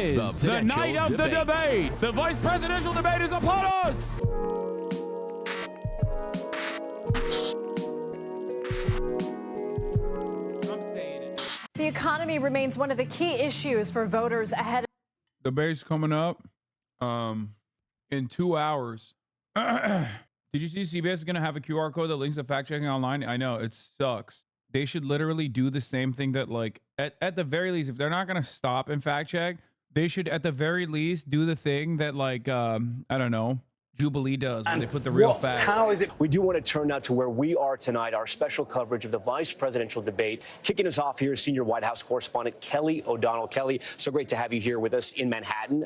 is the night of the debate. The vice presidential debate is upon us. The economy remains one of the key issues for voters ahead. Debate's coming up in 2 hours. Did you see CBS is going to have a QR code that links to fact checking online? I know, it sucks. They should literally do the same thing that, like, at the very least, if they're not going to stop and fact check, they should at the very least do the thing that, like, I don't know, Jubilee does, when they put the real facts. How is it? We do want to turn now to where we are tonight, our special coverage of the vice presidential debate. Kicking us off here is senior White House correspondent Kelly O'Donnell. Kelly, so great to have you here with us in Manhattan.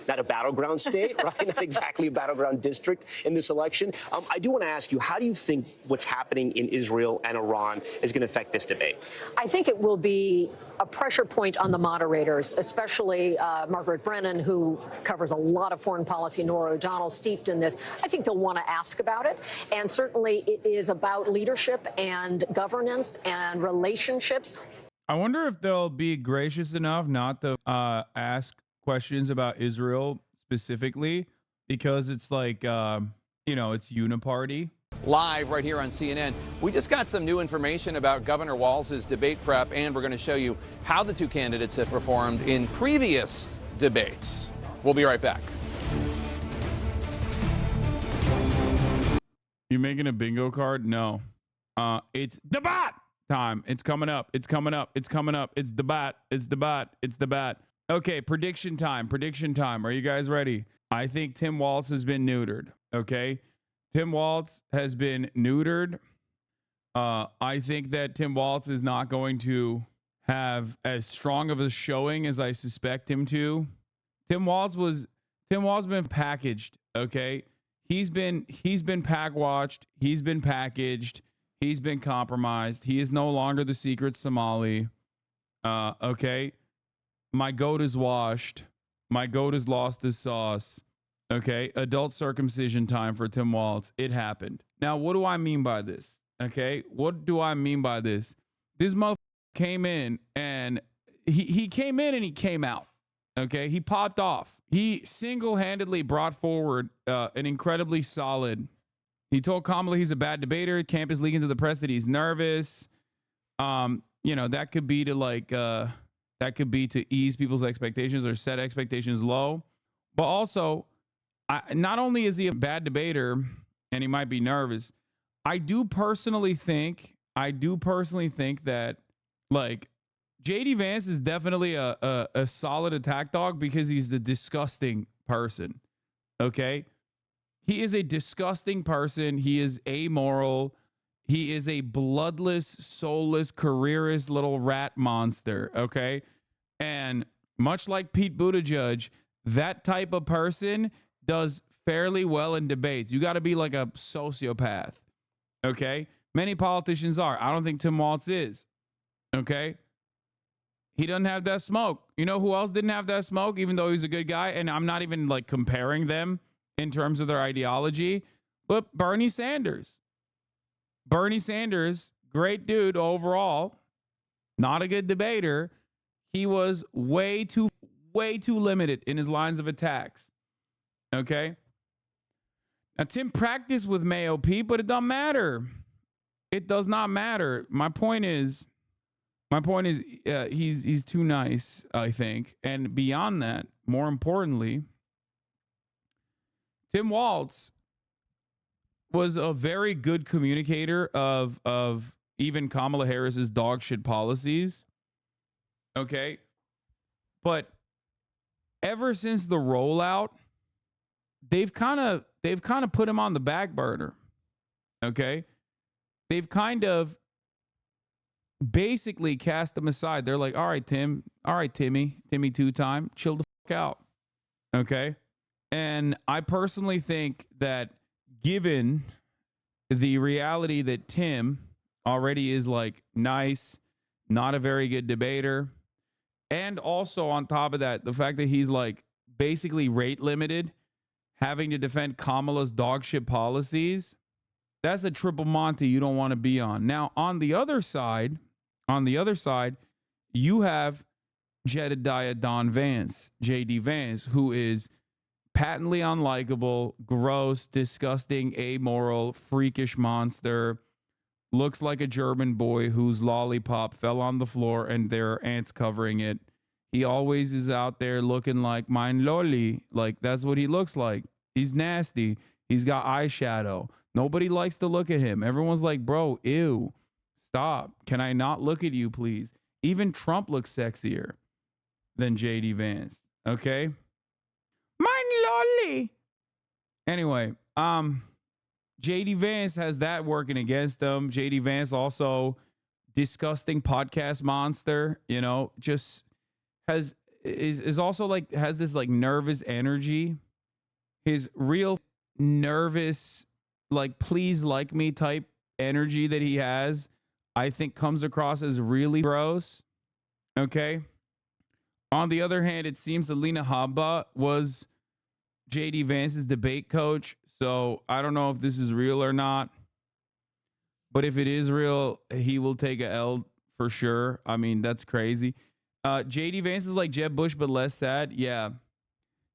Not a battleground state, right? Not exactly a battleground district in this election. I do want to ask you, how do you think what's happening in Israel and Iran is going to affect this debate? I think it will be a pressure point on the moderators, especially Margaret Brennan, who covers a lot of foreign policy, Nora O'Donnell, steeped in this. I think they'll want to ask about it. And certainly it is about leadership and governance and relationships. I wonder if they'll be gracious enough not to ask questions about Israel specifically, because it's like, you know, it's uniparty. Live right here on CNN. We just got some new information about Governor Walz's debate prep, and we're going to show you how the two candidates have performed in previous debates. We'll be right back. You making a bingo card? No. It's debate time. It's coming up. It's coming up. It's coming up. It's debate. It's debate. It's debate. Okay, prediction time. Prediction time. Are you guys ready? I think Tim Walz has been neutered. Okay. Tim Walz has been neutered. I think that Tim Walz is not going to have as strong of a showing as I suspect him to. Tim Walz been packaged. Okay. He's been pack watched. He's been packaged. He's been compromised. He is no longer the secret Somali. Okay. My goat is washed. My goat has lost his sauce. Okay. Adult circumcision time for Tim Walz. It happened. Now, what do I mean by this? Okay. What do I mean by this? This motherfucker came in and he came in and he came out. Okay. He popped off. He single-handedly brought forward an incredibly solid. He told Kamala he's a bad debater. Camp is leaking to the press that he's nervous. You know, that could be to like that could be to ease people's expectations or set expectations low. But also, not only is he a bad debater and he might be nervous, I do personally think that, like, JD Vance is definitely a solid attack dog because he's a disgusting person. Okay. He is a disgusting person. He is amoral. He is a bloodless, soulless, careerist little rat monster. Okay. And much like Pete Buttigieg, that type of person does fairly well in debates. You got to be like a sociopath. Okay. Many politicians are. I don't think Tim Walz is. Okay. He doesn't have that smoke. You know who else didn't have that smoke, even though he's a good guy? And I'm not even like comparing them in terms of their ideology, but Bernie Sanders. Bernie Sanders, great dude overall, not a good debater. He was way too limited in his lines of attacks. Okay. Now, Tim practiced with Mayo Pete, but it doesn't matter. It does not matter. My point is he's too nice, I think. And beyond that, more importantly, Tim Walz was a very good communicator of even Kamala Harris's dog shit policies. Okay. But ever since the rollout, they've kind of put him on the back burner. Okay. They've kind of basically cast him aside. They're like, all right, Tim. All right, Timmy 2-time. Chill the fuck out. Okay. And I personally think that given the reality that Tim already is like nice, not a very good debater, and also on top of that, the fact that he's like basically rate limited, having to defend Kamala's dog shit policies, that's a triple Monty you don't want to be on. Now, on the other side, you have Jedediah Don Vance, JD Vance, who is patently unlikable, gross, disgusting, amoral, freakish monster, looks like a German boy whose lollipop fell on the floor and there are ants covering it. He always is out there looking like mein lolly. Like, that's what he looks like. He's nasty. He's got eyeshadow. Nobody likes to look at him. Everyone's like, bro, ew, stop. Can I not look at you, please? Even Trump looks sexier than JD Vance. Okay? Mein lolly. Anyway, JD Vance has that working against him. JD Vance also disgusting podcast monster, you know, just is also like has this like nervous energy. His real nervous, like please like me type energy that he has, I think comes across as really gross. Okay. On the other hand, it seems that Lena Habba was JD Vance's debate coach. So I don't know if this is real or not. But if it is real, he will take a L for sure. I mean, that's crazy. JD Vance is like Jeb Bush, but less sad. Yeah.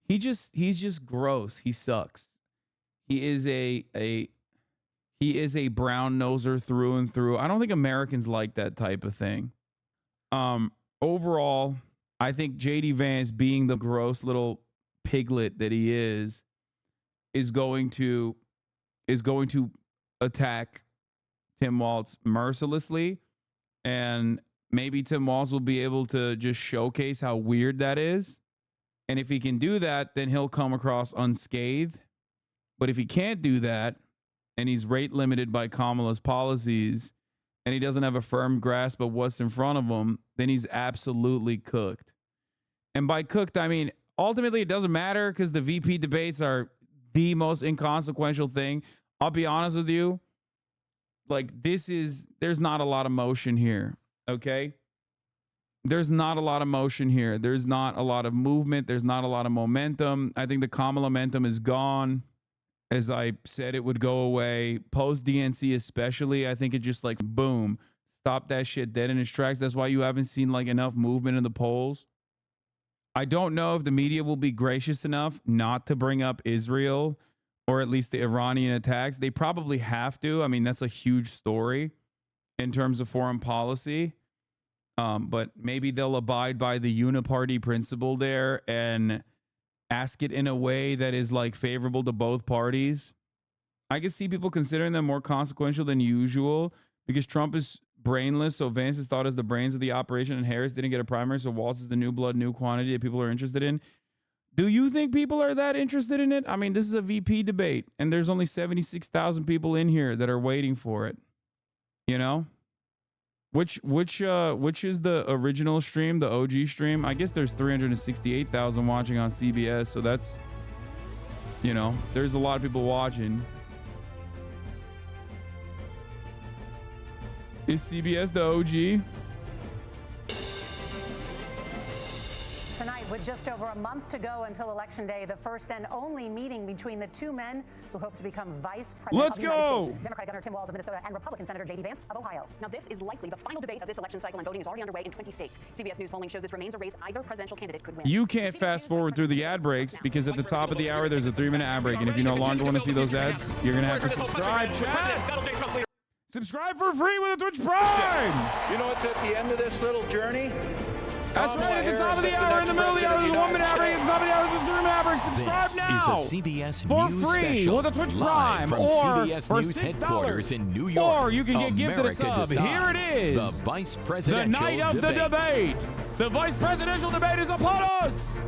He's just gross. He sucks. He is a brown noser through and through. I don't think Americans like that type of thing. Overall, I think JD Vance, being the gross little piglet that he is going to attack Tim Walz mercilessly, and maybe Tim Walz will be able to just showcase how weird that is. And if he can do that, then he'll come across unscathed. But if he can't do that, and he's rate limited by Kamala's policies, and he doesn't have a firm grasp of what's in front of him, then he's absolutely cooked. And by cooked, I mean, ultimately it doesn't matter because the VP debates are the most inconsequential thing. I'll be honest with you. Like, there's not a lot of motion here. Okay. There's not a lot of motion here. There's not a lot of movement. There's not a lot of momentum. I think the Kamala momentum is gone. As I said, it would go away. Post DNC especially, I think it just like, boom, stop that shit dead in its tracks. That's why you haven't seen like enough movement in the polls. I don't know if the media will be gracious enough not to bring up Israel or at least the Iranian attacks. They probably have to. I mean, that's a huge story in terms of foreign policy. But maybe they'll abide by the uniparty principle there and ask it in a way that is like favorable to both parties. I can see people considering them more consequential than usual because Trump is brainless. So Vance is thought as the brains of the operation and Harris didn't get a primary. So Walz is the new blood, new quantity that people are interested in. Do you think people are that interested in it? I mean, this is a VP debate and there's only 76,000 people in here that are waiting for it. You know? Which is the original stream, the OG stream? I guess there's 368,000 watching on CBS, so that's, you know, there's a lot of people watching. Is CBS the OG? Tonight, with just over a month to go until Election Day, the first and only meeting between the two men who hope to become vice president Let's of the United go. States, Democratic Governor Tim Walz of Minnesota and Republican Senator JD Vance of Ohio. Now, this is likely the final debate of this election cycle, and voting is already underway in 20 states. CBS News polling shows this remains a race either presidential candidate could win. You can't fast forward through the ad breaks because at the top of the hour, there's a 3-minute ad break. And if you no longer want to see those ads, you're going to have to subscribe, chat. Subscribe for free with a Twitch Prime. You know what's at the end of this little journey? That's right, at the top of the hour, in the middle of the hour, there's a 1-minute ad break, at the top of the hour, there's a 3-minute ad break. Subscribe This now is a CBS for News free special, with a Twitch live Prime from or CBS for News $6. headquarters in New York. Or you can get gifted a sub. America Here it decides. is. The vice The presidential night of the debate. The vice presidential debate is upon us.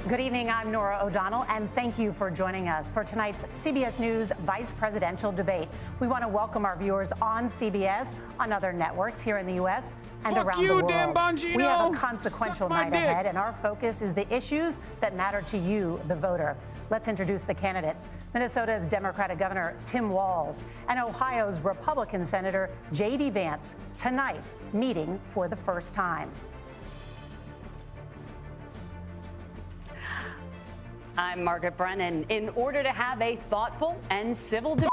Good evening, I'm Nora O'Donnell, and thank you for joining us for tonight's CBS News Vice Presidential Debate. We want to welcome our viewers on CBS, on other networks here in the U.S. and Fuck around you, the world. Dan Bongino. We have a consequential Suck my night dick. ahead, and our focus is the issues that matter to you, the voter. Let's introduce the candidates. Minnesota's Democratic Governor Tim Walz and Ohio's Republican Senator JD Vance, tonight meeting for the first time. I'm Margaret Brennan. In order to have a thoughtful and civil debate,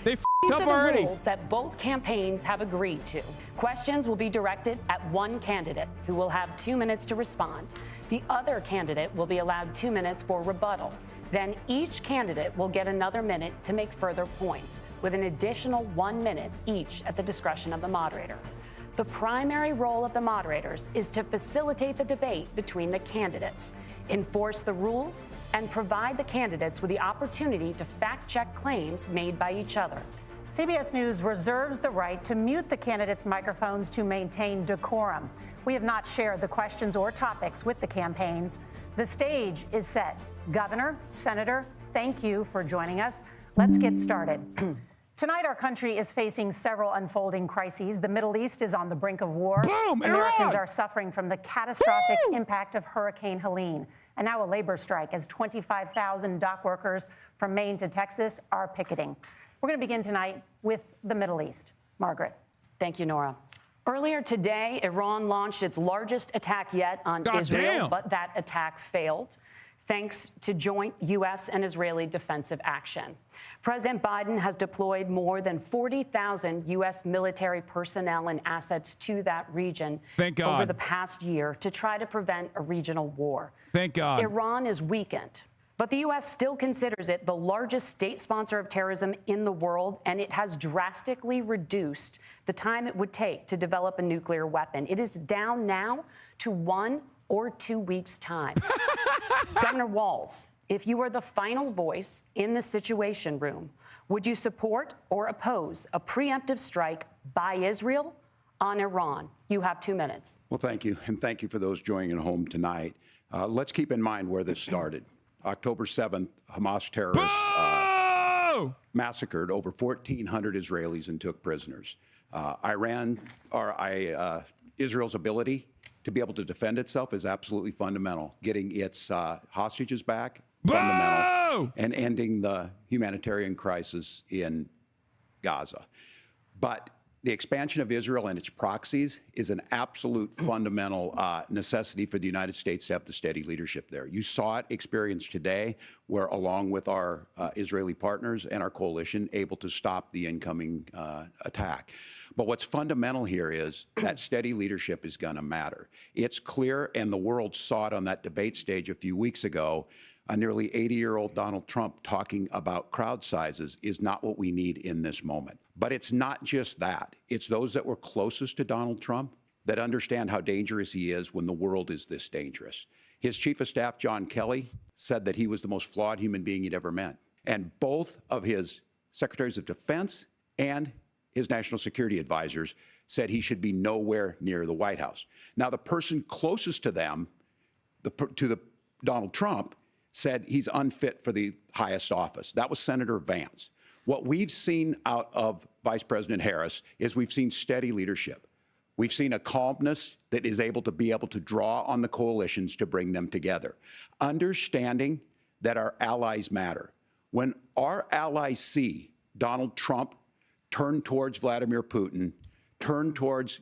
They These Tough are the already. rules that both campaigns have agreed to. Questions will be directed at one candidate who will have 2 minutes to respond. The other candidate will be allowed 2 minutes for rebuttal. Then each candidate will get another minute to make further points, with an additional 1 minute each at the discretion of the moderator. The primary role of the moderators is to facilitate the debate between the candidates, enforce the rules, and provide the candidates with the opportunity to fact-check claims made by each other. CBS News reserves the right to mute the candidates' microphones to maintain decorum. We have not shared the questions or topics with the campaigns. The stage is set. Governor, Senator, thank you for joining us. Let's get started. Tonight, our country is facing several unfolding crises. The Middle East is on the brink of war. Boom, Americans Iran! are suffering from the catastrophic impact of Hurricane Helene. And now a labor strike as 25,000 dock workers from Maine to Texas are picketing. We're going to begin tonight with the Middle East. Margaret. Thank you, Nora. Earlier today, Iran launched its largest attack yet on Israel, but that attack failed, thanks to joint U.S. and Israeli defensive action. President Biden has deployed more than 40,000 U.S. military personnel and assets to that region over the past year to try to prevent a regional war. Thank God. Iran is weakened, but the U.S. still considers it the largest state sponsor of terrorism in the world, and it has drastically reduced the time it would take to develop a nuclear weapon. It is down now to 1 or 2 weeks' time. Governor Walz, if you were the final voice in the Situation Room, would you support or oppose a preemptive strike by Israel on Iran? You have 2 minutes. Well, thank you. And thank you for those joining at home tonight. Let's keep in mind where this started. October 7th, Hamas terrorists massacred over 1,400 Israelis and took prisoners. Israel's ability to be able to defend itself is absolutely fundamental. Getting its hostages back, fundamental, and ending the humanitarian crisis in Gaza. But the expansion of Israel and its proxies is an absolute fundamental necessity for the United States to have the steady leadership there. You saw it experienced today, where along with our Israeli partners and our coalition, able to stop the incoming attack. But what's fundamental here is that steady leadership is going to matter. It's clear, and the world saw it on that debate stage a few weeks ago, a nearly 80-year-old Donald Trump talking about crowd sizes is not what we need in this moment. But it's not just that. It's those that were closest to Donald Trump that understand how dangerous he is when the world is this dangerous. His chief of staff, John Kelly, said that he was the most flawed human being he'd ever met. And both of his secretaries of defense and his national security advisors said he should be nowhere near the White House. Now, the person closest to them, Donald Trump, said he's unfit for the highest office. That was Senator Vance. What we've seen out of Vice President Harris is we've seen steady leadership. We've seen a calmness that is able to draw on the coalitions to bring them together. Understanding that our allies matter. When our allies see Donald Trump turn towards Vladimir Putin, turn towards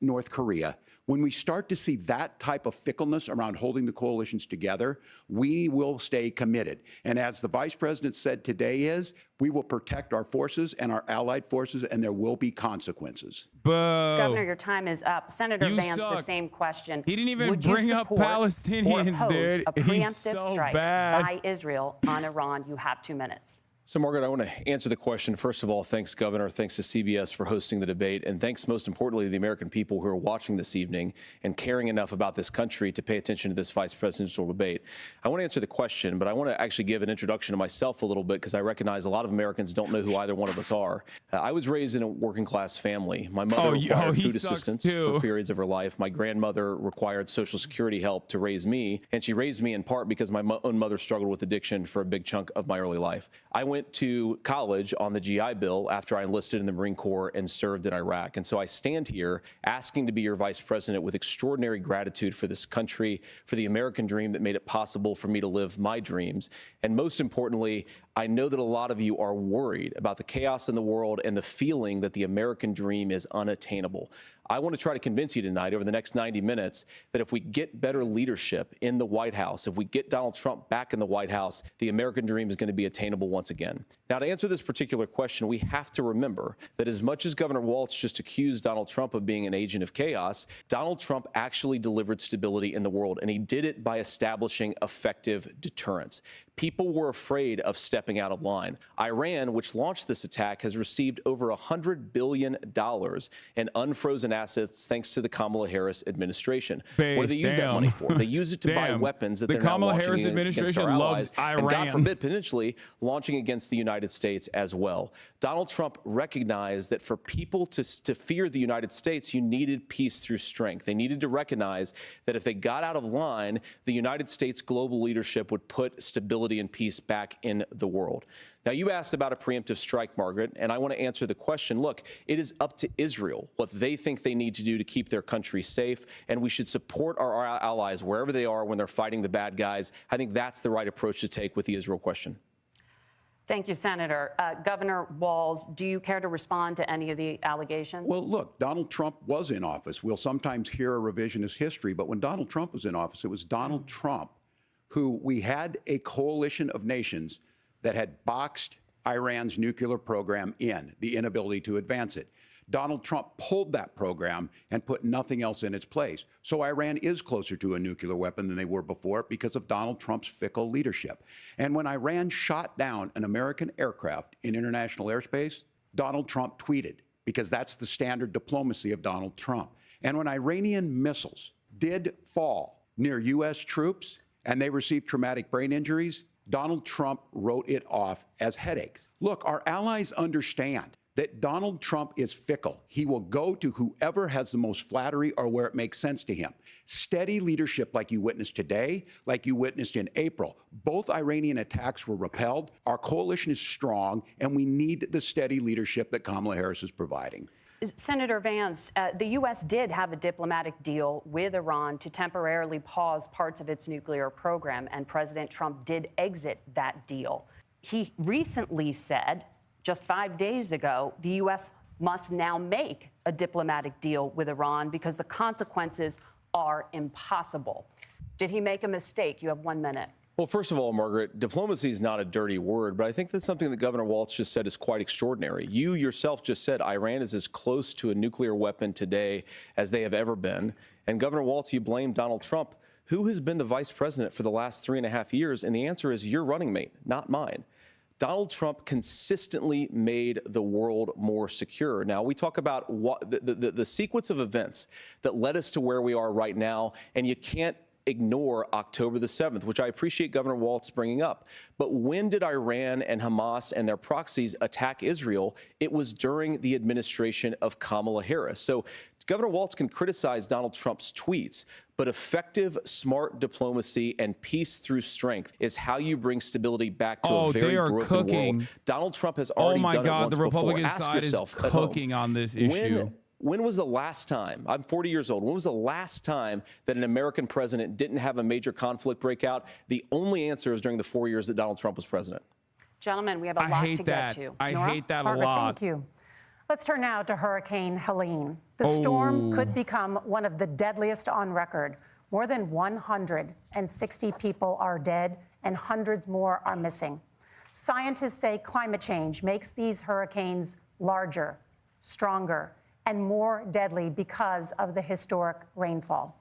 North Korea, when we start to see that type of fickleness around holding the coalitions together, we will stay committed. And as the vice president said today we will protect our forces and our allied forces, and there will be consequences. Governor, your time is up. Senator Vance, suck. the same question. He didn't even Would you bring up support Palestinians, or oppose dude. a He's preemptive so strike bad. by Israel on Iran? You have 2 minutes. So, Margaret, I want to answer the question. First of all, thanks, Governor. Thanks to CBS for hosting the debate. And thanks, most importantly, to the American people who are watching this evening and caring enough about this country to pay attention to this vice presidential debate. I want to answer the question, but I want to actually give an introduction to myself a little bit, because I recognize a lot of Americans don't know who either one of us are. I was raised in a working-class family. My mother required food assistance for periods of her life. My grandmother required Social Security help to raise me, and she raised me in part because my own mother struggled with addiction for a big chunk of my early life. I went to college on the GI Bill after I enlisted in the Marine Corps and served in Iraq. And so I stand here asking to be your vice president with extraordinary gratitude for this country, for the American dream that made it possible for me to live my dreams. And most importantly, I know that a lot of you are worried about the chaos in the world and the feeling that the American dream is unattainable. I want to try to convince you tonight over the next 90 minutes that if we get better leadership in the White House, if we get Donald Trump back in the White House, the American dream is going to be attainable once again. Now, to answer this particular question, we have to remember that as much as Governor Walz just accused Donald Trump of being an agent of chaos, Donald Trump actually delivered stability in the world, and he did it by establishing effective deterrence. People were afraid of stepping out of line. Iran, which launched this attack, has received over $100 billion in unfrozen assets thanks to the Kamala Harris administration. What do they use that money for? They use it to buy weapons that they're now launching against our allies, and God forbid, potentially launching against the United States as well. Donald Trump recognized that for people to fear the United States, you needed peace through strength. They needed to recognize that if they got out of line, the United States global leadership would put stability and peace back in the world. Now, you asked about a preemptive strike, Margaret, and I want to answer the question. Look, it is up to Israel what they think they need to do to keep their country safe, and we should support our allies wherever they are when they're fighting the bad guys. I think that's the right approach to take with the Israel question. Thank you, Senator. Governor Walz, do you care to respond to any of the allegations? Well, look, Donald Trump was in office. We'll sometimes hear a revisionist history, but when Donald Trump was in office, it was Donald Trump who we had a coalition of nations that had boxed Iran's nuclear program in, the inability to advance it. Donald Trump pulled that program and put nothing else in its place. So Iran is closer to a nuclear weapon than they were before because of Donald Trump's fickle leadership. And when Iran shot down an American aircraft in international airspace, Donald Trump tweeted, because that's the standard diplomacy of Donald Trump. And when Iranian missiles did fall near U.S. troops and they received traumatic brain injuries, Donald Trump wrote it off as headaches. Look, our allies understand that Donald Trump is fickle. He will go to whoever has the most flattery or where it makes sense to him. Steady leadership like you witnessed today, like you witnessed in April. Both Iranian attacks were repelled. Our coalition is strong, and we need the steady leadership that Kamala Harris is providing. Senator Vance, the U.S. did have a diplomatic deal with Iran to temporarily pause parts of its nuclear program, and President Trump did exit that deal. He recently said, just 5 days ago, the U.S. must now make a diplomatic deal with Iran because the consequences are impossible. Did he make a mistake? You have 1 minute. Well, first of all, Margaret, diplomacy is not a dirty word, but I think that's something that Governor Walz just said is quite extraordinary. You yourself just said Iran is as close to a nuclear weapon today as they have ever been. And Governor Walz, you blame Donald Trump. Who has been the vice president for the last 3.5 years? And the answer is your running mate, not mine. Donald Trump consistently made the world more secure. Now, we talk about the sequence of events that led us to where we are right now, and you can't ignore October the 7th, which I appreciate Governor Walz bringing up. But when did Iran and Hamas and their proxies attack Israel? It was during the administration of Kamala Harris. So Governor Walz can criticize Donald Trump's tweets, but effective, smart diplomacy and peace through strength is how you bring stability back to a very broken world. Donald Trump has already done it once the Republican before. Ask side yourself is cooking on this issue. When was the last time, I'm 40 years old, when was the last time that an American president didn't have a major conflict break out? The only answer is during the 4 years that Donald Trump was president. Gentlemen, we have a lot to get to. I hate that Margaret, a lot. Thank you. Let's turn now to Hurricane Helene. The storm could become one of the deadliest on record. More than 160 people are dead and hundreds more are missing. Scientists say climate change makes these hurricanes larger, stronger, and more deadly because of the historic rainfall.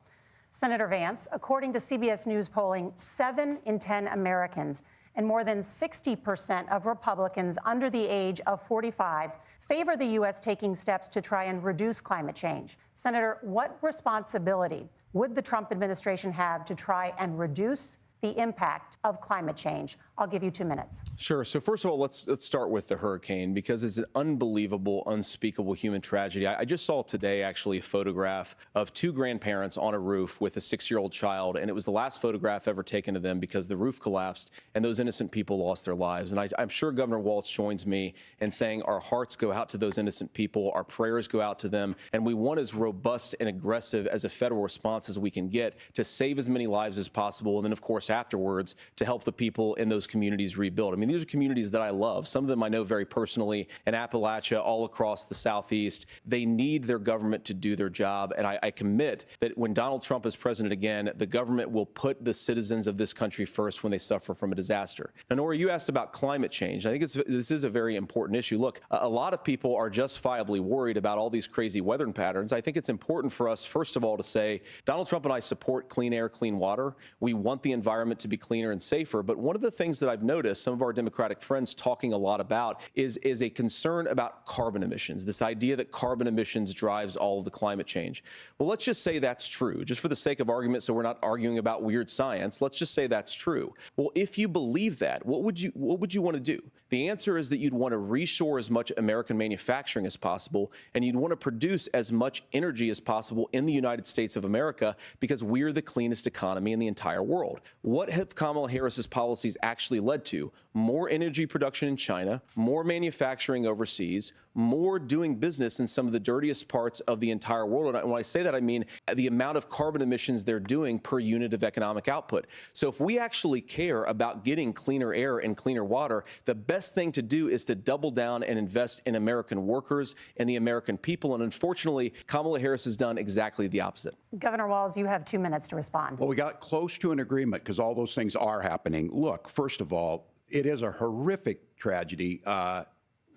Senator Vance, according to CBS News polling, 7 in 10 Americans and more than 60% of Republicans under the age of 45 favor the U.S. taking steps to try and reduce climate change. Senator, what responsibility would the Trump administration have to try and reduce the impact of climate change? I'll give you 2 minutes. Sure. So first of all, let's start with the hurricane because it's an unbelievable, unspeakable human tragedy. I just saw today actually a photograph of 2 grandparents on a roof with a 6-year-old child, and it was the last photograph ever taken of them because the roof collapsed and those innocent people lost their lives. And I'm sure Governor Walz joins me in saying our hearts go out to those innocent people, our prayers go out to them, and we want as robust and aggressive as a federal response as we can get to save as many lives as possible, and then of course course, afterwards to help the people in those communities rebuild. I mean, these are communities that I love. Some of them I know very personally in Appalachia, all across the Southeast. They need their government to do their job. And I commit that when Donald Trump is president again, the government will put the citizens of this country first when they suffer from a disaster. Now, Nora, you asked about climate change. I think this is a very important issue. Look, a lot of people are justifiably worried about all these crazy weather patterns. I think it's important for us, first of all, to say Donald Trump and I support clean air, clean water. We want the environment to be cleaner and safer. But one of the things that I've noticed some of our Democratic friends talking a lot about is a concern about carbon emissions, this idea that carbon emissions drives all of the climate change. Well, let's just say that's true, just for the sake of argument, so we're not arguing about weird science. Let's just say that's true. Well, if you believe that, what would you want to do? The answer is that you'd want to reshore as much American manufacturing as possible, and you'd want to produce as much energy as possible in the United States of America because we're the cleanest economy in the entire world. What have Kamala Harris's policies actually led to? More energy production in China, more manufacturing overseas, more doing business in some of the dirtiest parts of the entire world. And when I say that, I mean the amount of carbon emissions they're doing per unit of economic output. So if we actually care about getting cleaner air and cleaner water, the best thing to do is to double down and invest in American workers and the American people. And unfortunately, Kamala Harris has done exactly the opposite. Governor Walz, you have 2 minutes to respond. Well, we got close to an agreement because all those things are happening. Look, first of all, it is a horrific tragedy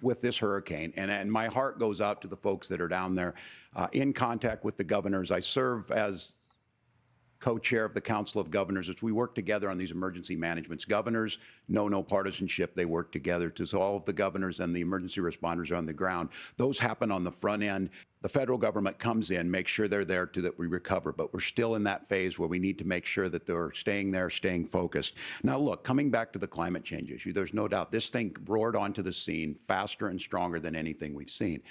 with this hurricane. And my heart goes out to the folks that are down there in contact with the governors. I serve as co-chair of the Council of Governors as we work together on these emergency managements. Governors know no partisanship. They work together. So all of the governors and the emergency responders are on the ground. Those happen on the front end. The federal government comes in, makes sure they're there that we recover. But we're still in that phase where we need to make sure that they're staying there, staying focused. Now, look, coming back to the climate change issue, there's no doubt this thing roared onto the scene faster and stronger than anything we've seen.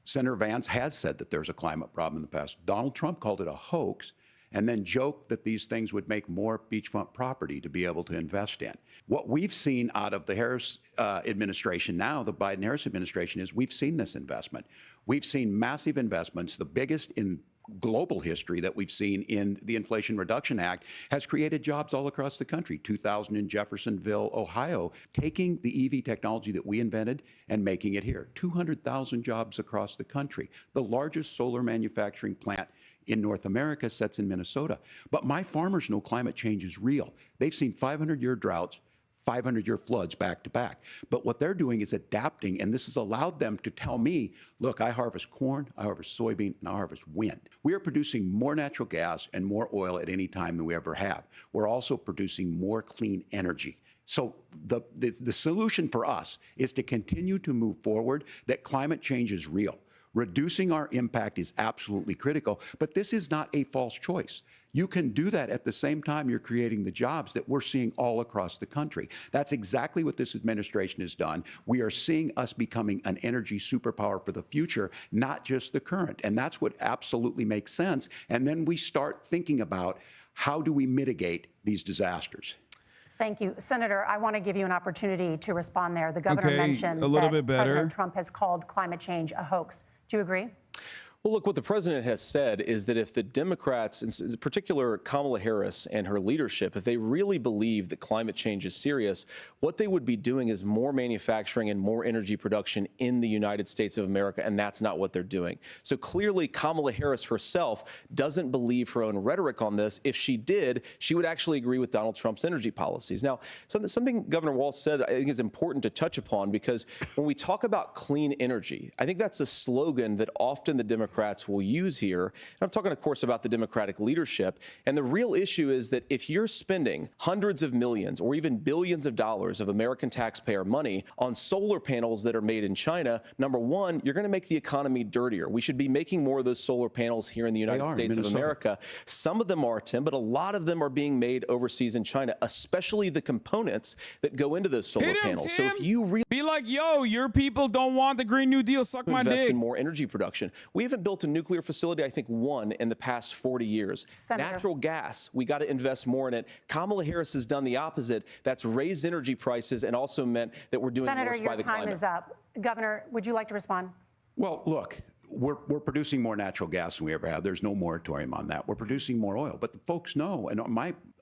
Senator Vance has said that there's a climate problem in the past. Donald Trump called it a hoax and then joked that these things would make more beachfront property to be able to invest in. What we've seen out of the Harris administration now, the Biden-Harris administration, is we've seen this investment. We've seen massive investments, the biggest in global history that we've seen in the Inflation Reduction Act, has created jobs all across the country. 2,000 in Jeffersonville, Ohio, taking the EV technology that we invented and making it here. 200,000 jobs across the country. The largest solar manufacturing plant in North America sits in Minnesota. But my farmers know climate change is real. They've seen 500-year droughts, 500-year floods back to back. But what they're doing is adapting, and this has allowed them to tell me, look, I harvest corn, I harvest soybean, and I harvest wind. We are producing more natural gas and more oil at any time than we ever have. We're also producing more clean energy. So the solution for us is to continue to move forward, that climate change is real. Reducing our impact is absolutely critical, but this is not a false choice. You can do that at the same time you're creating the jobs that we're seeing all across the country. That's exactly what this administration has done. We are seeing us becoming an energy superpower for the future, not just the current. And that's what absolutely makes sense. And then we start thinking about how do we mitigate these disasters. Thank you. Senator, I want to give you an opportunity to respond there. The governor mentioned a little that bit better. President Trump has called climate change a hoax. Do you agree? Well, look, what the president has said is that if the Democrats, in particular Kamala Harris and her leadership, if they really believe that climate change is serious, what they would be doing is more manufacturing and more energy production in the United States of America, and that's not what they're doing. So clearly, Kamala Harris herself doesn't believe her own rhetoric on this. If she did, she would actually agree with Donald Trump's energy policies. Now, something Governor Walz said I think is important to touch upon, because when we talk about clean energy, I think that's a slogan that often the Democrats will use here. And I'm talking, of course, about the Democratic leadership. And the real issue is that if you're spending hundreds of millions or even billions of dollars of American taxpayer money on solar panels that are made in China, number one, you're going to make the economy dirtier. We should be making more of those solar panels here in the United States of America. Some of them are, Tim, but a lot of them are being made overseas in China, especially the components that go into those solar panels. So if you really be like, yo, your people don't want the Green New Deal, suck my dick. Invest in more energy production. We haven't built a nuclear facility, I think, one in the past 40 years. Senator. Natural gas, we got to invest more in it. Kamala Harris has done the opposite. That's raised energy prices and also meant that we're doing Senator, worse by the climate. Senator, your time is up. Governor, would you like to respond? Well, look, we're producing more natural gas than we ever have. There's no moratorium on that. We're producing more oil. But the folks know, and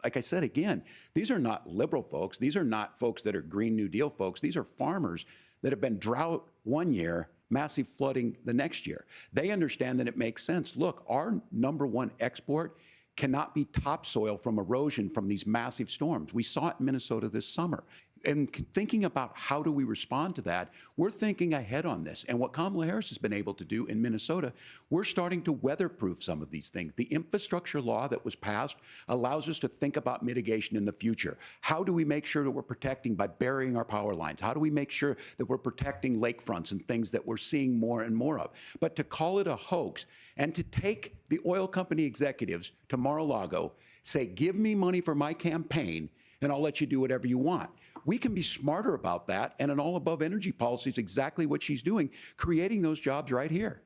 like I said, again, these are not liberal folks. These are not folks that are Green New Deal folks. These are farmers that have been drought one year, massive flooding the next year. They understand that it makes sense. Look, our #1 export cannot be topsoil from erosion from these massive storms. We saw it in Minnesota this summer. And thinking about how do we respond to that, we're thinking ahead on this. And what Kamala Harris has been able to do in Minnesota, we're starting to weatherproof some of these things. The infrastructure law that was passed allows us to think about mitigation in the future. How do we make sure that we're protecting by burying our power lines? How do we make sure that we're protecting lakefronts and things that we're seeing more and more of? But to call it a hoax and to take the oil company executives to Mar-a-Lago, say, give me money for my campaign and I'll let you do whatever you want. We can be smarter about that, and an all-above energy policy is exactly what she's doing, creating those jobs right here.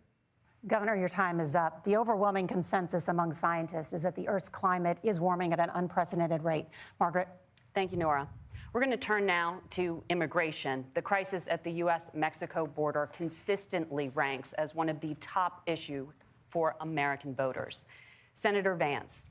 Governor, your time is up. The overwhelming consensus among scientists is that the Earth's climate is warming at an unprecedented rate. Margaret? Thank you, Nora. We're going to turn now to immigration. The crisis at the U.S.-Mexico border consistently ranks as one of the top issues for American voters. Senator Vance,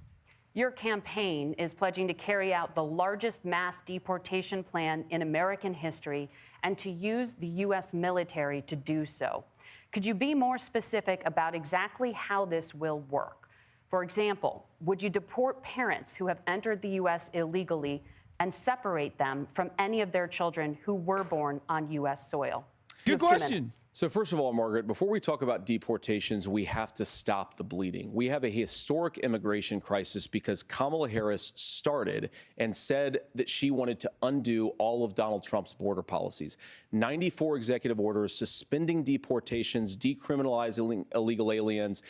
your campaign is pledging to carry out the largest mass deportation plan in American history and to use the U.S. military to do so. Could you be more specific about exactly how this will work? For example, would you deport parents who have entered the U.S. illegally and separate them from any of their children who were born on U.S. soil? Good question. So first of all, Margaret, before we talk about deportations, we have to stop the bleeding. We have a historic immigration crisis because Kamala Harris started and said that she wanted to undo all of Donald Trump's border policies. 94 executive orders suspending deportations, decriminalizing illegal aliens,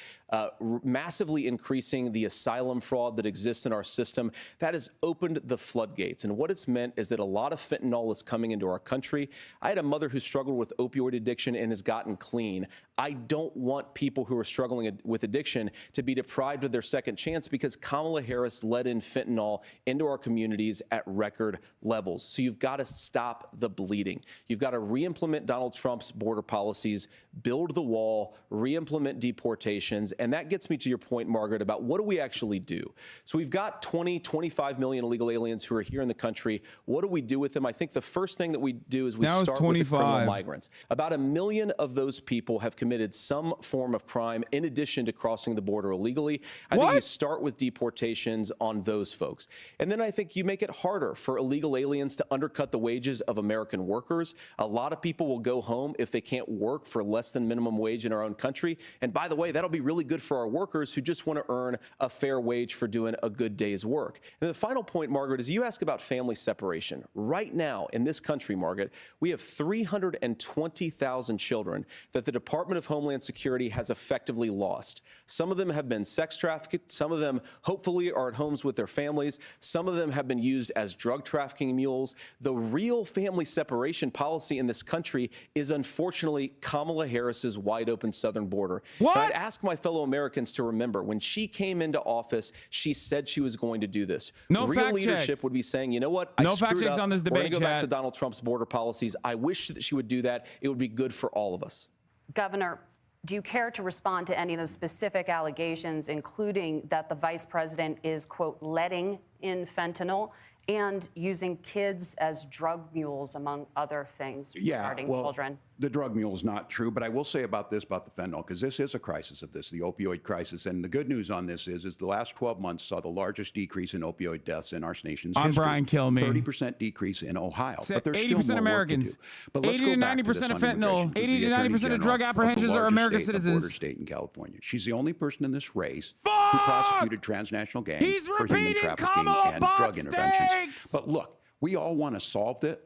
massively increasing the asylum fraud that exists in our system. That has opened the floodgates. And what it's meant is that a lot of fentanyl is coming into our country. I had a mother who struggled with opioid addiction and has gotten clean. I don't want people who are struggling with addiction to be deprived of their second chance because Kamala Harris let in fentanyl into our communities at record levels. So you've got to stop the bleeding. You've got to re-implement Donald Trump's border policies, build the wall, re-implement deportations. And that gets me to your point, Margaret, about what do we actually do? So we've got 25 million illegal aliens who are here in the country. What do we do with them? I think the first thing that we do is we start with the criminal migrants. About 1 million of those people have committed some form of crime in addition to crossing the border illegally. I think you start with deportations on those folks. And then I think you make it harder for illegal aliens to undercut the wages of American workers. A lot of people will go home if they can't work for less than minimum wage in our own country. And by the way, that'll be really good for our workers who just want to earn a fair wage for doing a good day's work. And the final point, Margaret, is you ask about family separation. Right now in this country, Margaret, we have 320,000 children that the Department of Homeland Security has effectively lost. Some of them have been sex trafficked. Some of them hopefully are at homes with their families. Some of them have been used as drug trafficking mules. The real family separation policy in this country is unfortunately Kamala Harris's wide open southern border. What? I'd ask my fellow Americans to remember when she came into office, she said she was going to do this. No real fact leadership checks. Would be saying, you know what? No I fact screwed checks up. on this We're going debate, to go back chat. to Donald Trump's border policies. I wish that she would do that. It would be good for all of us. Governor, do you care to respond to any of those specific allegations, including that the vice president is, quote, letting in fentanyl and using kids as drug mules, among other things, regarding children? The drug mule is not true, but I will say about this, about the fentanyl, because this is a crisis of this, the opioid crisis. And the good news on this is the last 12 months saw the largest decrease in opioid deaths in our nation's history. Brian Kilmeade. 30% decrease in Ohio. But there's 80% still more Americans. work to do. But let's 80 go to back 90% this of on fentanyl. immigration. 80 to 90% of drug apprehensions are American citizens. Border state in California. She's the only person in this race who prosecuted transnational gangs for human trafficking and drug interventions. But look, we all want to solve this.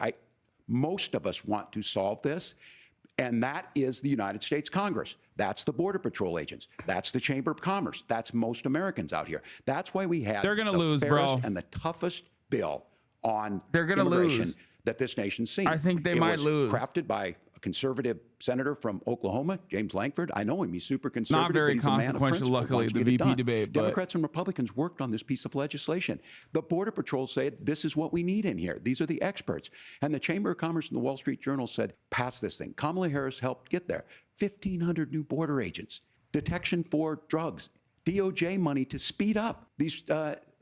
Most of us want to solve this. And that is the United States Congress. That's the Border Patrol agents. That's the Chamber of Commerce. That's most Americans out here. That's why we have the fairest and the toughest bill on immigration that this nation's seen. I think they might lose. It was crafted by a conservative senator from Oklahoma, James Lankford. I know him. He's super conservative. Not very but he's a man of consequential, principle, luckily, wants to the get it VP done. debate. But Democrats and Republicans worked on this piece of legislation. The Border Patrol said, this is what we need in here. These are the experts. And the Chamber of Commerce and the Wall Street Journal said, pass this thing. Kamala Harris helped get there. 1,500 new border agents, detection for drugs, DOJ money to speed up these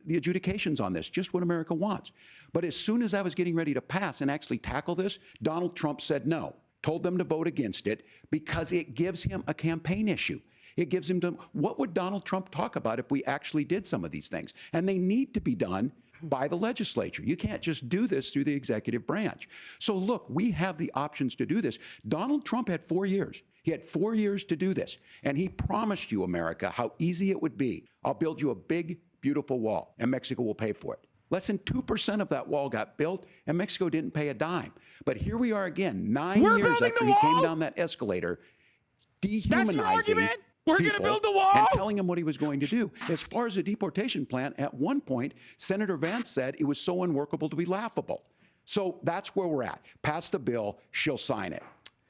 the adjudications on this, just what America wants. But as soon as I was getting ready to pass and actually tackle this, Donald Trump said no, told them to vote against it because it gives him a campaign issue. It gives him what would Donald Trump talk about if we actually did some of these things? And they need to be done by the legislature. You can't just do this through the executive branch. So look, we have the options to do this. Donald Trump had 4 years. He had 4 years to do this. And he promised you, America, how easy it would be. I'll build you a big, beautiful wall, and Mexico will pay for it. Less than 2% of that wall got built, and Mexico didn't pay a dime. But here we are again, 9 years after he came down that escalator, dehumanizing We're going to build the wall and telling him what he was going to do. As far as the deportation plan, at one point, Senator Vance said it was so unworkable to be laughable. So that's where we're at. Pass the bill, she'll sign it.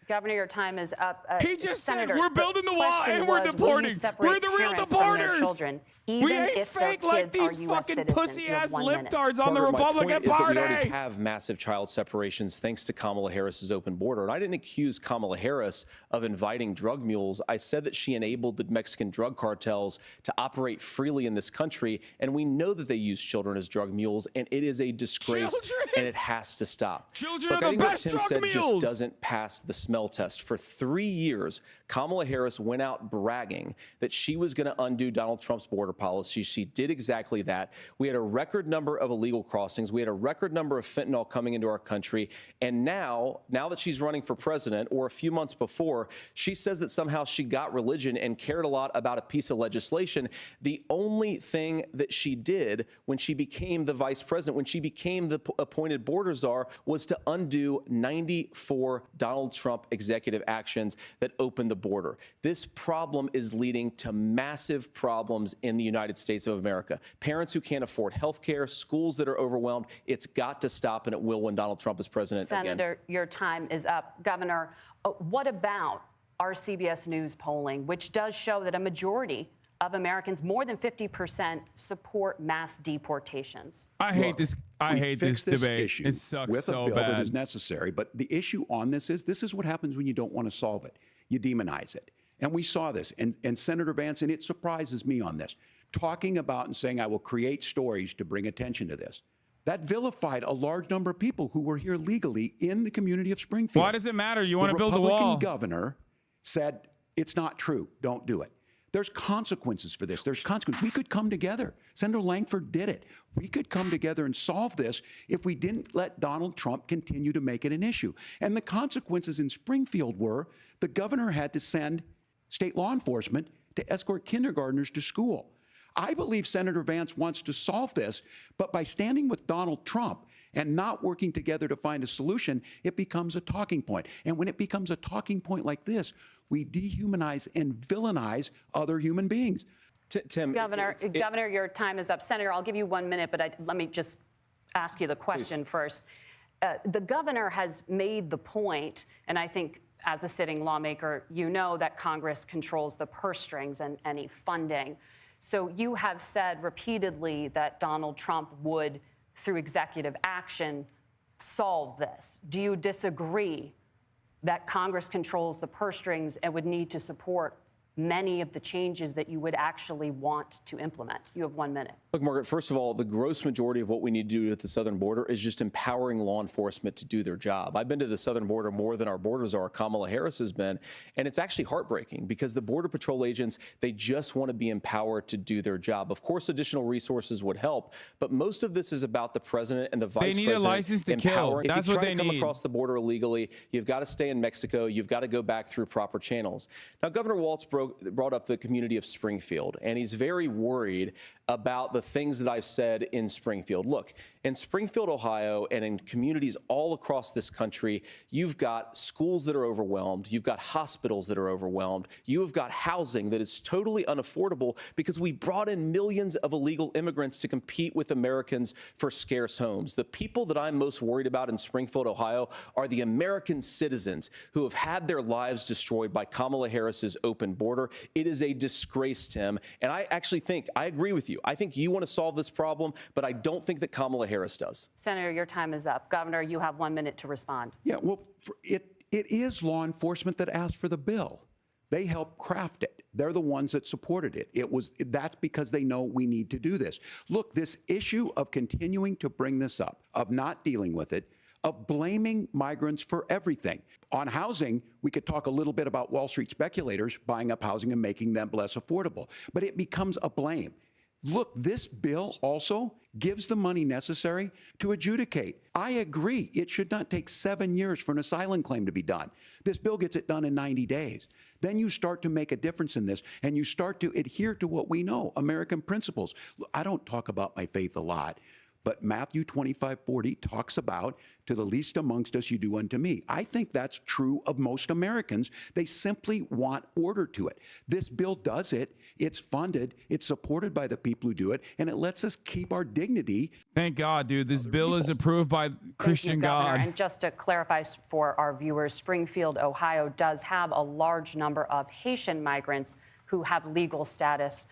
Governor, your time is up. He just Senator, said we're building the wall and we're deporting. We're the real deporters. Children, we ain't fake like these fucking pussy-ass libtards on the Republican Party. We already have massive child separations thanks to Kamala Harris's open border. And I didn't accuse Kamala Harris of inviting drug mules. I said that she enabled the Mexican drug cartels to operate freely in this country. And we know that they use children as drug mules. And it is a disgrace. And it has to stop. Children Look, are I the think best what Tim drug said mules. just doesn't pass the smell test. For 3 years, Kamala Harris went out bragging that she was going to undo Donald Trump's border policy. She did exactly that. We had a record number of illegal crossings. We had a record number of fentanyl coming into our country. And now that she's running for president, or a few months before, she says that somehow she got religion and cared a lot about a piece of legislation. The only thing that she did when she became the vice president, when she became the appointed border czar, was to undo 94 Donald Trump executive actions that opened the border. This problem is leading to massive problems in the United States of America. Parents who can't afford health care, schools that are overwhelmed. It's got to stop, and it will when Donald Trump is president again. Senator, your time is up. Governor, what about our CBS News polling, which does show that a majority of Americans, more than 50%, support mass deportations? I hate this. I hate this debate. Issue it sucks with so a bill bad. that is necessary. But the issue on this is what happens when you don't want to solve it. You demonize it. And we saw this. And Senator Vance, and it surprises me on this, talking about and saying, I will create stories to bring attention to this. That vilified a large number of people who were here legally in the community of Springfield. Why does it matter? You want to build a Republican wall. governor said, it's not true. Don't do it. There's consequences for this. There's consequences. We could come together. Senator Lankford did it. We could come together and solve this if we didn't let Donald Trump continue to make it an issue. And the consequences in Springfield were the governor had to send state law enforcement to escort kindergartners to school. I believe Senator Vance wants to solve this, but by standing with Donald Trump and not working together to find a solution, it becomes a talking point. And when it becomes a talking point like this, we dehumanize and villainize other human beings. Tim, Governor, your time is up. Senator, I'll give you 1 minute, but let me just ask you the question first. The governor has made the point, and I think as a sitting lawmaker, you know that Congress controls the purse strings and any funding. So you have said repeatedly that Donald Trump would, through executive action, solve this. Do you disagree that Congress controls the purse strings and would need to support many of the changes that you would actually want to implement? You have 1 minute. Look, Margaret, first of all, the gross majority of what we need to do at the southern border is just empowering law enforcement to do their job. I've been to the southern border more than our border czar, Kamala Harris, has been, and it's actually heartbreaking because the Border Patrol agents, they just want to be empowered to do their job. Of course, additional resources would help, but most of this is about the president and the vice president. They need a license to kill. That's what they need. If you try to come across the border illegally, you've got to stay in Mexico. You've got to go back through proper channels. Now, Governor Walz broke brought up the community of Springfield, and he's very worried about the things that I've said in Springfield. Look, in Springfield, Ohio, and in communities all across this country, you've got schools that are overwhelmed. You've got hospitals that are overwhelmed. You have got housing that is totally unaffordable because we brought in millions of illegal immigrants to compete with Americans for scarce homes. The people that I'm most worried about in Springfield, Ohio, are the American citizens who have had their lives destroyed by Kamala Harris's open border. It is a disgrace, Tim. And I actually think, I agree with you. I think you want to solve this problem, but I don't think that Kamala Harris does. Senator, your time is up. Governor, you have 1 minute to respond. Yeah, well, it is law enforcement that asked for the bill. They helped craft it. They're the ones that supported it. That's because they know we need to do this. Look, this issue of continuing to bring this up, of not dealing with it, of blaming migrants for everything. On housing, we could talk a little bit about Wall Street speculators buying up housing and making them less affordable, but it becomes a blame. Look, this bill also gives the money necessary to adjudicate. I agree. It should not take 7 years for an asylum claim to be done. This bill gets it done in 90 days. Then you start to make a difference in this, and you start to adhere to what we know, American principles. I don't talk about my faith a lot, but Matthew 25:40 talks about, to the least amongst us, you do unto me. I think that's true of most Americans. They simply want order to it. This bill does it. It's funded. It's supported by the people who do it, and it lets us keep our dignity. Thank God, dude. This bill is approved by Christian Thank you, Governor. God. And just to clarify for our viewers, Springfield, Ohio does have a large number of Haitian migrants who have legal status,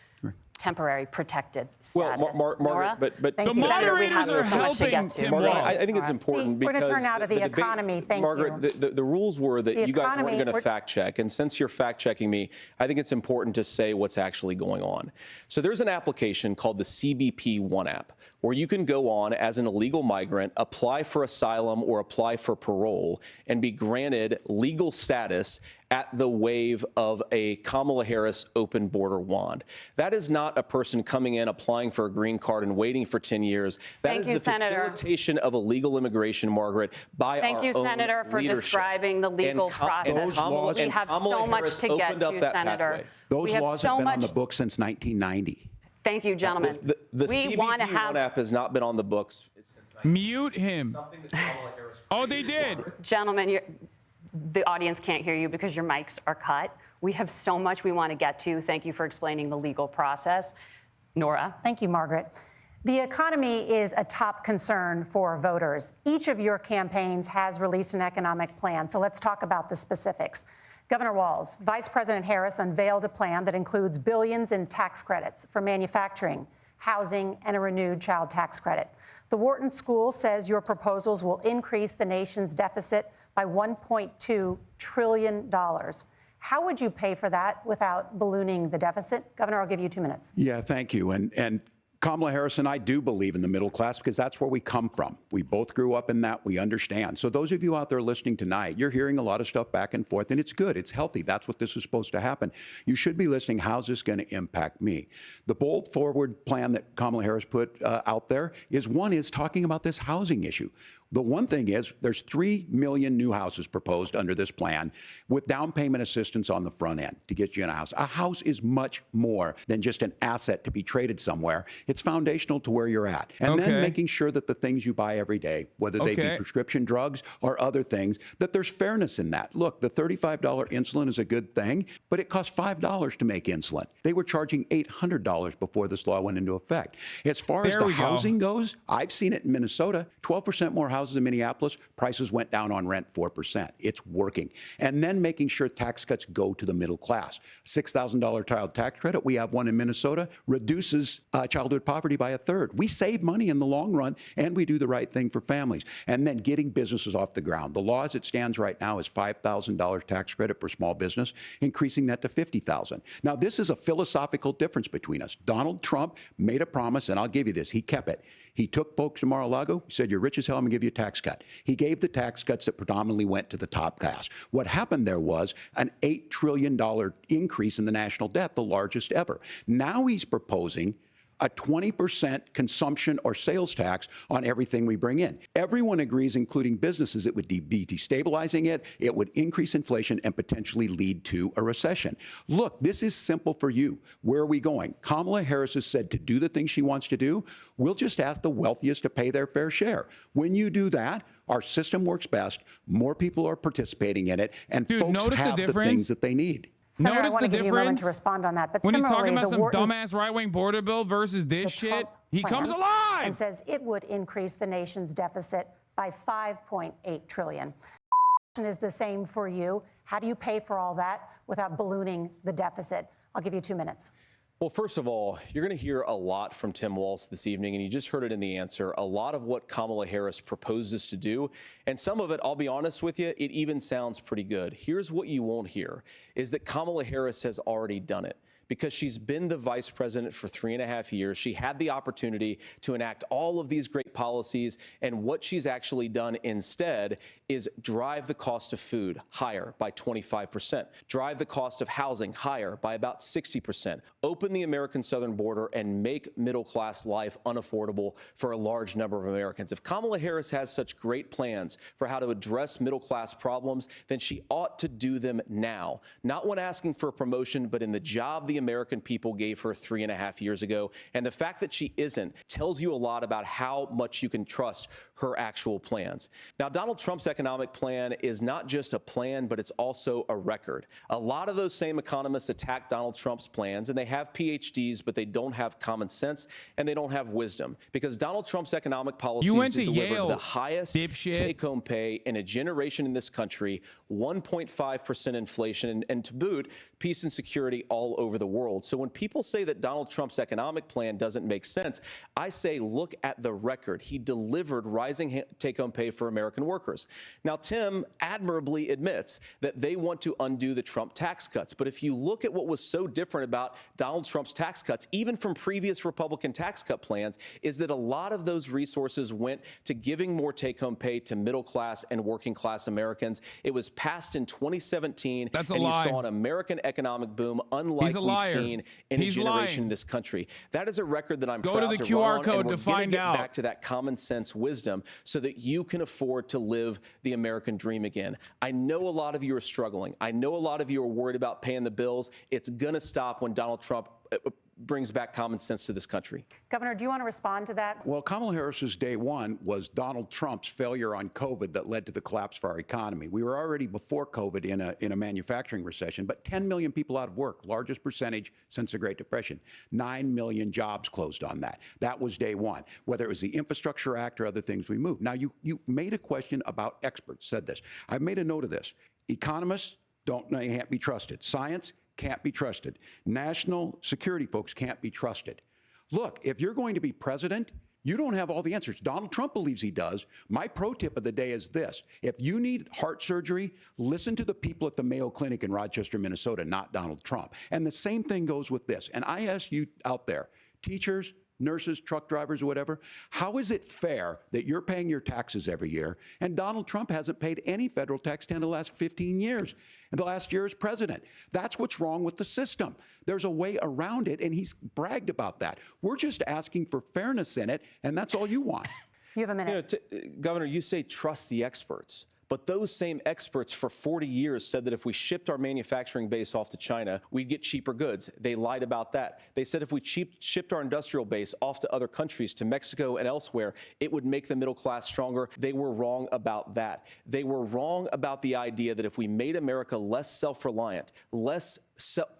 temporary protected status. Well, Margaret, but Thank the you, Senator. We moderators have are so much to helping get to. Tim Margaret, Walz. I think it's important We're because gonna turn now to the debate- economy. Thank Margaret, you. the rules were that The you guys weren't economy, going to fact check, and since you're fact checking me, I think it's important to say what's actually going on. So there's an application called the CBP One app, where you can go on as an illegal migrant, apply for asylum or apply for parole, and be granted legal status at the wave of a Kamala Harris open border wand. That is not a person coming in, applying for a green card and waiting for 10 years. That Thank is you, the Senator. facilitation of illegal immigration, Margaret, by Thank our you, own Senator, for leadership. describing the legal process. We have so much to get to, Senator. Those We have laws so have been on much. the books since 1990. Thank you, gentlemen. The we CBP want to One have, app has not been on the books. Mute him. Oh, they did. gentlemen, the audience can't hear you because your mics are cut. We have so much we want to get to. Thank you for explaining the legal process. Nora? Thank you, Margaret. The economy is a top concern for voters. Each of your campaigns has released an economic plan, so let's talk about the specifics. Governor Walz, Vice President Harris unveiled a plan that includes billions in tax credits for manufacturing, housing, and a renewed child tax credit. The Wharton School says your proposals will increase the nation's deficit by $1.2 trillion. How would you pay for that without ballooning the deficit? Governor, I'll give you 2 minutes. Yeah, thank you. And Kamala Harris and I do believe in the middle class because that's where we come from. We both grew up in that. We understand. So those of you out there listening tonight, you're hearing a lot of stuff back and forth, and it's good. It's healthy. That's what this is supposed to happen. You should be listening. How's this going to impact me? The bold forward plan that Kamala Harris put out there is talking about this housing issue. The one thing is there's 3 million new houses proposed under this plan with down payment assistance on the front end to get you in a house. A house is much more than just an asset to be traded somewhere. It's foundational to where you're at. And then making sure that the things you buy every day, whether they be prescription drugs or other things, that there's fairness in that. Look, the $35 insulin is a good thing, but it costs $5 to make insulin. They were charging $800 before this law went into effect. As far as the housing goes, I've seen it in Minnesota, 12% more houses in Minneapolis, prices went down on rent 4%. It's working. And then making sure tax cuts go to the middle class. $6,000 child tax credit, we have one in Minnesota, reduces childhood poverty by 1/3. We save money in the long run, and we do the right thing for families. And then getting businesses off the ground. The law as it stands right now is $5,000 tax credit for small business, increasing that to $50,000. Now, this is a philosophical difference between us. Donald Trump made a promise, and I'll give you this, he kept it. He took folks to Mar-a-Lago, he said, you're rich as hell, I'm going to give you a tax cut. He gave the tax cuts that predominantly went to the top class. What happened there was an $8 trillion increase in the national debt, the largest ever. Now he's proposing a 20% consumption or sales tax on everything we bring in. Everyone agrees, including businesses, it would be destabilizing it, it would increase inflation and potentially lead to a recession. Look, this is simple for you. Where are we going? Kamala Harris has said to do the things she wants to do, we'll just ask the wealthiest to pay their fair share. When you do that, our system works best, more people are participating in it, and folks have the things that they need. Senator, Notice I want to the give you a moment difference to respond on that. But when he's similarly, talking about some Wharton's dumbass right-wing border bill versus this shit, Trump he plan comes alive and says it would increase the nation's deficit by $5.8 trillion. The question is the same for you. How do you pay for all that without ballooning the deficit? I'll give you 2 minutes. Well, first of all, you're going to hear a lot from Tim Walz this evening, and you just heard it in the answer, a lot of what Kamala Harris proposes to do. And some of it, I'll be honest with you, it even sounds pretty good. Here's what you won't hear, is that Kamala Harris has already done it. Because she's been the vice president for 3.5 years. She had the opportunity to enact all of these great policies, and what she's actually done instead is drive the cost of food higher by 25%, drive the cost of housing higher by about 60%, open the American southern border, and make middle-class life unaffordable for a large number of Americans. If Kamala Harris has such great plans for how to address middle-class problems, then she ought to do them now, not when asking for a promotion, but in the job the American people gave her 3.5 years ago. And the fact that she isn't tells you a lot about how much you can trust her actual plans. Now, Donald Trump's economic plan is not just a plan, but it's also a record. A lot of those same economists attack Donald Trump's plans, and they have PhDs, but they don't have common sense and they don't have wisdom, because Donald Trump's economic policies delivered the highest take-home pay in a generation in this country, 1.5% inflation, and to boot, peace and security all over the world. So when people say that Donald Trump's economic plan doesn't make sense, I say, look at the record. He delivered rising take-home pay for American workers. Now, Tim admirably admits that they want to undo the Trump tax cuts. But if you look at what was so different about Donald Trump's tax cuts, even from previous Republican tax cut plans, is that a lot of those resources went to giving more take-home pay to middle-class and working-class Americans. It was passed in 2017. That's a and lie. You saw an American economic boom unlike we've seen in a generation in this country. That is a record that I'm proud to run on. Go to the QR code to find out. Back to that common sense wisdom so that you can afford to live the American dream again. I know a lot of you are struggling. I know a lot of you are worried about paying the bills. It's going to stop when Donald Trump brings back common sense to this country. Governor, do you want to respond to that? Well, Kamala Harris's day one was Donald Trump's failure on COVID that led to the collapse of our economy. We were already before COVID in a manufacturing recession, but 10 million people out of work, largest percentage since the Great Depression. 9 million jobs closed on that. That was day one. Whether it was the Infrastructure Act or other things we moved. Now, you made a question about experts, said this. I've made a note of this. Economists can't be trusted. Science can't be trusted. National security folks can't be trusted. Look, if you're going to be president, you don't have all the answers. Donald Trump believes he does. My pro tip of the day is this. If you need heart surgery, listen to the people at the Mayo Clinic in Rochester, Minnesota, not Donald Trump. And the same thing goes with this. And I ask you out there, teachers, nurses, truck drivers, whatever, how is it fair that you're paying your taxes every year and Donald Trump hasn't paid any federal tax in the last 15 years? And the last year as president. That's what's wrong with the system. There's a way around it, and he's bragged about that. We're just asking for fairness in it, and that's all you want. You have a minute. Governor, you say trust the experts. But those same experts for 40 years said that if we shipped our manufacturing base off to China, we'd get cheaper goods. They lied about that. They said if we shipped our industrial base off to other countries, to Mexico and elsewhere, it would make the middle class stronger. They were wrong about that. They were wrong about the idea that if we made America less self-reliant, less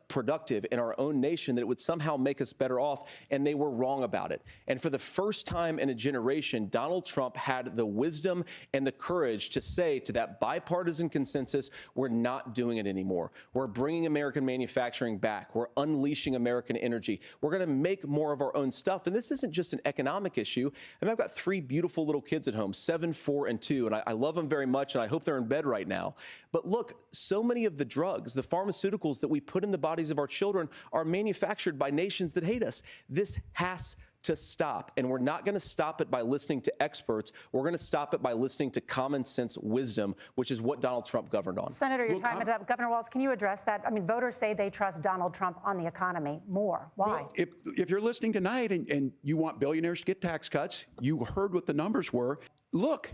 productive in our own nation, that it would somehow make us better off, and they were wrong about it. And for the first time in a generation, Donald Trump had the wisdom and the courage to say to that bipartisan consensus, we're not doing it anymore. We're bringing American manufacturing back. We're unleashing American energy. We're going to make more of our own stuff. And this isn't just an economic issue. I mean, I've got 3 beautiful little kids at home, 7, 4, and 2, and I love them very much, and I hope they're in bed right now. But look, so many of the drugs, the pharmaceuticals that we put in the bodies of our children are manufactured by nations that hate us. This has to stop. And we're not going to stop it by listening to experts. We're going to stop it by listening to common sense wisdom, which is what Donald Trump governed on. Senator, your time is up. Governor Walz, can you address that? I mean, voters say they trust Donald Trump on the economy more. Why? Well, if you're listening tonight and you want billionaires to get tax cuts, you heard what the numbers were. Look,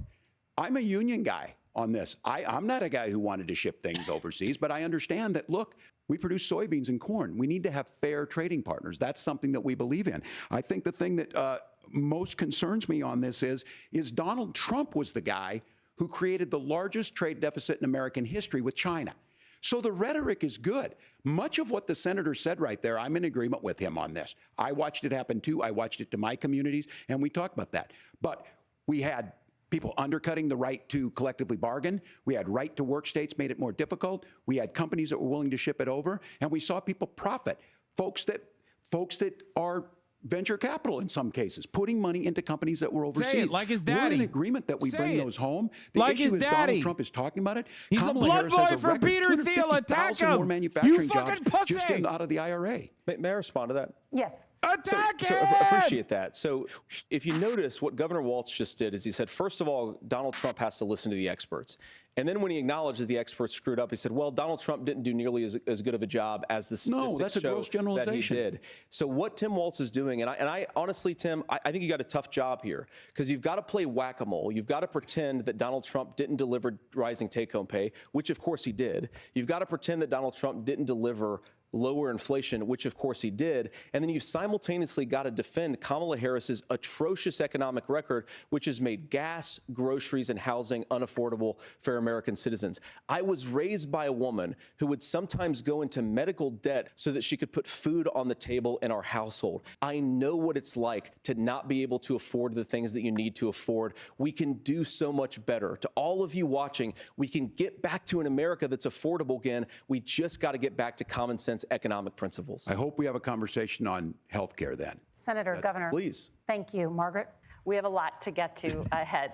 I'm a union guy on this. I'm not a guy who wanted to ship things overseas, but I understand that, look, we produce soybeans and corn. We need to have fair trading partners. That's something that we believe in. I think the thing that most concerns me on this is Donald Trump was the guy who created the largest trade deficit in American history with China. So the rhetoric is good. Much of what the senator said right there, I'm in agreement with him on this. I watched it happen too. I watched it to my communities, and we talked about that. But we had people undercutting the right to collectively bargain. We had right to work states made it more difficult. We had companies that were willing to ship it over, and we saw people profit. Folks that are venture capital in some cases, putting money into companies that were overseas. Say it like his daddy. We're in agreement that we bring those home. The like issue his is daddy. Donald Trump is talking about it. He's Kamala a blood Harris has boy a for record Peter Thiel. Attack 250,000 him. more manufacturing You fucking jobs pussy. just getting out of the IRA. May I respond to that? Yes. Attack So him! I appreciate that. So if you notice, what Governor Walz just did is he said, first of all, Donald Trump has to listen to the experts. And then when he acknowledged that the experts screwed up, he said, well, Donald Trump didn't do nearly as good of a job as the statistics that's a show gross generalization. that he did. So what Tim Walz is doing, and I honestly, Tim, I think you got a tough job here because you've got to play whack-a-mole. You've got to pretend that Donald Trump didn't deliver rising take-home pay, which of course he did. You've got to pretend that Donald Trump didn't deliver lower inflation, which of course he did. And then you've simultaneously got to defend Kamala Harris's atrocious economic record, which has made gas, groceries, and housing unaffordable for American citizens. I was raised by a woman who would sometimes go into medical debt so that she could put food on the table in our household. I know what it's like to not be able to afford the things that you need to afford. We can do so much better. To all of you watching, we can get back to an America that's affordable again. We just got to get back to common sense economic principles. I hope we have a conversation on health care then. Senator, Governor. Please. Thank you. Margaret? We have a lot to get to ahead,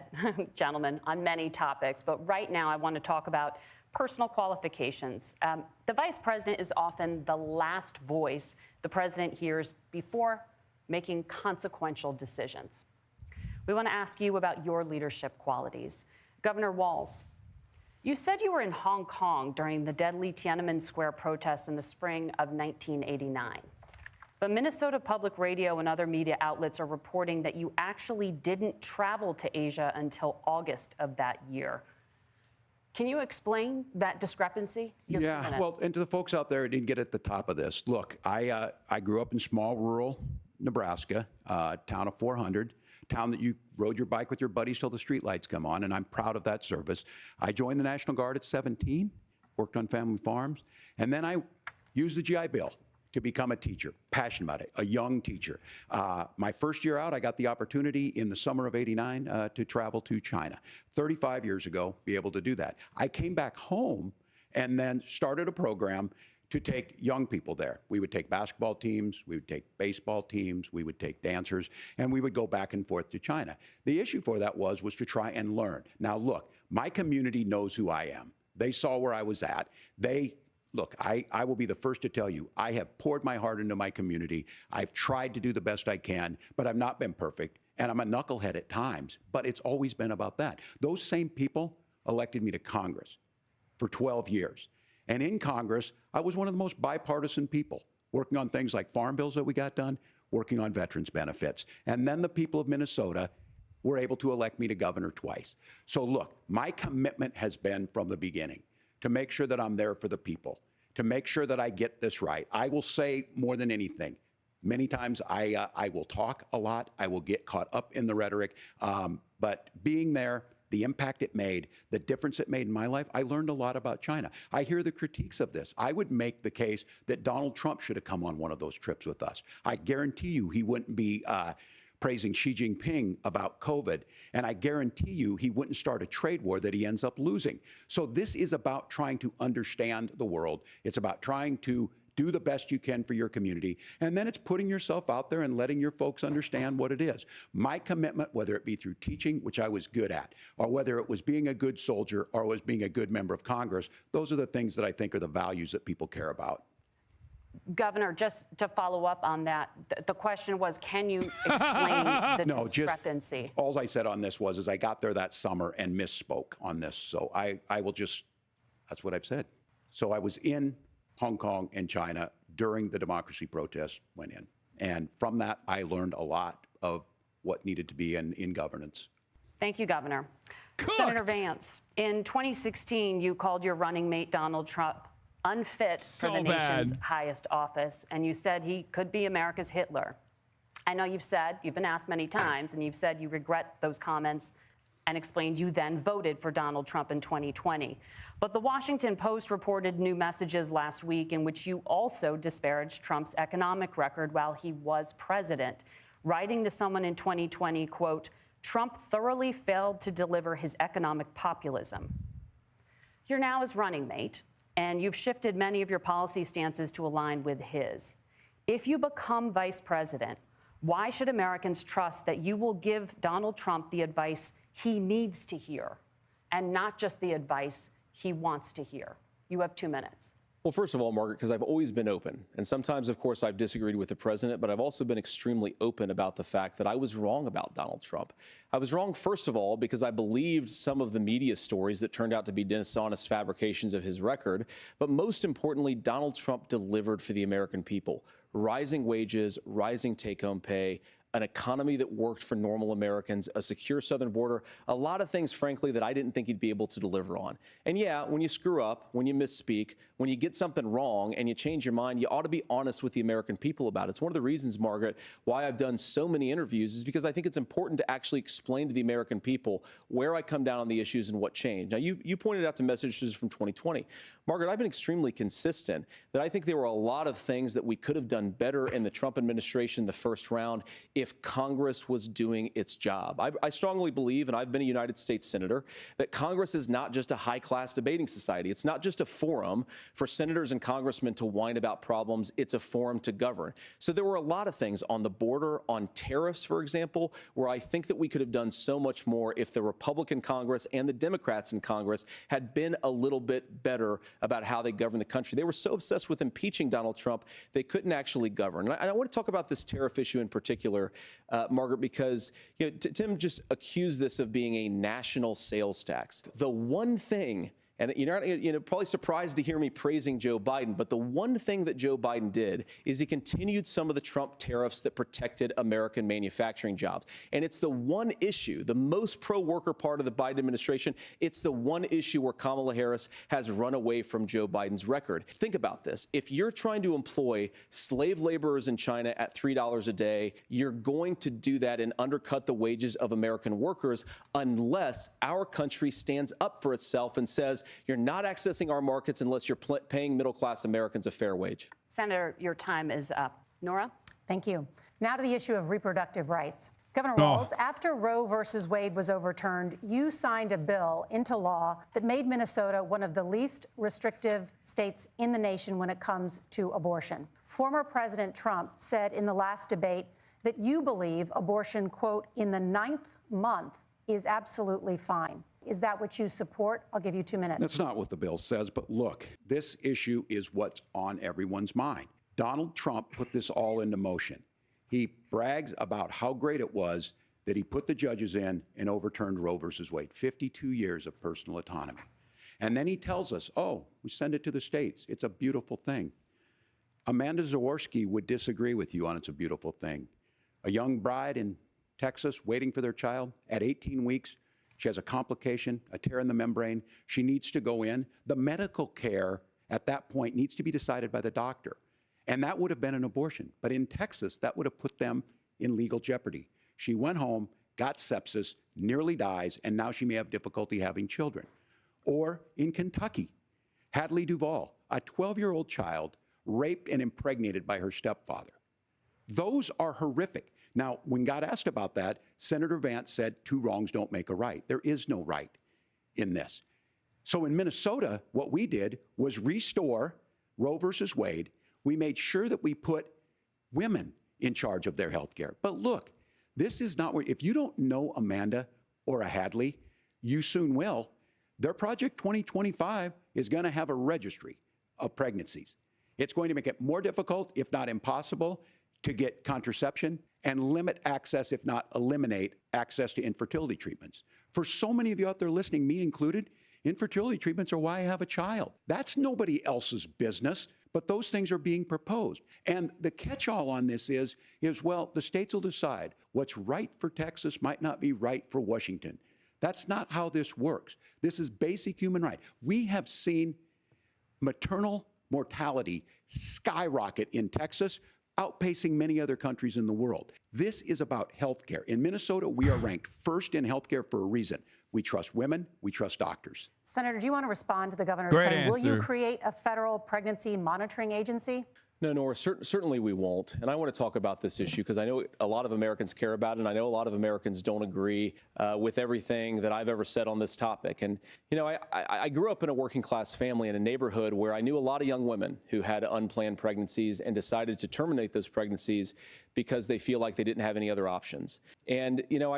gentlemen, on many topics. But right now, I want to talk about personal qualifications. The vice president is often the last voice the president hears before making consequential decisions. We want to ask you about your leadership qualities. Governor Walz, you said you were in Hong Kong during the deadly Tiananmen Square protests in the spring of 1989. But Minnesota Public Radio and other media outlets are reporting that you actually didn't travel to Asia until August of that year. Can you explain that discrepancy? Yeah, well, and to the folks out there who didn't get at the top of this, look, I grew up in small rural Nebraska, town of 400, town that you rode your bike with your buddies till the streetlights come on, and I'm proud of that service. I joined the National Guard at 17, worked on family farms, and then I used the GI Bill to become a teacher, passionate about it, a young teacher. My first year out, I got the opportunity in the summer of '89 to travel to China. 35 years ago, be able to do that. I came back home and then started a program to take young people there. We would take basketball teams, we would take baseball teams, we would take dancers, and we would go back and forth to China. The issue for that was to try and learn. Now look, my community knows who I am. They saw where I was at. Look, I will be the first to tell you, I have poured my heart into my community. I've tried to do the best I can, but I've not been perfect. And I'm a knucklehead at times, but it's always been about that. Those same people elected me to Congress for 12 years. And in Congress, I was one of the most bipartisan people, working on things like farm bills that we got done, working on veterans benefits. And then the people of Minnesota were able to elect me to governor twice. So look, my commitment has been from the beginning to make sure that I'm there for the people, to make sure that I get this right. I will say more than anything, many times I will talk a lot, I will get caught up in the rhetoric, but being there, the impact it made, the difference it made in my life, I learned a lot about China. I hear the critiques of this. I would make the case that Donald Trump should have come on one of those trips with us. I guarantee you he wouldn't be praising Xi Jinping about COVID, and I guarantee you he wouldn't start a trade war that he ends up losing. So this is about trying to understand the world. It's about trying to do the best you can for your community, and then it's putting yourself out there and letting your folks understand what it is. My commitment, whether it be through teaching, which I was good at, or whether it was being a good soldier or was being a good member of Congress, those are the things that I think are the values that people care about. Governor, just to follow up on that, the question was, can you explain the discrepancy? All I said on this was I got there that summer and misspoke on this. So I will just, that's what I've said. So I was in Hong Kong and China during the democracy protests went in. And from that, I learned a lot of what needed to be in governance. Thank you, Governor. Cooked. Senator Vance, in 2016, you called your running mate, Donald Trump, unfit for the nation's highest office, and you said he could be America's Hitler. I know you've been asked many times, and you've said you regret those comments and explained you then voted for Donald Trump in 2020. But the Washington Post reported new messages last week in which you also disparaged Trump's economic record while he was president, writing to someone in 2020, quote, Trump thoroughly failed to deliver his economic populism. You're now his running mate, and you've shifted many of your policy stances to align with his. If you become vice president, why should Americans trust that you will give Donald Trump the advice he needs to hear and not just the advice he wants to hear? You have 2 minutes. Well, first of all, Margaret, because I've always been open. And sometimes, of course, I've disagreed with the president, but I've also been extremely open about the fact that I was wrong about Donald Trump. I was wrong, first of all, because I believed some of the media stories that turned out to be dishonest fabrications of his record. But most importantly, Donald Trump delivered for the American people. Rising wages, rising take-home pay, an economy that worked for normal Americans, a secure southern border, a lot of things, frankly, that I didn't think he'd be able to deliver on. And yeah, when you screw up, when you misspeak, when you get something wrong and you change your mind, you ought to be honest with the American people about it. It's one of the reasons, Margaret, why I've done so many interviews is because I think it's important to actually explain to the American people where I come down on the issues and what changed. Now, you pointed out to messages from 2020. Margaret, I've been extremely consistent that I think there were a lot of things that we could have done better in the Trump administration the first round if Congress was doing its job. I strongly believe, and I've been a United States Senator, that Congress is not just a high-class debating society. It's not just a forum for senators and congressmen to whine about problems. It's a forum to govern. So there were a lot of things on the border, on tariffs, for example, where I think that we could have done so much more if the Republican Congress and the Democrats in Congress had been a little bit better about how they govern the country. They were so obsessed with impeaching Donald Trump, they couldn't actually govern. And I want to talk about this tariff issue in particular, Margaret, because Tim just accused this of being a national sales tax. The one thing, and you're probably surprised to hear me praising Joe Biden, but the one thing that Joe Biden did is he continued some of the Trump tariffs that protected American manufacturing jobs. And it's the one issue, the most pro-worker part of the Biden administration, it's the one issue where Kamala Harris has run away from Joe Biden's record. Think about this. If you're trying to employ slave laborers in China at $3 a day, you're going to do that and undercut the wages of American workers unless our country stands up for itself and says, you're not accessing our markets unless you're paying middle-class Americans a fair wage. Senator, your time is up. Nora? Thank you. Now to the issue of reproductive rights. Governor Walz, after Roe versus Wade was overturned, you signed a bill into law that made Minnesota one of the least restrictive states in the nation when it comes to abortion. Former President Trump said in the last debate that you believe abortion, quote, in the 9th month is absolutely fine. Is that what you support? I'll give you 2 minutes. That's not what the bill says, but look, this issue is what's on everyone's mind. Donald Trump put this all into motion. He brags about how great it was that he put the judges in and overturned Roe versus Wade, 52 years of personal autonomy. And then he tells us, oh, we send it to the states. It's a beautiful thing. Amanda Zaworski would disagree with you on it's a beautiful thing. A young bride in Texas waiting for their child at 18 weeks, she has a complication, a tear in the membrane. She needs to go in. The medical care at that point needs to be decided by the doctor. And that would have been an abortion. But in Texas, that would have put them in legal jeopardy. She went home, got sepsis, nearly dies, and now she may have difficulty having children. Or in Kentucky, Hadley Duvall, a 12-year-old child raped and impregnated by her stepfather. Those are horrific. Now, when God asked about that, Senator Vance said, 2 wrongs don't make a right. There is no right in this. So in Minnesota, what we did was restore Roe versus Wade. We made sure that we put women in charge of their health care. But look, this is not where, if you don't know Amanda or a Hadley, you soon will. Their Project 2025 is going to have a registry of pregnancies. It's going to make it more difficult, if not impossible, to get contraception and limit access, if not eliminate access to infertility treatments. For so many of you out there listening, me included, infertility treatments are why I have a child. That's nobody else's business, but those things are being proposed. And the catch-all on this is, well, the states will decide what's right for Texas might not be right for Washington. That's not how this works. This is basic human right. We have seen maternal mortality skyrocket in Texas, outpacing many other countries in the world. This is about health care. In Minnesota, we are ranked first in health care for a reason. We trust women, we trust doctors. Senator, do you want to respond to the governor's Great claim? Will you answer. create a federal pregnancy monitoring agency? No, Nora, certainly we won't. And I want to talk about this issue because I know a lot of Americans care about it, and I know a lot of Americans don't agree with everything that I've ever said on this topic. And, you know, I grew up in a working class family in a neighborhood where I knew a lot of young women who had unplanned pregnancies and decided to terminate those pregnancies because they feel like they didn't have any other options. And, you know,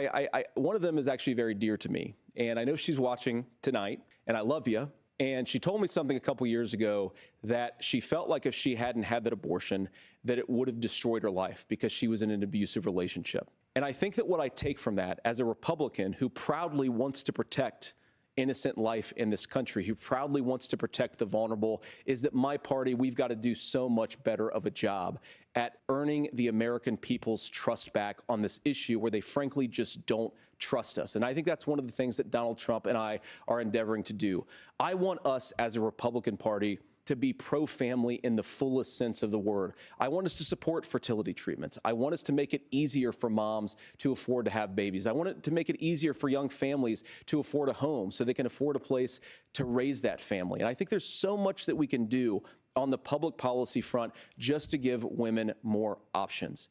one of them is actually very dear to me. And I know she's watching tonight, and I love you. And she told me something a couple years ago that she felt like if she hadn't had that abortion, that it would have destroyed her life because she was in an abusive relationship. And I think that what I take from that as a Republican who proudly wants to protect innocent life in this country, who proudly wants to protect the vulnerable, is that my party, we've got to do so much better of a job at earning the American people's trust back on this issue where they frankly just don't trust us. And I think that's one of the things that Donald Trump and I are endeavoring to do. I want us as a Republican Party to be pro-family in the fullest sense of the word. I want us to support fertility treatments. I want us to make it easier for moms to afford to have babies. I want it to make it easier for young families to afford a home so they can afford a place to raise that family. And I think there's so much that we can do on the public policy front just to give women more options.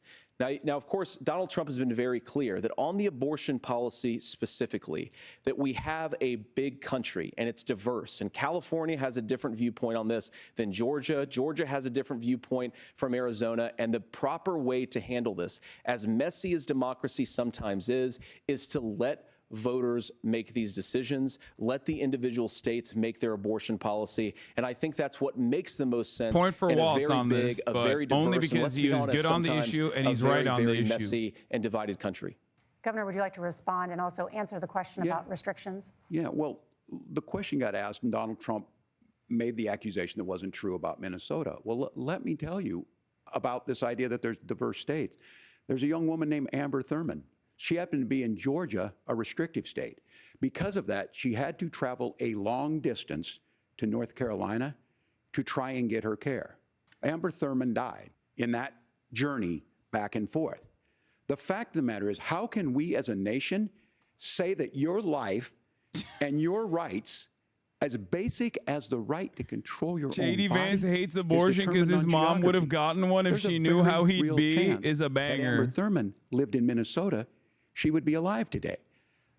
Now, of course, Donald Trump has been very clear that on the abortion policy specifically, that we have a big country and it's diverse. And California has a different viewpoint on this than Georgia. Georgia has a different viewpoint from Arizona. And the proper way to handle this, as messy as democracy sometimes is to let voters make these decisions, let the individual states make their abortion policy, and I think that's what makes the most sense. Point for in a Walz very on big, this, a but very diverse, only and because let's he be is honest, good on the sometimes issue and a he's very, right on the very issue. messy and divided country. Governor, would you like to respond and also answer the question about restrictions? Yeah, well, the question got asked, and Donald Trump made the accusation that wasn't true about Minnesota. Well, let me tell you about this idea that there's diverse states. There's a young woman named Amber Thurman. She happened to be in Georgia, a restrictive state. Because of that, she had to travel a long distance to North Carolina to try and get her care. Amber Thurman died in that journey back and forth. The fact of the matter is, how can we as a nation say that your life and your rights, as basic as the right to control your own body, JD Vance hates abortion because his mom would have gotten one if she knew how he'd be, is a banger. Amber Thurman lived in Minnesota, she would be alive today.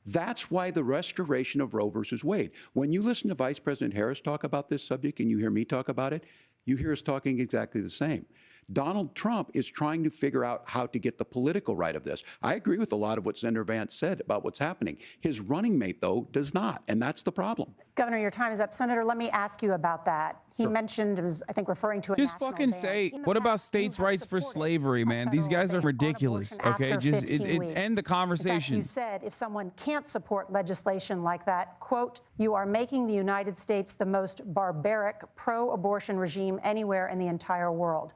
That's why the restoration of Roe versus Wade. When you listen to Vice President Harris talk about this subject and you hear me talk about it, you hear us talking exactly the same. Donald Trump is trying to figure out how to get the political right of this. I agree with a lot of what Senator Vance said about what's happening. His running mate, though, does not, and that's the problem. Governor, your time is up. Senator, let me ask you about that. He mentioned, it was, I think, referring to a Just national fucking ban. say, In the what about past, states' you have rights for supported slavery, a man? These federal guys are ban on ridiculous, abortion okay? after Just 15 weeks. end the In fact, conversation. you said if someone can't support legislation like that, quote, you are making the United States the most barbaric pro-abortion regime anywhere in the entire world.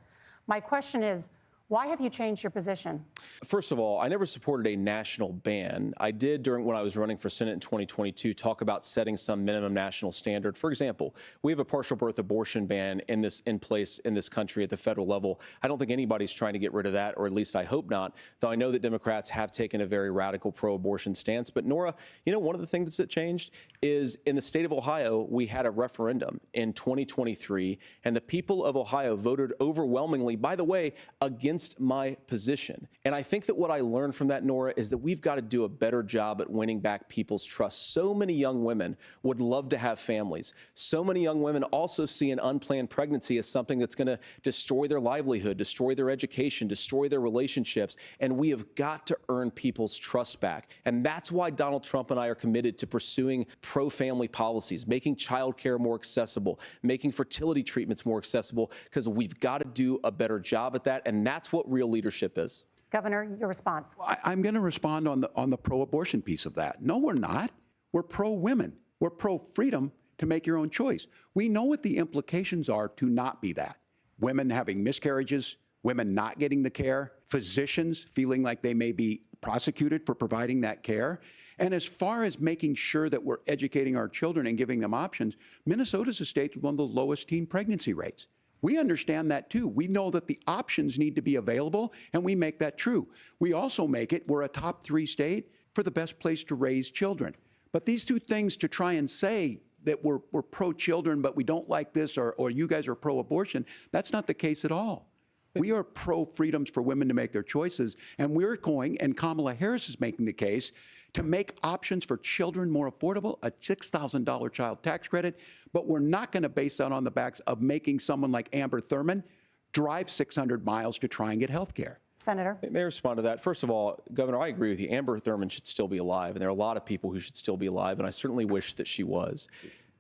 My question is, why have you changed your position? First of all, I never supported a national ban. I did when I was running for Senate in 2022 talk about setting some minimum national standard. For example, we have a partial birth abortion ban in place in this country at the federal level. I don't think anybody's trying to get rid of that, or at least I hope not, though I know that Democrats have taken a very radical pro-abortion stance. But Nora, you know, one of the things that changed is in the state of Ohio, we had a referendum in 2023, and the people of Ohio voted overwhelmingly, by the way, against against my position. And I think that what I learned from that, Nora, is that we've got to do a better job at winning back people's trust. So many young women would love to have families. So many young women also see an unplanned pregnancy as something that's going to destroy their livelihood, destroy their education, destroy their relationships. And we have got to earn people's trust back. And that's why Donald Trump and I are committed to pursuing pro-family policies, making childcare more accessible, making fertility treatments more accessible, because we've got to do a better job at that. And that's what real leadership is. Governor, your response. I'm going to respond on the pro-abortion piece of that. No, we're not. We're pro-women. We're pro-freedom to make your own choice. We know what the implications are to not be that. Women having miscarriages, women not getting the care, physicians feeling like they may be prosecuted for providing that care. And as far as making sure that we're educating our children and giving them options, Minnesota's a state with one of the lowest teen pregnancy rates. We understand that too. We know that the options need to be available, and we make that true. We also make it, we're a top 3 state for the best place to raise children. But these two things, to try and say that we're pro-children, but we don't like this, or you guys are pro-abortion, that's not the case at all. We are pro-freedoms for women to make their choices, and we're going, and Kamala Harris is making the case, to make options for children more affordable, a $6,000 child tax credit, but we're not going to base that on the backs of making someone like Amber Thurman drive 600 miles to try and get health care. Senator? May I respond to that? First of all, Governor, I agree with you. Amber Thurman should still be alive, and there are a lot of people who should still be alive, and I certainly wish that she was.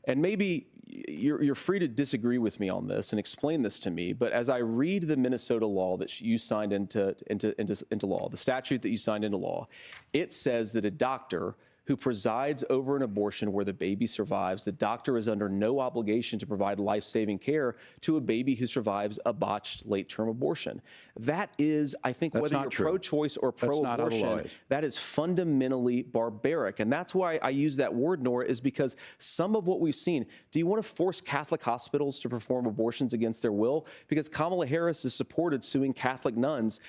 And maybe you're free to disagree with me on this and explain this to me, but as I read the Minnesota law that you signed into law, the statute that you signed into law, it says that a doctor who presides over an abortion where the baby survives, the doctor is under no obligation to provide life-saving care to a baby who survives a botched late-term abortion. That is, I think, whether you're pro-choice or pro-abortion, that is fundamentally barbaric. And that's why I use that word, Nora, is because some of what we've seen, do you want to force Catholic hospitals to perform abortions against their will? Because Kamala Harris has supported suing Catholic nuns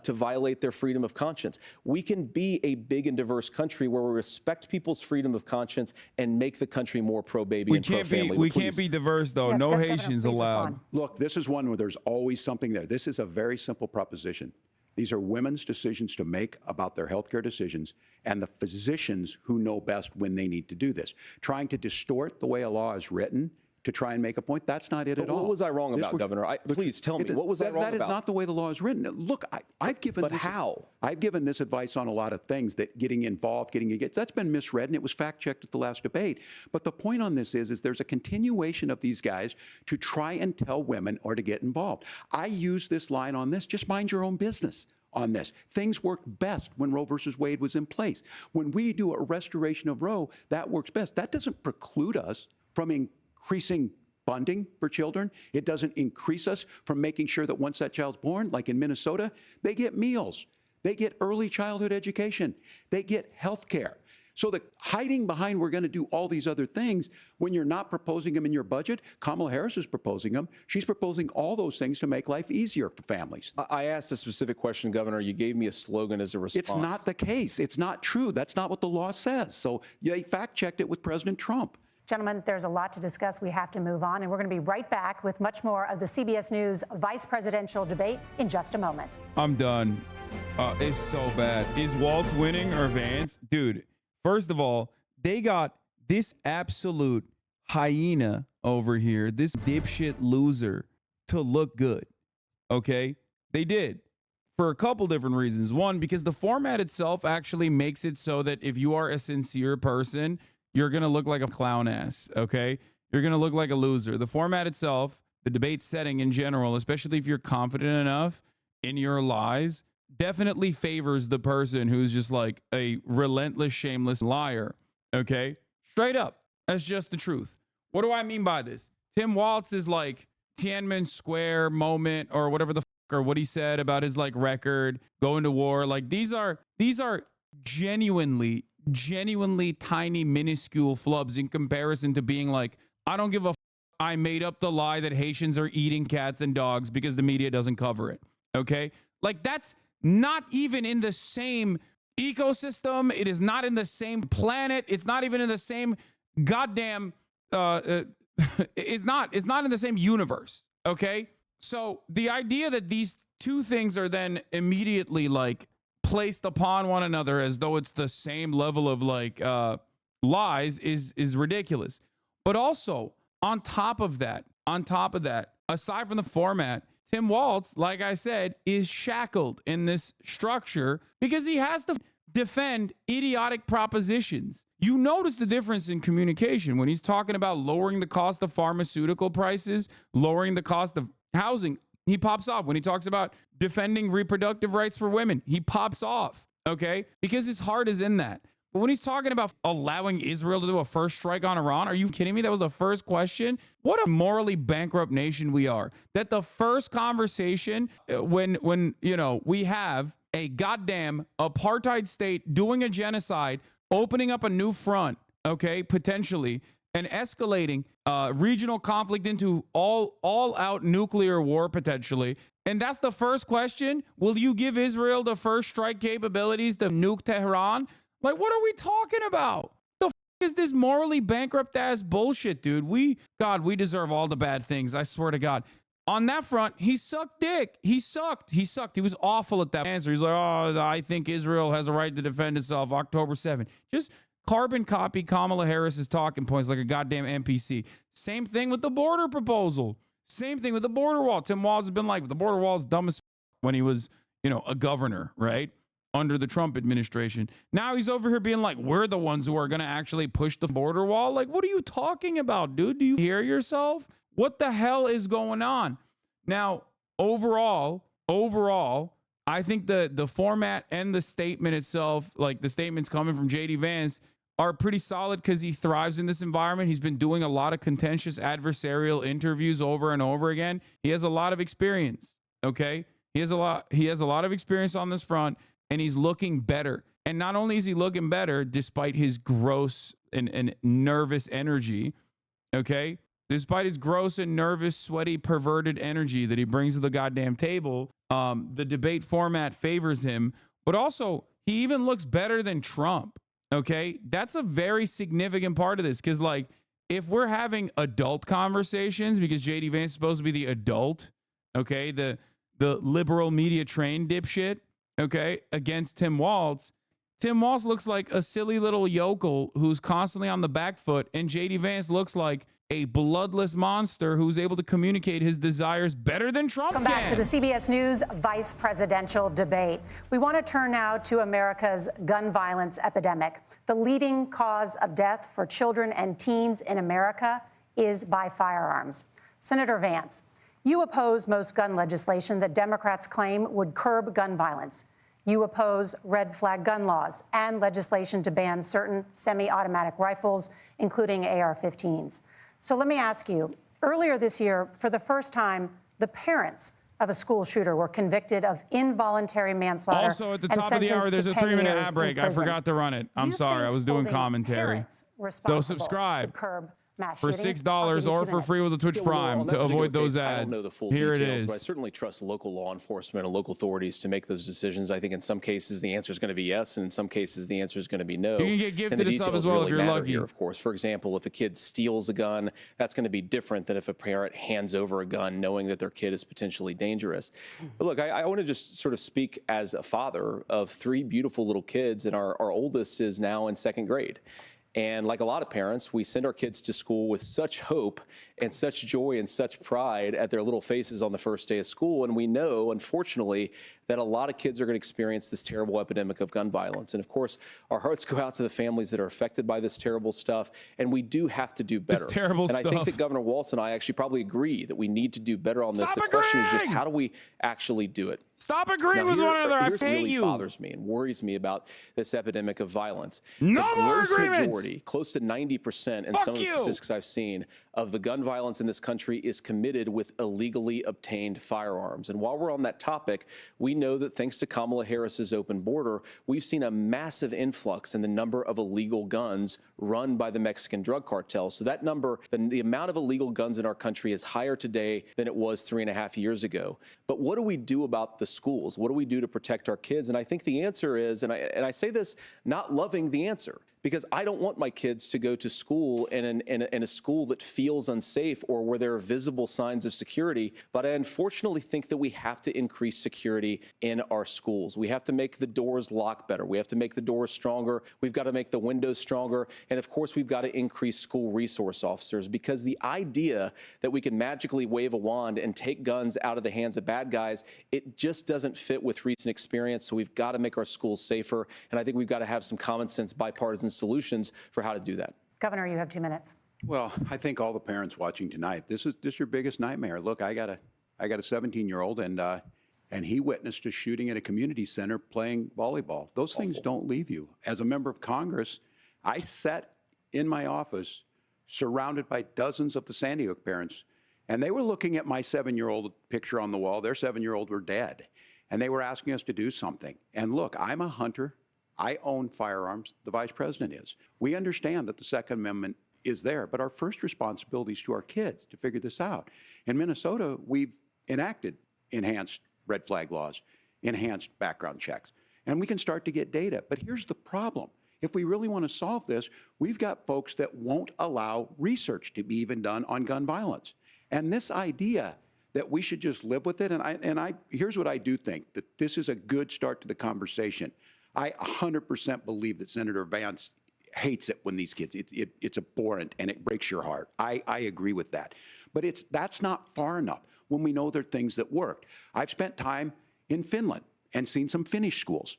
to violate their freedom of conscience. We can be a big and diverse country where we respect people's freedom of conscience and make the country more pro-baby and pro-family. We can't be diverse, though. Yes, no Governor, Haitians please allowed. respond. Look, this is one where there's always something there. This is a very simple proposition. These are women's decisions to make about their healthcare decisions, and the physicians who know best when they need to do this. Trying to distort the way a law is written to try and make a point, that's not it at all. What was I wrong about, Governor? Please tell me, what was I wrong about? That is not the way the law is written. Look, I've given But how? I've given this advice on a lot of things, that getting involved, getting engaged, that's been misread, and it was fact-checked at the last debate. But the point on this is there's a continuation of these guys to try and tell women or to get involved. I use this line on this, just mind your own business on this. Things worked best when Roe versus Wade was in place. When we do a restoration of Roe, that works best. That doesn't preclude us from increasing funding for children. It doesn't increase us from making sure that once that child's born, like in Minnesota, they get meals, they get early childhood education, they get health care. So the hiding behind we're going to do all these other things when you're not proposing them in your budget, Kamala Harris is proposing them. She's proposing all those things to make life easier for families. I asked a specific question, Governor. You gave me a slogan as a response. It's not the case. It's not true. That's not what the law says. So they fact-checked it with President Trump. Gentlemen, there's a lot to discuss. We have to move on, and we're going to be right back with much more of the CBS News vice presidential debate in just a moment. I'm done. It's so bad. Is Walz winning or Vance? Dude, first of all, they got this absolute hyena over here, this dipshit loser, to look good. Okay? They did. For a couple different reasons. One, because the format itself actually makes it so that if you are a sincere person, you're going to look like a clown ass, okay? You're going to look like a loser. The format itself, the debate setting in general, especially if you're confident enough in your lies, definitely favors the person who's just like a relentless, shameless liar, okay? Straight up. That's just the truth. What do I mean by this? Tim Walz's like Tiananmen Square moment or whatever the or what he said about his like record, going to war. Like these are genuinely tiny, minuscule flubs in comparison to being like, I don't give a I made up the lie that Haitians are eating cats and dogs because the media doesn't cover it. Okay? Like that's not even in the same ecosystem. It is not in the same planet. It's not even in the same goddamn it's not in the same universe. Okay? So the idea that these two things are then immediately like placed upon one another as though it's the same level of like lies is ridiculous. But also on top of that, aside from the format, Tim Walz, like I said, is shackled in this structure because he has to defend idiotic propositions. You notice the difference in communication when he's talking about lowering the cost of pharmaceutical prices, lowering the cost of housing. He pops off. When he talks about defending reproductive rights for women, he pops off, okay? Because his heart is in that. But when he's talking about allowing Israel to do a first strike on Iran, are you kidding me? That was the first question. What a morally bankrupt nation we are. That the first conversation when you know, we have a goddamn apartheid state doing a genocide, opening up a new front, okay, potentially, and escalating regional conflict into all-out nuclear war potentially. And that's the first question. Will you give Israel the first strike capabilities to nuke Tehran? Like, what are we talking about? The is this morally bankrupt ass bullshit, dude? We deserve all the bad things. I swear to God. On that front, he sucked dick. He sucked. He was awful at that answer. He's like, oh, I think Israel has a right to defend itself October 7th. Just carbon copy Kamala Harris's talking points like a goddamn NPC. Same thing with the border proposal. Same thing with the border wall. Tim Walz has been like, the border wall is dumb as when he was, you know, a governor, right? Under the Trump administration. Now he's over here being like, we're the ones who are going to actually push the border wall. Like, what are you talking about, dude? Do you hear yourself? What the hell is going on? Now, overall, I think the format and the statement itself, like the statements coming from JD Vance, are pretty solid because he thrives in this environment. He's been doing a lot of contentious adversarial interviews over and over again. He has a lot of experience, okay? He has a lot of experience on this front, and he's looking better. And not only is he looking better, despite his gross and nervous energy, okay? Despite his gross and nervous, sweaty, perverted energy that he brings to the goddamn table, the debate format favors him. But also, he even looks better than Trump, okay? That's a very significant part of this because, like, if we're having adult conversations, because J.D. Vance is supposed to be the adult, okay, the liberal media trained dipshit, okay, against Tim Walz looks like a silly little yokel who's constantly on the back foot, and J.D. Vance looks like a bloodless monster who's able to communicate his desires better than Trump can. Welcome back to the CBS News vice presidential debate. We want to turn now to America's gun violence epidemic. The leading cause of death for children and teens in America is by firearms. Senator Vance, you oppose most gun legislation that Democrats claim would curb gun violence. You oppose red flag gun laws and legislation to ban certain semi-automatic rifles, including AR-15s. So let me ask you, earlier this year, for the first time, the parents of a school shooter were convicted of involuntary manslaughter. Also, at the top of the hour, there's a 3-minute ad break. I forgot to run it. I'm sorry. I was doing commentary. So subscribe for $6 or for free with a Twitch Prime to avoid those ads. I don't know the full Here details, it is. but I certainly trust local law enforcement and local authorities to make those decisions. I think in some cases the answer is going to be yes, and in some cases the answer is going to be no. You can get gifted a sub as well if you're lucky. Here, of course, for example, if a kid steals a gun, that's going to be different than if a parent hands over a gun knowing that their kid is potentially dangerous. But look, I want to just sort of speak as a father of 3 beautiful little kids, and our oldest is now in 2nd grade. And like a lot of parents, we send our kids to school with such hope and such joy and such pride at their little faces on the first day of school. And we know, unfortunately, that a lot of kids are going to experience this terrible epidemic of gun violence. And of course, our hearts go out to the families that are affected by this terrible stuff. And we do have to do better. This terrible and stuff. I think that Governor Walz and I actually probably agree that we need to do better on this. The question is just, how do we actually do it? Stop agreeing with one another. I hate really you. Bothers me and worries me about this epidemic of violence. No the more gross agreements. Majority, close to 90% in some of the statistics I've seen, of the gun violence in this country is committed with illegally obtained firearms. And while we're on that topic, we know that thanks to Kamala Harris's open border, we've seen a massive influx in the number of illegal guns run by the Mexican drug cartel. So that number, the amount of illegal guns in our country is higher today than it was 3.5 years ago. But what do we do about the schools? What do we do to protect our kids? And I think the answer is, and I say this not loving the answer, because I don't want my kids to go to school in a school that feels unsafe or where there are visible signs of security. But I unfortunately think that we have to increase security in our schools. We have to make the doors lock better. We have to make the doors stronger. We've got to make the windows stronger. And of course, we've got to increase school resource officers, because the idea that we can magically wave a wand and take guns out of the hands of bad guys, it just doesn't fit with recent experience. So we've got to make our schools safer. And I think we've got to have some common sense bipartisan solutions for how to do that. Governor, you have 2 minutes. Well, I think all the parents watching tonight, this is your biggest nightmare. Look, I got a 17-year-old, and he witnessed a shooting at a community center playing volleyball. Those things don't leave you. As a member of Congress, I sat in my office surrounded by dozens of the Sandy Hook parents, and they were looking at my 7-year-old picture on the wall. Their 7-year-old were dead, and they were asking us to do something. And look, I'm a hunter. I own firearms. The vice president is. We understand that the Second Amendment is there, but our first responsibility is to our kids to figure this out. In Minnesota, we've enacted enhanced red flag laws, enhanced background checks, and we can start to get data. But here's the problem. If we really want to solve this, we've got folks that won't allow research to be even done on gun violence. And this idea that we should just live with it, here's what I do think, that this is a good start to the conversation. I 100% believe that Senator Vance hates it when these kids, it's abhorrent and it breaks your heart. I agree with that. But that's not far enough when we know there are things that worked. I've spent time in Finland and seen some Finnish schools.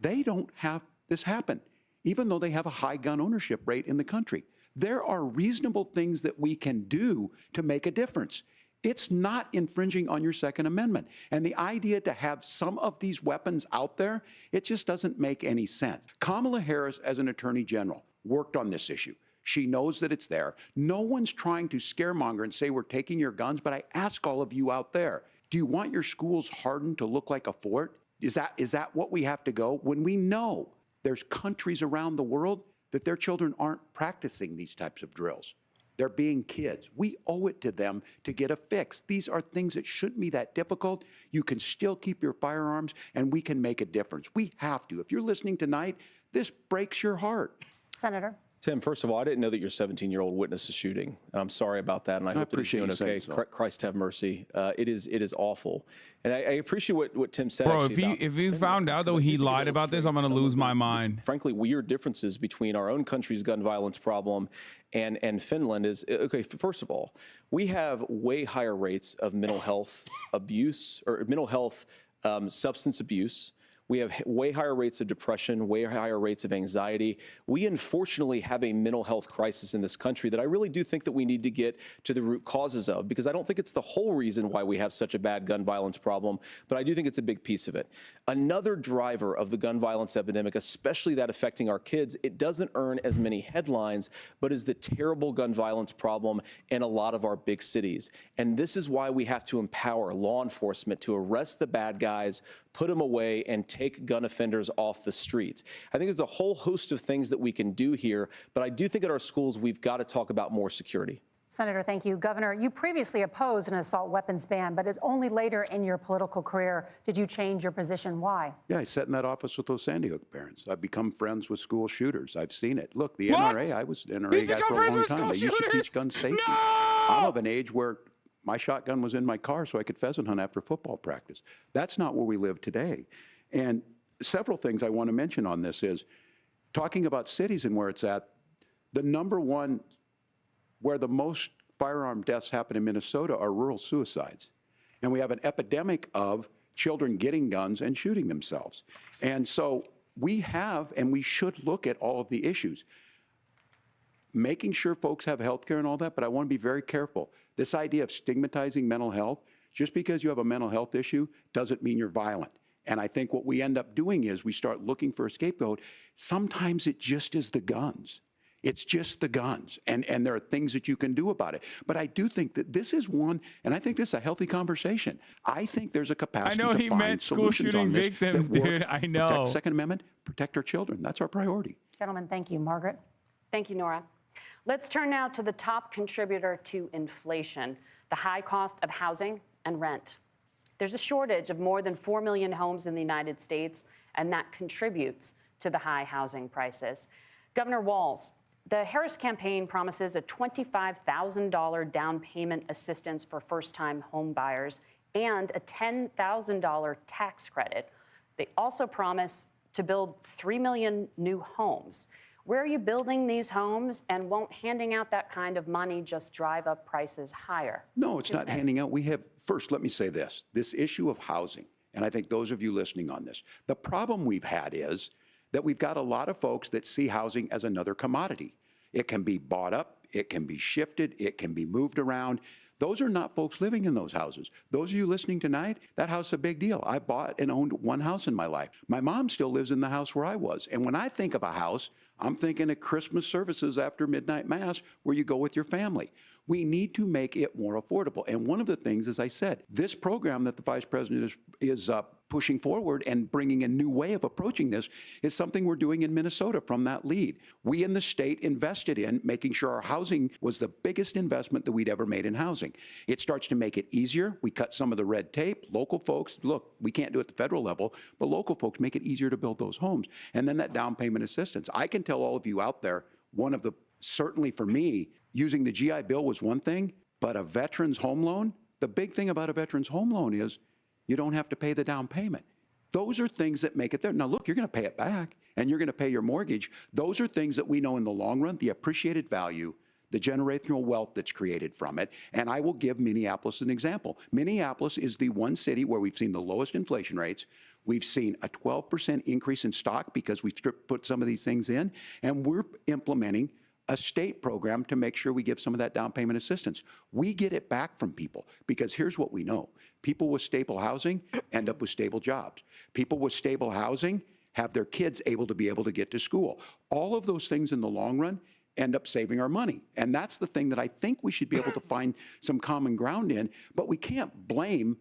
They don't have this happen, even though they have a high gun ownership rate in the country. There are reasonable things that we can do to make a difference. It's not infringing on your Second Amendment. And the idea to have some of these weapons out there, it just doesn't make any sense. Kamala Harris, as an attorney general, worked on this issue. She knows that it's there. No one's trying to scaremonger and say we're taking your guns, but I ask all of you out there, do you want your schools hardened to look like a fort? Is that what we have to go? When we know there's countries around the world that their children aren't practicing these types of drills. They're being kids. We owe it to them to get a fix. These are things that shouldn't be that difficult. You can still keep your firearms, and we can make a difference. We have to. If you're listening tonight, this breaks your heart. Senator. Tim, first of all, I didn't know that your 17-year-old witnessed a shooting. And I'm sorry about that, and I hope that he's doing okay. So. Christ have mercy. It is awful. And I appreciate what Tim said. Bro, if he found out, though, he lied about this, I'm going to lose my mind. Frankly, weird differences between our own country's gun violence problem and Finland is, okay, first of all, we have way higher rates of mental health abuse or mental health substance abuse. We have way higher rates of depression, way higher rates of anxiety. We unfortunately have a mental health crisis in this country that I really do think that we need to get to the root causes of, because I don't think it's the whole reason why we have such a bad gun violence problem, but I do think it's a big piece of it. Another driver of the gun violence epidemic, especially that affecting our kids, it doesn't earn as many headlines, but is the terrible gun violence problem in a lot of our big cities. And this is why we have to empower law enforcement to arrest the bad guys, put them away, and take gun offenders off the streets. I think there's a whole host of things that we can do here, but I do think at our schools we've got to talk about more security. Senator, thank you. Governor, you previously opposed an assault weapons ban, but it only later in your political career did you change your position. Why? Yeah, I sat in that office with those Sandy Hook parents. I've become friends with school shooters. I've seen it. Look, the NRA, I was the NRA guy for a long time. They used to teach gun safety. No! I'm of an age where my shotgun was in my car so I could pheasant hunt after football practice. That's not where we live today. And several things I want to mention on this is talking about cities and where it's at. The number one where the most firearm deaths happen in Minnesota are rural suicides. And we have an epidemic of children getting guns and shooting themselves. And so we have, and we should look at all of the issues. Making sure folks have health care and all that, but I want to be very careful. This idea of stigmatizing mental health, just because you have a mental health issue doesn't mean you're violent. And I think what we end up doing is we start looking for a scapegoat. Sometimes it just is the guns. It's just the guns, and there are things that you can do about it. But I do think that this is one, and I think this is a healthy conversation. I think there's a capacity to find solutions on this victims, that work, dude. I know. Protect the Second Amendment, protect our children. That's our priority. Gentlemen, thank you. Margaret? Thank you, Nora. Let's turn now to the top contributor to inflation, the high cost of housing and rent. There's a shortage of more than 4 million homes in the United States, and that contributes to the high housing prices. Governor Walz, the Harris campaign promises a $25,000 down payment assistance for first-time home buyers and a $10,000 tax credit. They also promise to build 3 million new homes. Where are you building these homes, and won't handing out that kind of money just drive up prices higher? No, it's not handing out. First, let me say this issue of housing, and I think those of you listening on this, the problem we've had is that we've got a lot of folks that see housing as another commodity. It can be bought up, it can be shifted, it can be moved around. Those are not folks living in those houses. Those of you listening tonight, that house is a big deal. I bought and owned one house in my life. My mom still lives in the house where I was. And when I think of a house, I'm thinking of Christmas services after midnight mass where you go with your family. We need to make it more affordable. And one of the things, as I said, this program that the Vice President is pushing forward and bringing a new way of approaching this is something we're doing in Minnesota from that lead. We in the state invested in making sure our housing was the biggest investment that we'd ever made in housing. It starts to make it easier. We cut some of the red tape. Local folks, look, we can't do it at the federal level, but local folks make it easier to build those homes. And then that down payment assistance. I can tell all of you out there, certainly for me, using the GI Bill was one thing, but a veteran's home loan, the big thing about a veteran's home loan is you don't have to pay the down payment. Those are things that make it there. Now, look, you're going to pay it back, and you're going to pay your mortgage. Those are things that we know in the long run, the appreciated value, the generational wealth that's created from it. And I will give Minneapolis an example. Minneapolis is the one city where we've seen the lowest inflation rates. We've seen a 12% increase in stock because we've put some of these things in, and we're implementing a state program to make sure we give some of that down payment assistance. We get it back from people because here's what we know. People with stable housing end up with stable jobs. People with stable housing have their kids able to get to school. All of those things in the long run end up saving our money. And that's the thing that I think we should be able to find some common ground in, but we can't blame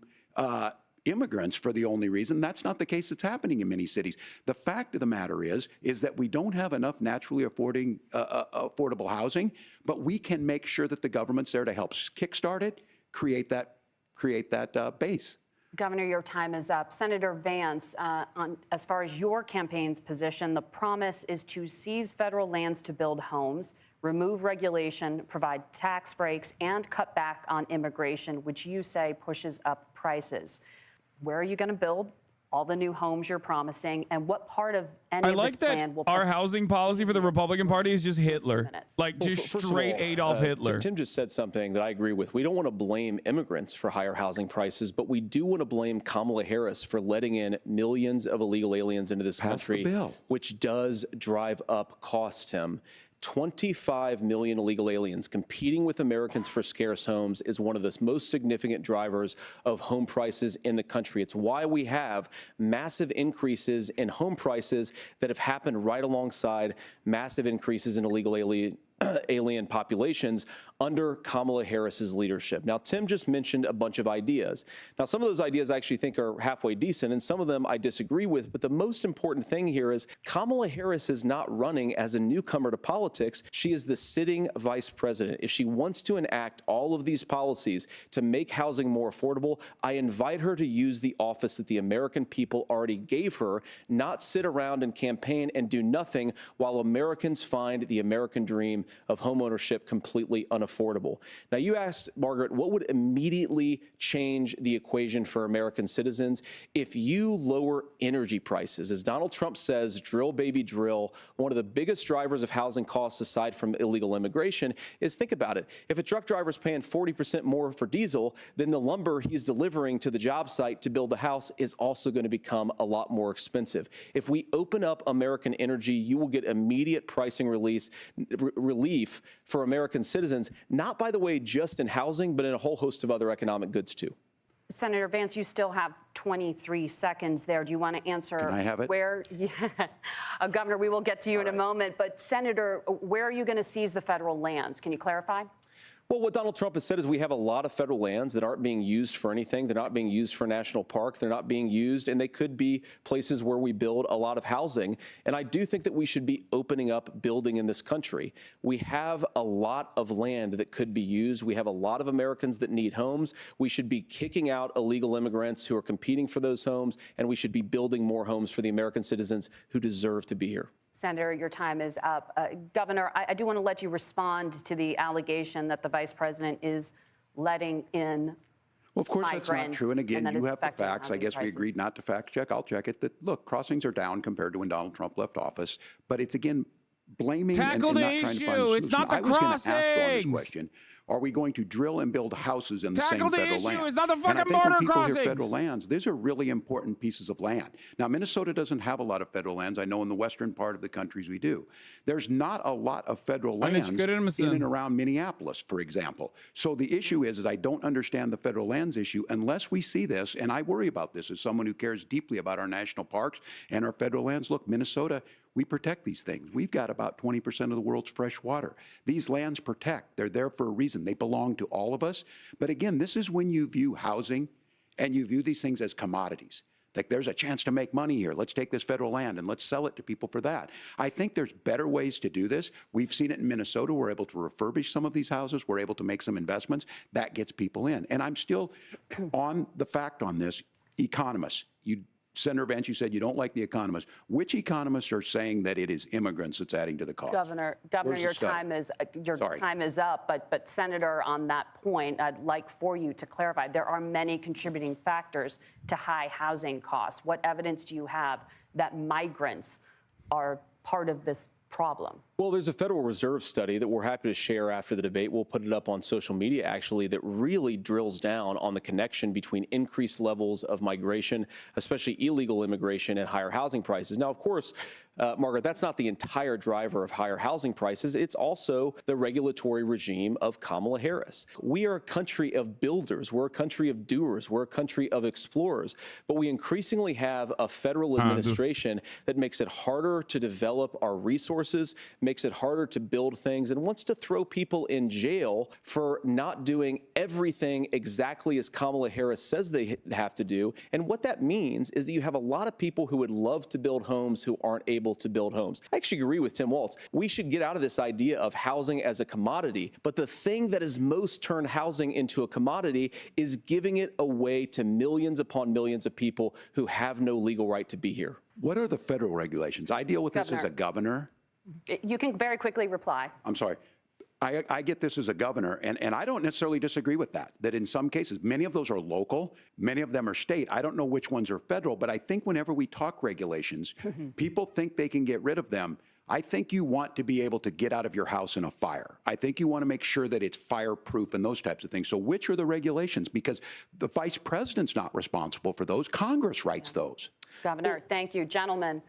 immigrants for the only reason. That's not the case that's happening in many cities. The fact of the matter is that we don't have enough naturally affordable housing, but we can make sure that the government's there to help kickstart it, create that base. Governor, your time is up. Senator Vance, as far as your campaign's position, the promise is to seize federal lands to build homes, remove regulation, provide tax breaks, and cut back on immigration, which you say pushes up prices. Where are you going to build all the new homes you're promising, and what part of any of this plan will... Our housing policy for the Republican Party is just Hitler. Like, just straight Adolf Hitler. Tim just said something that I agree with. We don't want to blame immigrants for higher housing prices, but we do want to blame Kamala Harris for letting in millions of illegal aliens into this country, which does drive up costs, Tim. 25 million illegal aliens competing with Americans for scarce homes is one of the most significant drivers of home prices in the country. It's why we have massive increases in home prices that have happened right alongside massive increases in illegal alien populations under Kamala Harris's leadership. Now, Tim just mentioned a bunch of ideas. Now, some of those ideas I actually think are halfway decent, and some of them I disagree with, but the most important thing here is Kamala Harris is not running as a newcomer to politics. She is the sitting vice president. If she wants to enact all of these policies to make housing more affordable, I invite her to use the office that the American people already gave her, not sit around and campaign and do nothing while Americans find the American dream of homeownership completely unaffordable. Now, you asked, Margaret, what would immediately change the equation for American citizens if you lower energy prices? As Donald Trump says, drill, baby, drill. One of the biggest drivers of housing costs, aside from illegal immigration, is, think about it. If a truck driver is paying 40% more for diesel, then the lumber he's delivering to the job site to build the house is also going to become a lot more expensive. If we open up American energy, you will get immediate pricing relief for American citizens, not, by the way, just in housing, but in a whole host of other economic goods, too. Senator Vance, you still have 23 seconds there. Do you want to answer? Can I have it? Where, Governor, we will get to you in a moment. But, Senator, where are you going to seize the federal lands? Can you clarify? Well, what Donald Trump has said is we have a lot of federal lands that aren't being used for anything. They're not being used for a national park. They're not being used, and they could be places where we build a lot of housing. And I do think that we should be opening up building in this country. We have a lot of land that could be used. We have a lot of Americans that need homes. We should be kicking out illegal immigrants who are competing for those homes, and we should be building more homes for the American citizens who deserve to be here. Senator, your time is up. Governor, I do want to let you respond to the allegation that the vice president is letting in Well, of course, that's not true. And again, you have the facts. I guess we agreed not to fact check. I'll check it. That, look, crossings are down compared to when Donald Trump left office. But it's, again, blaming Tackle and the not trying to issue. find a solution. It's not the I was going to ask on this crossings. question, are we going to drill and build houses in the Tackle same the federal issue. land? It's not the And I fucking think when border people crossings. hear federal lands, these are really important pieces of land. Now, Minnesota doesn't have a lot of federal lands. I know in the western part of the countries we do. There's not a lot of federal lands in and around Minneapolis, for example. So the issue is I don't understand the federal lands issue unless we see this, and I worry about this as someone who cares deeply about our national parks and our federal lands. Look, Minnesota, we protect these things. We've got about 20% of the world's fresh water. These lands protect. They're there for a reason. They belong to all of us. But again, this is when you view housing and you view these things as commodities. Like, there's a chance to make money here. Let's take this federal land and let's sell it to people for that. I think there's better ways to do this. We've seen it in Minnesota. We're able to refurbish some of these houses. We're able to make some investments. That gets people in. And I'm still on the fact on this. Economists, Senator Vance, you said you don't like the economists. Which economists are saying that it is immigrants that's adding to the cost? Governor, your time is up. But Senator, on that point, I'd like for you to clarify. There are many contributing factors to high housing costs. What evidence do you have that migrants are part of this problem? Well, there's a Federal Reserve study that we're happy to share after the debate. We'll put it up on social media, actually, that really drills down on the connection between increased levels of migration, especially illegal immigration, and higher housing prices. Now, of course, Margaret, that's not the entire driver of higher housing prices. It's also the regulatory regime of Kamala Harris. We are a country of builders. We're a country of doers. We're a country of explorers. But we increasingly have a federal administration that makes it harder to develop our resources, makes it harder to build things, and wants to throw people in jail for not doing everything exactly as Kamala Harris says they have to do. And what that means is that you have a lot of people who would love to build homes who aren't able to build homes. I actually agree with Tim Walz. We should get out of this idea of housing as a commodity. But the thing that has most turned housing into a commodity is giving it away to millions upon millions of people who have no legal right to be here. What are the federal regulations? I deal with this as a governor. You can very quickly reply. I'm sorry. I get this as a governor, and I don't necessarily disagree with that in some cases, many of those are local, many of them are state. I don't know which ones are federal, but I think whenever we talk regulations, people think they can get rid of them. I think you want to be able to get out of your house in a fire. I think you want to make sure that it's fireproof and those types of things. So which are the regulations? Because the vice president's not responsible for those. Congress writes those. Governor, thank you. Gentlemen,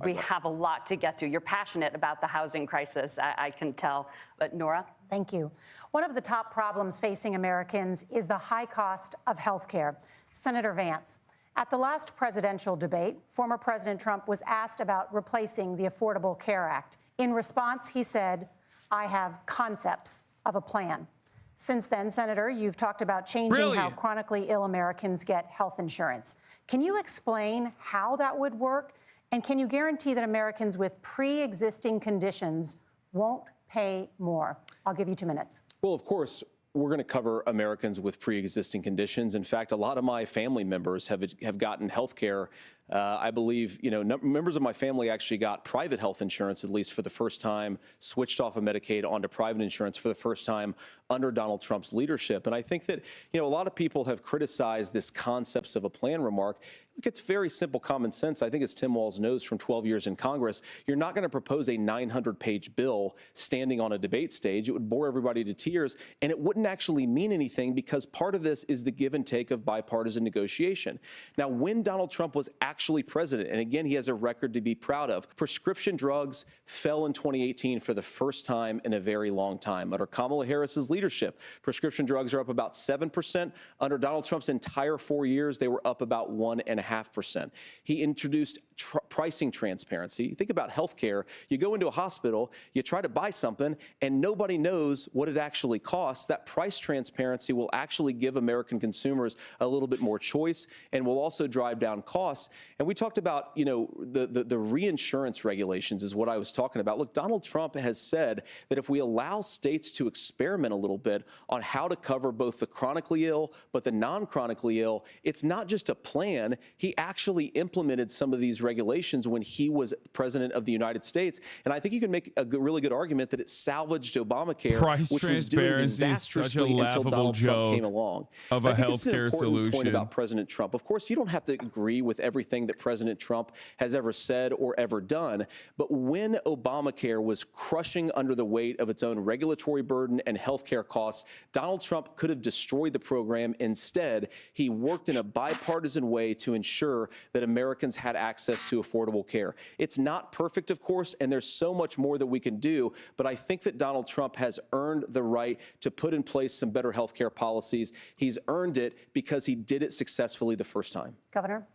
we have a lot to get to. You're passionate about the housing crisis, I can tell. But Nora? Thank you. One of the top problems facing Americans is the high cost of health care. Senator Vance, at the last presidential debate, former President Trump was asked about replacing the Affordable Care Act. In response, he said, "I have concepts of a plan." Since then, Senator, you've talked about changing how chronically ill Americans get health insurance. Can you explain how that would work? And can you guarantee that Americans with pre-existing conditions won't pay more? I'll give you 2 minutes. Well, of course, we're going to cover Americans with pre-existing conditions. In fact, a lot of my family members have gotten health care. I believe, members of my family actually got private health insurance, at least for the first time, switched off of Medicaid onto private insurance for the first time under Donald Trump's leadership. And I think that, a lot of people have criticized this concepts of a plan remark. Look, it's very simple common sense. I think as Tim Walz knows from 12 years in Congress, you're not going to propose a 900-page bill standing on a debate stage. It would bore everybody to tears, and it wouldn't actually mean anything because part of this is the give and take of bipartisan negotiation. Now, when Donald Trump was actually president, and again, he has a record to be proud of, prescription drugs fell in 2018 for the first time in a very long time. Under Kamala Harris's leadership, prescription drugs are up about 7%. Under Donald Trump's entire 4 years, they were up about 1.5%. He introduced pricing transparency. Think about healthcare. You go into a hospital, you try to buy something, and nobody knows what it actually costs. That price transparency will actually give American consumers a little bit more choice and will also drive down costs. And we talked about, the reinsurance regulations is what I was talking about. Look, Donald Trump has said that if we allow states to experiment a little bit on how to cover both the chronically ill but the non-chronically ill, it's not just a plan. He actually implemented some of these regulations when he was president of the United States. And I think you can make a really good argument that it salvaged Obamacare, Price which was doing transparency is such a disastrously until laughable Donald Trump joke came along. of a I think this is an healthcare important point solution. about President Trump. Of course, you don't have to agree with everything that President Trump has ever said or ever done, but when Obamacare was crushing under the weight of its own regulatory burden and healthcare costs, Donald Trump could have destroyed the program. Instead, he worked in a bipartisan way to ensure that Americans had access to affordable care. It's not perfect, of course, and there's so much more that we can do, but I think that Donald Trump has earned the right to put in place some better healthcare policies. He's earned it because he did it successfully the first time. Governor?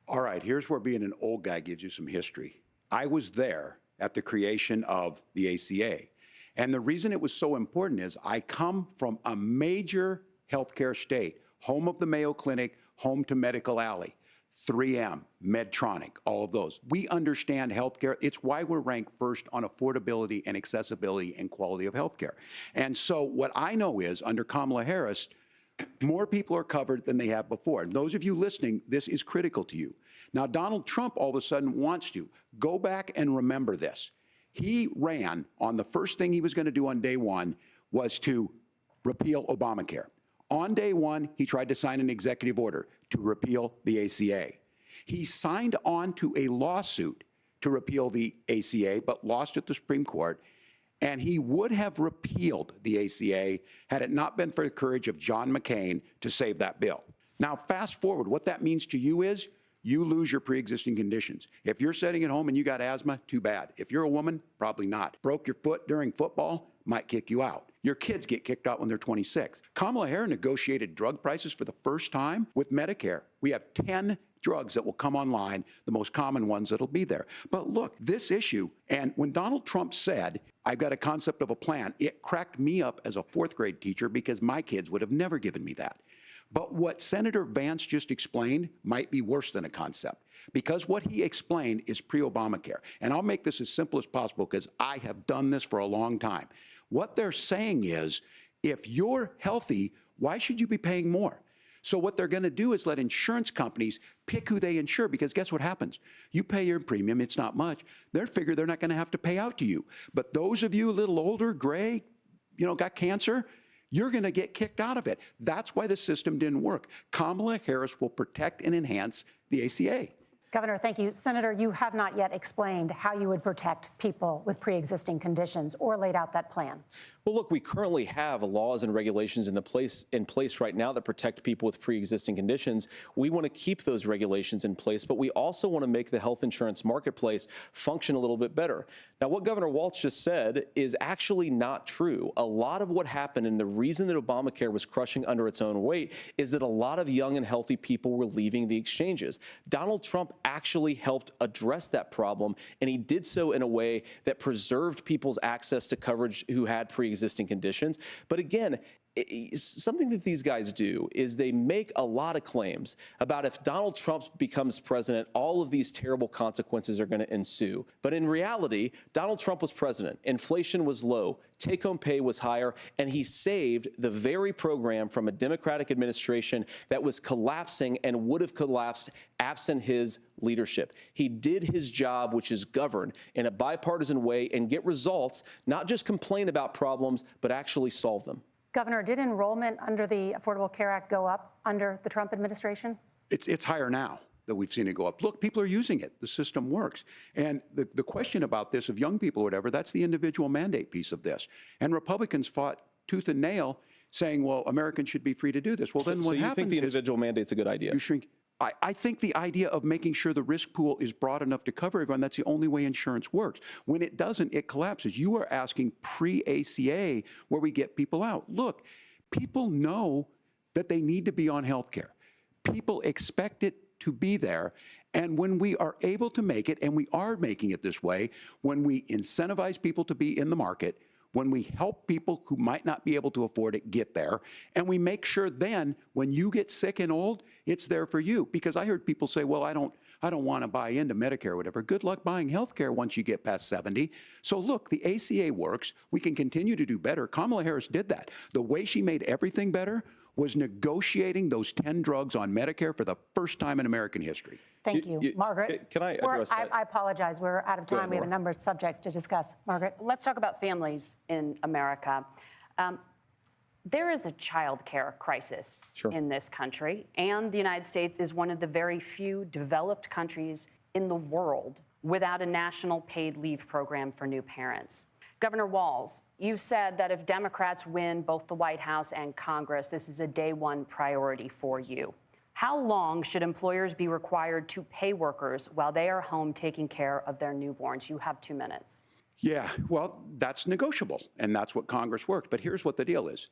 All right, here's where being an old guy gives you some history. I was there at the creation of the ACA. And the reason it was so important is I come from a major healthcare state, home of the Mayo Clinic, home to Medical Alley, 3M, Medtronic, all of those. We understand healthcare. It's why we're ranked first on affordability and accessibility and quality of healthcare. And so what I know is under Kamala Harris, more people are covered than they have before. And those of you listening, this is critical to you. Now, Donald Trump all of a sudden wants to go back and remember this. He ran on the first thing he was going to do on day one was to repeal Obamacare. On day one, he tried to sign an executive order to repeal the ACA. He signed on to a lawsuit to repeal the ACA, but lost at the Supreme Court. And he would have repealed the ACA had it not been for the courage of John McCain to save that bill. Now, fast forward, what that means to you is you lose your pre-existing conditions. If you're sitting at home and you got asthma, too bad. If you're a woman, probably not. Broke your foot during football, might kick you out. Your kids get kicked out when they're 26. Kamala Harris negotiated drug prices for the first time with Medicare. We have 10 drugs that will come online, the most common ones that'll be there. But look, this issue, and when Donald Trump said, I've got a concept of a plan, it cracked me up as a fourth grade teacher because my kids would have never given me that. But what Senator Vance just explained might be worse than a concept, because what he explained is pre-Obamacare. And I'll make this as simple as possible because I have done this for a long time. What they're saying is, if you're healthy, why should you be paying more? So what they're going to do is let insurance companies pick who they insure, because guess what happens? You pay your premium, it's not much. They figure they're not going to have to pay out to you. But those of you a little older, gray, got cancer, you're going to get kicked out of it. That's why the system didn't work. Kamala Harris will protect and enhance the ACA. Governor, thank you. Senator, you have not yet explained how you would protect people with pre-existing conditions or laid out that plan. Well, look, we currently have laws and regulations in place right now that protect people with pre-existing conditions. We want to keep those regulations in place, but we also want to make the health insurance marketplace function a little bit better. Now, what Governor Walz just said is actually not true. A lot of what happened, and the reason that Obamacare was crushing under its own weight, is that a lot of young and healthy people were leaving the exchanges. Donald Trump actually helped address that problem, and he did so in a way that preserved people's access to coverage who had pre-existing conditions. But again, something that these guys do is they make a lot of claims about if Donald Trump becomes president, all of these terrible consequences are going to ensue. But in reality, Donald Trump was president. Inflation was low. Take-home pay was higher, and he saved the very program from a Democratic administration that was collapsing and would have collapsed absent his leadership. He did his job, which is govern in a bipartisan way and get results, not just complain about problems, but actually solve them. Governor, did enrollment under the Affordable Care Act go up under the Trump administration? It's higher now that we've seen it go up. Look, people are using it. The system works. And the question about this of young people or whatever, that's the individual mandate piece of this. And Republicans fought tooth and nail saying, well, Americans should be free to do this. Well, then what happens is... So you think the individual mandate's a good idea? You shrink. I think the idea of making sure the risk pool is broad enough to cover everyone, that's the only way insurance works. When it doesn't, it collapses. You are asking pre-ACA where we get people out. Look, people know that they need to be on health care. People expect it to be there. And when we are able to make it, and we are making it this way, when we incentivize people to be in the market, when we help people who might not be able to afford it get there, and we make sure then when you get sick and old, it's there for you. Because I heard people say, well, I don't I don't want to buy into Medicare or whatever. Good luck buying health care once you get past 70. So look, the ACA works. We can continue to do better. Kamala Harris did that. The way she made everything better was negotiating those 10 drugs on Medicare for the first time in American history. Thank you. Margaret? Can I address that? I apologize. We're out of time. ahead, We have a Nora. number of subjects to discuss. Margaret? Let's talk about families in America. There is a child care crisis in this country, and the United States is one of the very few developed countries in the world without a national paid leave program for new parents. Governor Walz, you've said that if Democrats win both the White House and Congress, this is a day one priority for you. How long should employers be required to pay workers while they are home taking care of their newborns? You have 2 minutes. Yeah, well, that's negotiable, and that's what Congress worked. But here's what the deal is.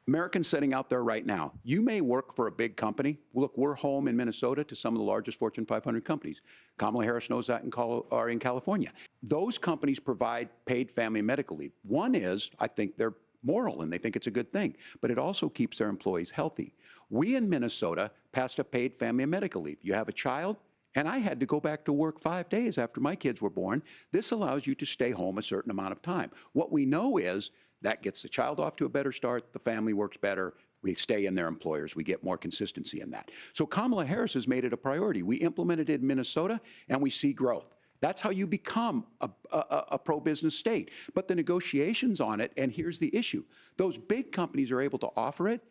Americans sitting out there right now, you may work for a big company. Look, we're home in Minnesota to some of the largest Fortune 500 companies. Kamala Harris knows that in California. Those companies provide paid family and medical leave. One is, I think they're moral and they think it's a good thing, but it also keeps their employees healthy. We in Minnesota passed a paid family and medical leave. You have a child, and I had to go back to work 5 days after my kids were born. This allows you to stay home a certain amount of time. What we know is that gets the child off to a better start, the family works better, we stay in their employers, we get more consistency in that. So Kamala Harris has made it a priority. We implemented it in Minnesota, and we see growth. That's how you become a pro-business state. But the negotiations on it, and here's the issue, those big companies are able to offer it.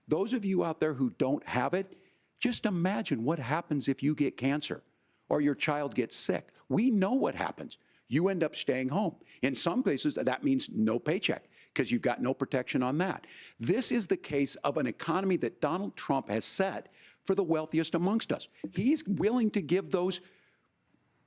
Those of you out there who don't have it, just imagine what happens if you get cancer or your child gets sick. We know what happens. You end up staying home. In some places, that means no paycheck because you've got no protection on that. This is the case of an economy that Donald Trump has set for the wealthiest amongst us. He's willing to give those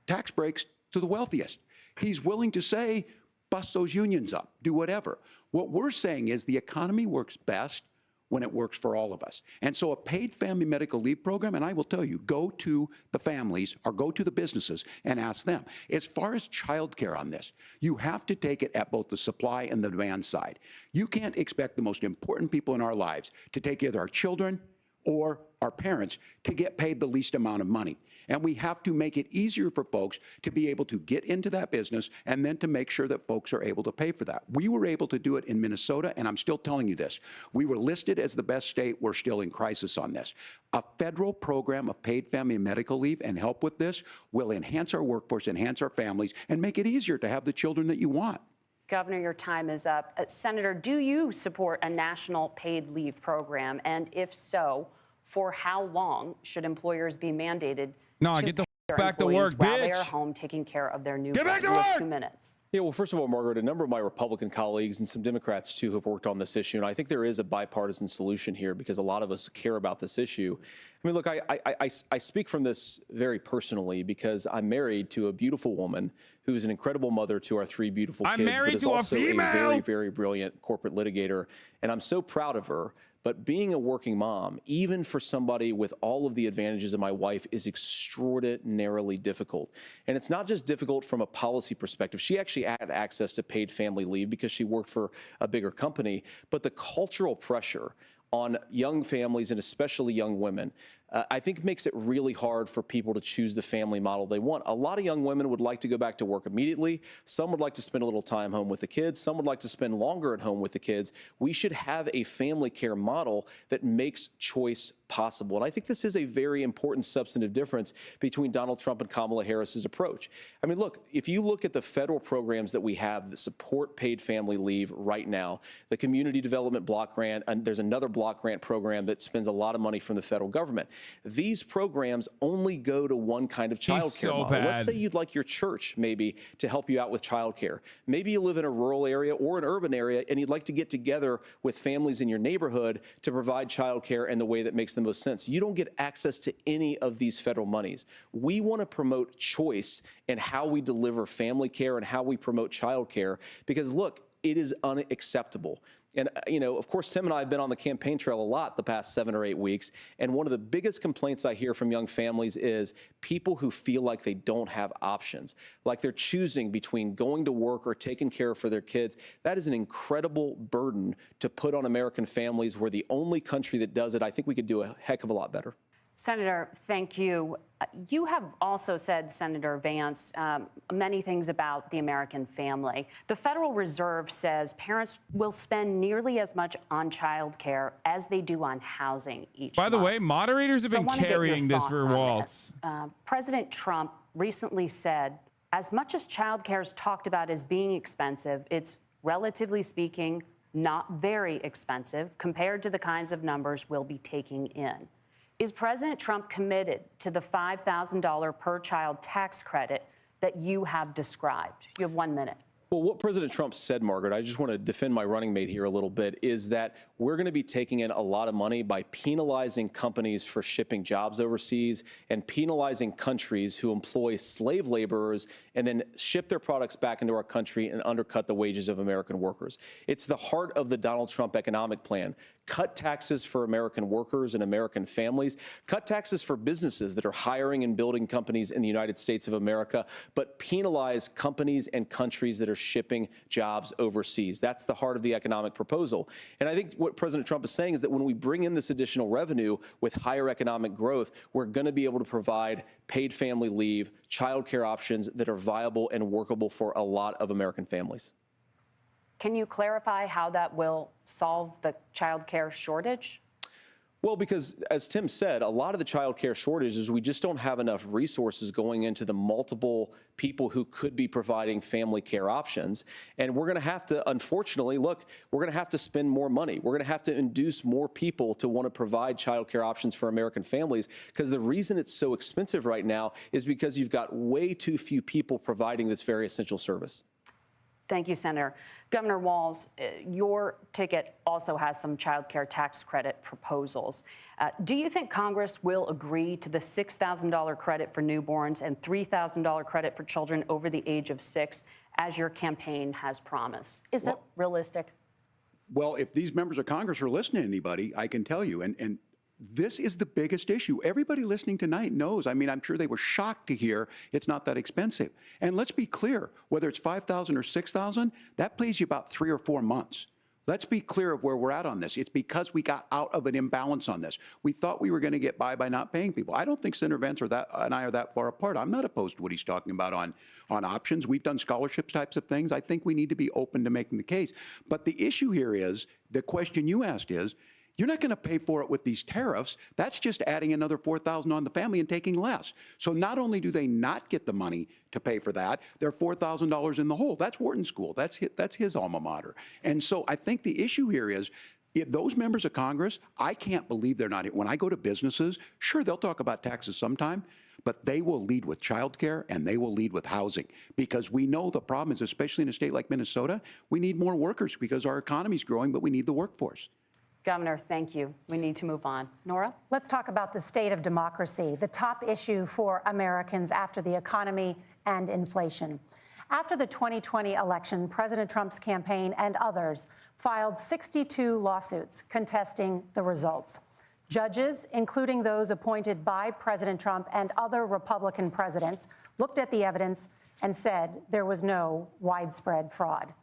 tax breaks to the wealthiest. He's willing to say, bust those unions up, do whatever. What we're saying is the economy works best when it works for all of us. And so a paid family medical leave program, and I will tell you, go to the families or go to the businesses and ask them. As far as childcare on this, you have to take it at both the supply and the demand side. You can't expect the most important people in our lives to take either our children or our parents to get paid the least amount of money. And we have to make it easier for folks to be able to get into that business and then to make sure that folks are able to pay for that. We were able to do it in Minnesota, and I'm still telling you this. We were listed as the best state. We're still in crisis on this. A federal program of paid family and medical leave and help with this will enhance our workforce, enhance our families, and make it easier to have the children that you want. Governor, your time is up. Senator, do you support a national paid leave program? And if so, for how long should employers be mandated to get the pay back to employees work, while they are bitch. home taking care of their newborns? Get back to You have work! 2 minutes. Yeah, well, first of all, Margaret, a number of my Republican colleagues and some Democrats, too, have worked on this issue. And I think there is a bipartisan solution here because a lot of us care about this issue. I mean, look, I speak from this very personally because I'm married to a beautiful woman who is an incredible mother to our 3 beautiful kids, but is also a very, very brilliant corporate litigator. And I'm so proud of her. But being a working mom, even for somebody with all of the advantages of my wife, is extraordinarily difficult. And it's not just difficult from a policy perspective. She actually had access to paid family leave because she worked for a bigger company. But the cultural pressure on young families and especially young women, I think makes it really hard for people to choose the family model they want. A lot of young women would like to go back to work immediately. Some would like to spend a little time home with the kids. Some would like to spend longer at home with the kids. We should have a family care model that makes choice possible. And I think this is a very important substantive difference between Donald Trump and Kamala Harris's approach. I mean, look, if you look at the federal programs that we have that support paid family leave right now, the Community Development Block Grant, and there's another block grant program that spends a lot of money from the federal government. These programs only go to one kind of child care model. Let's say you'd like your church maybe to help you out with child care. Maybe you live in a rural area or an urban area and you'd like to get together with families in your neighborhood to provide child care in the way that makes the most sense. You don't get access to any of these federal monies. We want to promote choice in how we deliver family care and how we promote child care because, look, it is unacceptable. And, you know, of course, Tim and I have been on the campaign trail a lot the past 7 or 8 weeks. And one of the biggest complaints I hear from young families is people who feel like they don't have options, like they're choosing between going to work or taking care for their kids. That is an incredible burden to put on American families. We're the only country that does it. I think we could do a heck of a lot better. Senator, thank you. You have also said, Senator Vance, many things about the American family. The Federal Reserve says parents will spend nearly as much on child care as they do on housing each month. By the way, moderators have So I been wanna get your carrying this thoughts for on Walz. this. President Trump recently said, as much as child care is talked about as being expensive, it's relatively speaking not very expensive compared to the kinds of numbers we'll be taking in. Is President Trump committed to the $5,000 per child tax credit that you have described? You have 1 minute. Well, what President Trump said, Margaret, I just want to defend my running mate here a little bit, is that we're going to be taking in a lot of money by penalizing companies for shipping jobs overseas and penalizing countries who employ slave laborers and then ship their products back into our country and undercut the wages of American workers. It's the heart of the Donald Trump economic plan. Cut taxes for American workers and American families. Cut taxes for businesses that are hiring and building companies in the United States of America, but penalize companies and countries that are shipping jobs overseas. That's the heart of the economic proposal. And I think what President Trump is saying is that when we bring in this additional revenue with higher economic growth, we're going to be able to provide paid family leave, child care options that are viable and workable for a lot of American families. Can you clarify how that will solve the child care shortage? Well, because as Tim said, a lot of the child care shortage is we just don't have enough resources going into the multiple people who could be providing family care options. And we're going to have to, unfortunately, look, we're going to have to spend more money. We're going to have to induce more people to want to provide child care options for American families, because the reason it's so expensive right now is because you've got way too few people providing this very essential service. Thank you, Senator. Governor Walz, your ticket also has some child care tax credit proposals. Do you think Congress will agree to the $6,000 credit for newborns and $3,000 credit for children over the age of 6, as your campaign has promised? Is that realistic? Well, if these members of Congress are listening to anybody, I can tell you, and this is the biggest issue. Everybody listening tonight knows. I mean, I'm sure they were shocked to hear it's not that expensive. And let's be clear, whether it's $5,000 or $6,000, that pays you about 3 or 4 months. Let's be clear of where we're at on this. It's because we got out of an imbalance on this. We thought we were going to get by not paying people. I don't think Senator Vance and I are that far apart. I'm not opposed to what he's talking about on options. We've done scholarships types of things. I think we need to be open to making the case. But the issue here is, the question you asked is, you're not going to pay for it with these tariffs. That's just adding another $4,000 on the family and taking less. So not only do they not get the money to pay for that, they're $4,000 in the hole. That's Wharton School. That's his alma mater. And so I think the issue here is, those members of Congress, I can't believe they're not here. When I go to businesses, sure, they'll talk about taxes sometime, but they will lead with childcare and they will lead with housing, because we know the problem is, especially in a state like Minnesota, we need more workers because our economy's growing, but we need the workforce. Governor, thank you. We need to move on. Nora? Let's talk about the state of democracy, the top issue for Americans after the economy and inflation. After the 2020 election, President Trump's campaign and others filed 62 lawsuits contesting the results. Judges, including those appointed by President Trump and other Republican presidents, looked at the evidence and said there was no widespread fraud.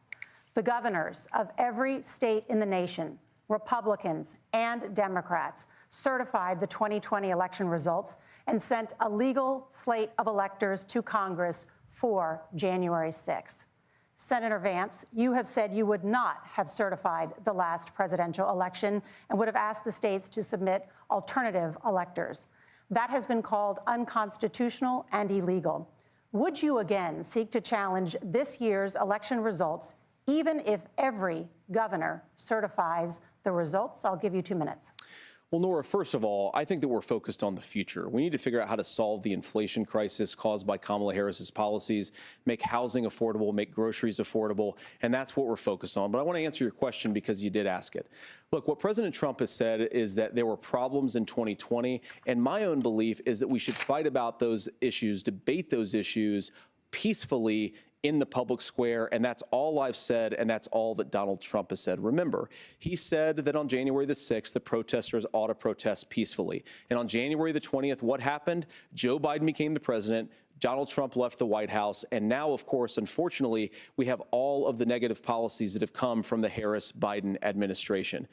The governors of every state in the nation, Republicans and Democrats, certified the 2020 election results and sent a legal slate of electors to Congress for January 6th. Senator Vance, you have said you would not have certified the last presidential election and would have asked the states to submit alternative electors. That has been called unconstitutional and illegal. Would you again seek to challenge this year's election results, even if every governor certifies the results? I'll give you 2 minutes. Well, Nora, first of all, I think that we're focused on the future. We need to figure out how to solve the inflation crisis caused by Kamala Harris's policies, make housing affordable, make groceries affordable, and that's what we're focused on. But I want to answer your question because you did ask it. Look, what President Trump has said is that there were problems in 2020, and my own belief is that we should fight about those issues, debate those issues peacefully in the public square, and that's all I've said, and that's all that Donald Trump has said. Remember, he said that on January the 6th, the protesters ought to protest peacefully. And on January the 20th, what happened? Joe Biden became the president, Donald Trump left the White House, and now, of course, unfortunately, we have all of the negative policies that have come from the Harris-Biden administration.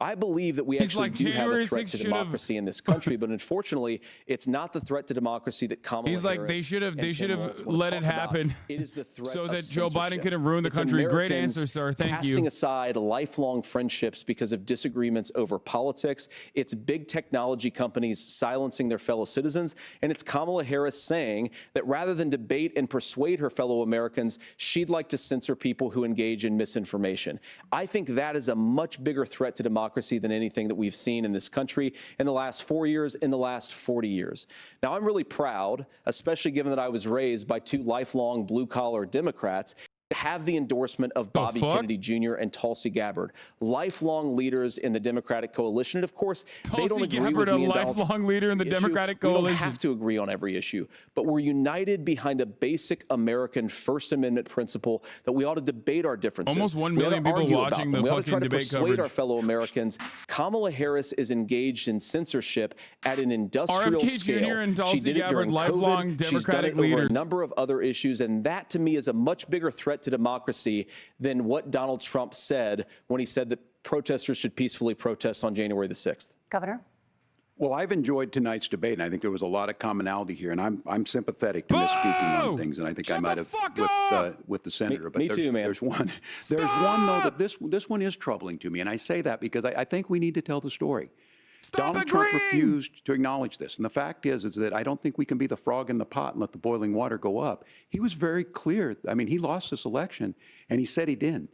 I believe that we He's actually like, do have a January threat 6th to should've- democracy in this country, but unfortunately, it's not the threat to democracy that Kamala He's like, Harris they should have and Tim let Walz it wanna talk happen about. It is the threat so of that Joe Biden censorship. couldn't ruin the It's country. Great Americans answer, sir. Thank casting you. aside lifelong friendships because of disagreements over politics. It's big technology companies silencing their fellow citizens, and it's Kamala Harris saying that rather than debate and persuade her fellow Americans, she'd like to censor people who engage in misinformation. I think that is a much bigger threat to democracy than anything that we've seen in this country in the last 4 years, in the last 40 years. Now, I'm really proud, especially given that I was raised by two lifelong blue-collar Democrats, to have the endorsement of Bobby Kennedy Jr. and Tulsi Gabbard, lifelong leaders in the Democratic coalition. And of course, they don't agree with me and Donald Trump. lifelong leader in the Democratic coalition. We don't have to agree on every issue, but we're united behind a basic American First Amendment principle that we ought to debate our differences. Almost 1 We ought to million people argue about watching them. the We ought to fucking try to debate persuade coverage. our fellow Americans. Kamala Harris is engaged in censorship at an industrial RFK scale. Jr. and Tulsi She did it Gabbard, during lifelong COVID. She's done Democratic it over leaders. a number of other issues, and that to me is a much bigger threat to democracy than what Donald Trump said when he said that protesters should peacefully protest on January the 6th. Governor? Well, I've enjoyed tonight's debate, and I think there was a lot of commonality here, and I'm sympathetic to misspeaking on things, and I think I might have with the senator. But me too, man. There's one though that this one is troubling to me, and I say that because I think we need to tell the story. Donald Trump refused to acknowledge this, and the fact is that I don't think we can be the frog in the pot and let the boiling water go up. He was very clear. I mean, he lost this election, and he said he did.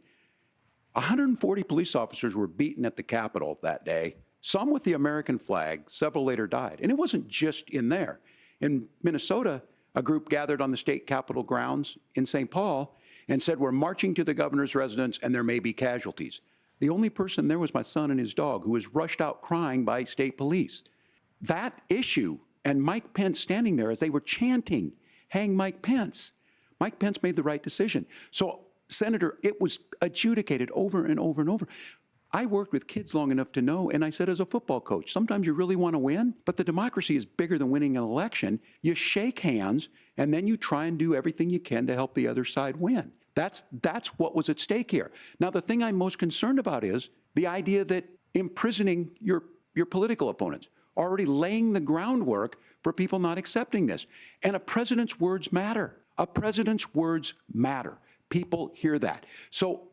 140 police officers were beaten at the Capitol that day, some with the American flag, several later died. And it wasn't just in there. In Minnesota, a group gathered on the state capitol grounds in St. Paul and said, we're marching to the governor's residence and there may be casualties. The only person there was my son and his dog, who was rushed out crying by state police. That issue, and Mike Pence standing there as they were chanting, hang Mike Pence. Mike Pence made the right decision. So, Senator, it was adjudicated over and over and over. I worked with kids long enough to know, and I said as a football coach, sometimes you really want to win, but the democracy is bigger than winning an election. You shake hands, and then you try and do everything you can to help the other side win. That's what was at stake here. Now, the thing I'm most concerned about is the idea that imprisoning your political opponents, already laying the groundwork for people not accepting this. And a president's words matter. A president's words matter. People hear that. So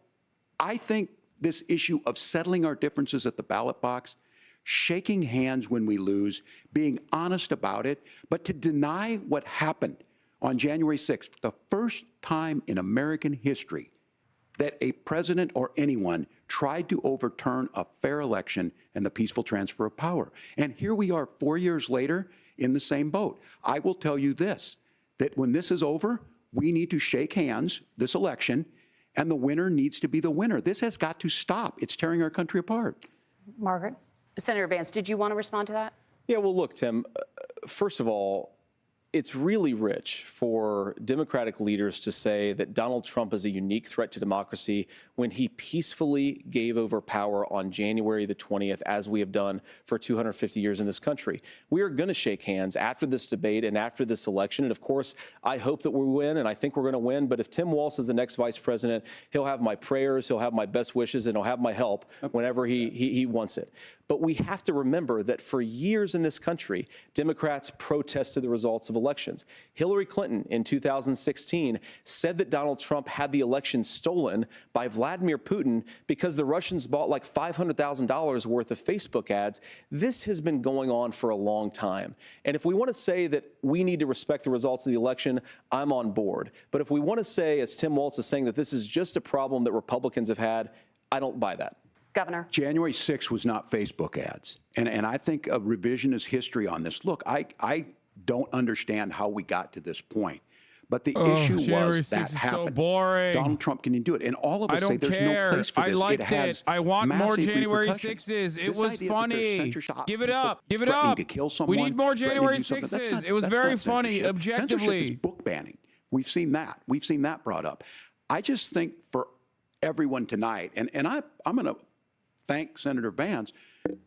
I think this issue of settling our differences at the ballot box, shaking hands when we lose, being honest about it, but to deny what happened on January 6th, the first time in American history that a president or anyone tried to overturn a fair election and the peaceful transfer of power. And here we are 4 years later in the same boat. I will tell you this, that when this is over, we need to shake hands this election, and the winner needs to be the winner. This has got to stop. It's tearing our country apart. Margaret? Senator Vance, did you want to respond to that? Yeah, well, look, Tim, first of all, it's really rich for Democratic leaders to say that Donald Trump is a unique threat to democracy when he peacefully gave over power on January the 20th, as we have done for 250 years in this country. We are going to shake hands after this debate and after this election. And of course, I hope that we win, and I think we're going to win. But if Tim Walz is the next vice president, he'll have my prayers, he'll have my best wishes, and he'll have my help whenever he wants it. But we have to remember that for years in this country, Democrats protested the results of elections. Hillary Clinton in 2016 said that Donald Trump had the election stolen by Vladimir Putin because the Russians bought like $500,000 worth of Facebook ads. This has been going on for a long time. And if we want to say that we need to respect the results of the election, I'm on board. But if we want to say, as Tim Walz is saying, that this is just a problem that Republicans have had, I don't buy that. Governor. January 6th was not Facebook ads. And I think a revisionist history on this. Look, I don't understand how we got to this point. But the issue was that happened. So boring. Donald Trump can do it. And all of us say there's no place for this. I liked it. I want more January 6s. It was funny. Give it up. Give it up. To kill someone, we need more January 6s. It was very funny, objectively. Censorship is book banning. We've seen that. We've seen that brought up. I just think for everyone tonight, and I'm going to thank Senator Vance,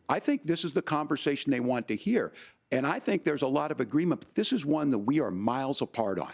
I think this is the conversation they want to hear. And I think there's a lot of agreement, but this is one that we are miles apart on.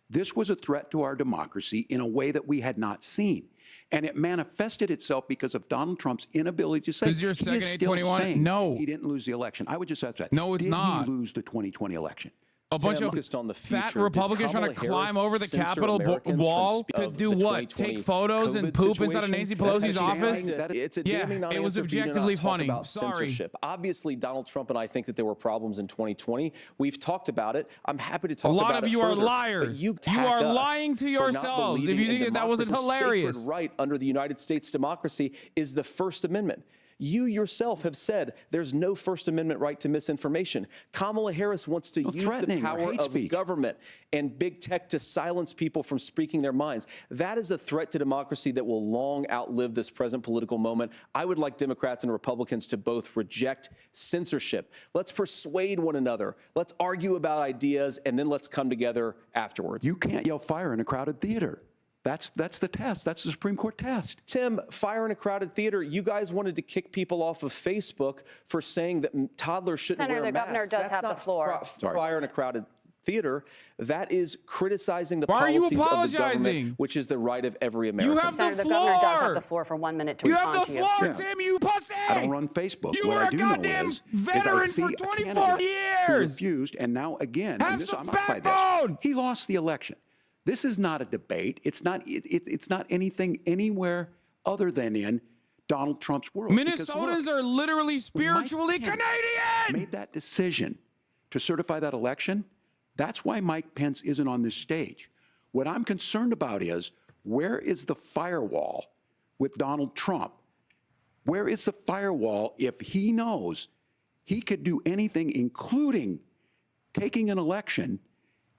This was a threat to our democracy in a way that we had not seen. And it manifested itself because of Donald Trump's inability to say. Is your second he is still 821? saying No. he didn't lose the election. I would just ask that. No, it's Did not. he lose the 2020 election? A bunch of focused on the fat future. Did Republicans trying to Kamala climb Harris over the censor Capitol Americans wall from to of do the what? 2020 Take photos and COVID poop inside of situation? Nancy Pelosi's office? It's a Yeah, damning it was non-answer for you to objectively not talk funny. about Sorry. censorship. Obviously, Donald Trump and I think that there were problems in 2020. We've talked about it. I'm happy to talk A lot about of it you are further, but liars. You You attack are us lying to for not yourselves if you believing think in that wasn't democracy. hilarious. Sacred right under the United States democracy is the First Amendment. You yourself have said there's no First Amendment right to misinformation. Kamala Harris wants to use the threatening or power hate of speech. government and big tech to silence people from speaking their minds. That is a threat to democracy that will long outlive this present political moment. I would like Democrats and Republicans to both reject censorship. Let's persuade one another. Let's argue about ideas, and then let's come together afterwards. You can't yell fire in a crowded theater. That's the test. That's the Supreme Court test. Tim, fire in a crowded theater. You guys wanted to kick people off of Facebook for saying that toddlers shouldn't Senator, wear the masks. governor does That's have the not floor. Fire in a crowded theater. That is criticizing the Why are you policies of the apologizing? government, which is the right of every American. You have Senator, the the governor does floor. have the floor for 1 minute to You have respond the to you. floor, Yeah. Tim, you pussy! I don't run Facebook. You what were I a do goddamn know is veteran I see for a 24 candidate who years. refused, and now again, Have and this, some I'm not by backbone. this. He lost the election. This is not a debate. It's not. It's not anything anywhere other than in Donald Trump's world. Because, Minnesotans look, are literally when spiritually Mike Pence Canadian. made that decision to certify that election. That's why Mike Pence isn't on this stage. What I'm concerned about is where is the firewall with Donald Trump? Where is the firewall if he knows he could do anything, including taking an election,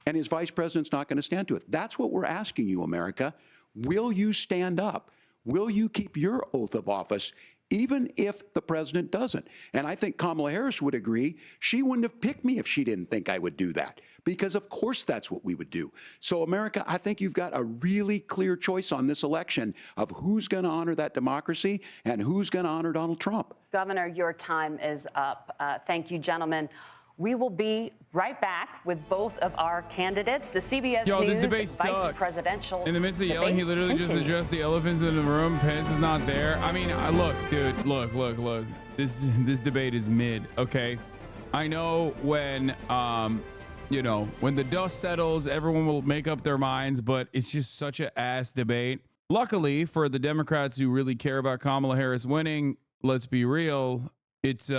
and his vice president's not going to stand to it? That's what we're asking you, America. Will you stand up? Will you keep your oath of office, even if the president doesn't? And I think Kamala Harris would agree. She wouldn't have picked me if she didn't think I would do that, because of course that's what we would do. So, America, I think you've got a really clear choice on this election of who's going to honor that democracy and who's going to honor Donald Trump. Governor, your time is up. Thank you, gentlemen. We will be right back with both of our candidates. The CBS Yo, this News debate Vice sucks. Presidential In the midst of yelling, he debate literally just continues. addressed the elephants in the room. Pence is not there. I mean, look, dude, look. This debate is mid, okay? I know when, when the dust settles, everyone will make up their minds, but it's just such an ass debate. Luckily for the Democrats who really care about Kamala Harris winning, let's be real, it's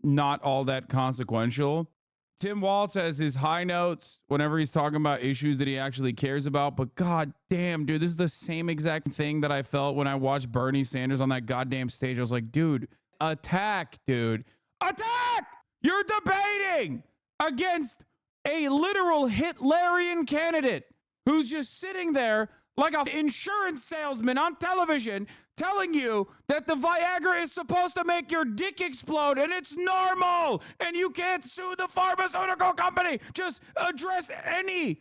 not all that consequential. Tim Walz has his high notes whenever he's talking about issues that he actually cares about. But god damn, dude, this is the same exact thing that I felt when I watched Bernie Sanders on that goddamn stage. I was like, dude, attack, dude. Attack! You're debating against a literal Hitlerian candidate who's just sitting there like an insurance salesman on television telling you that the Viagra is supposed to make your dick explode and it's normal and you can't sue the pharmaceutical company. Just address any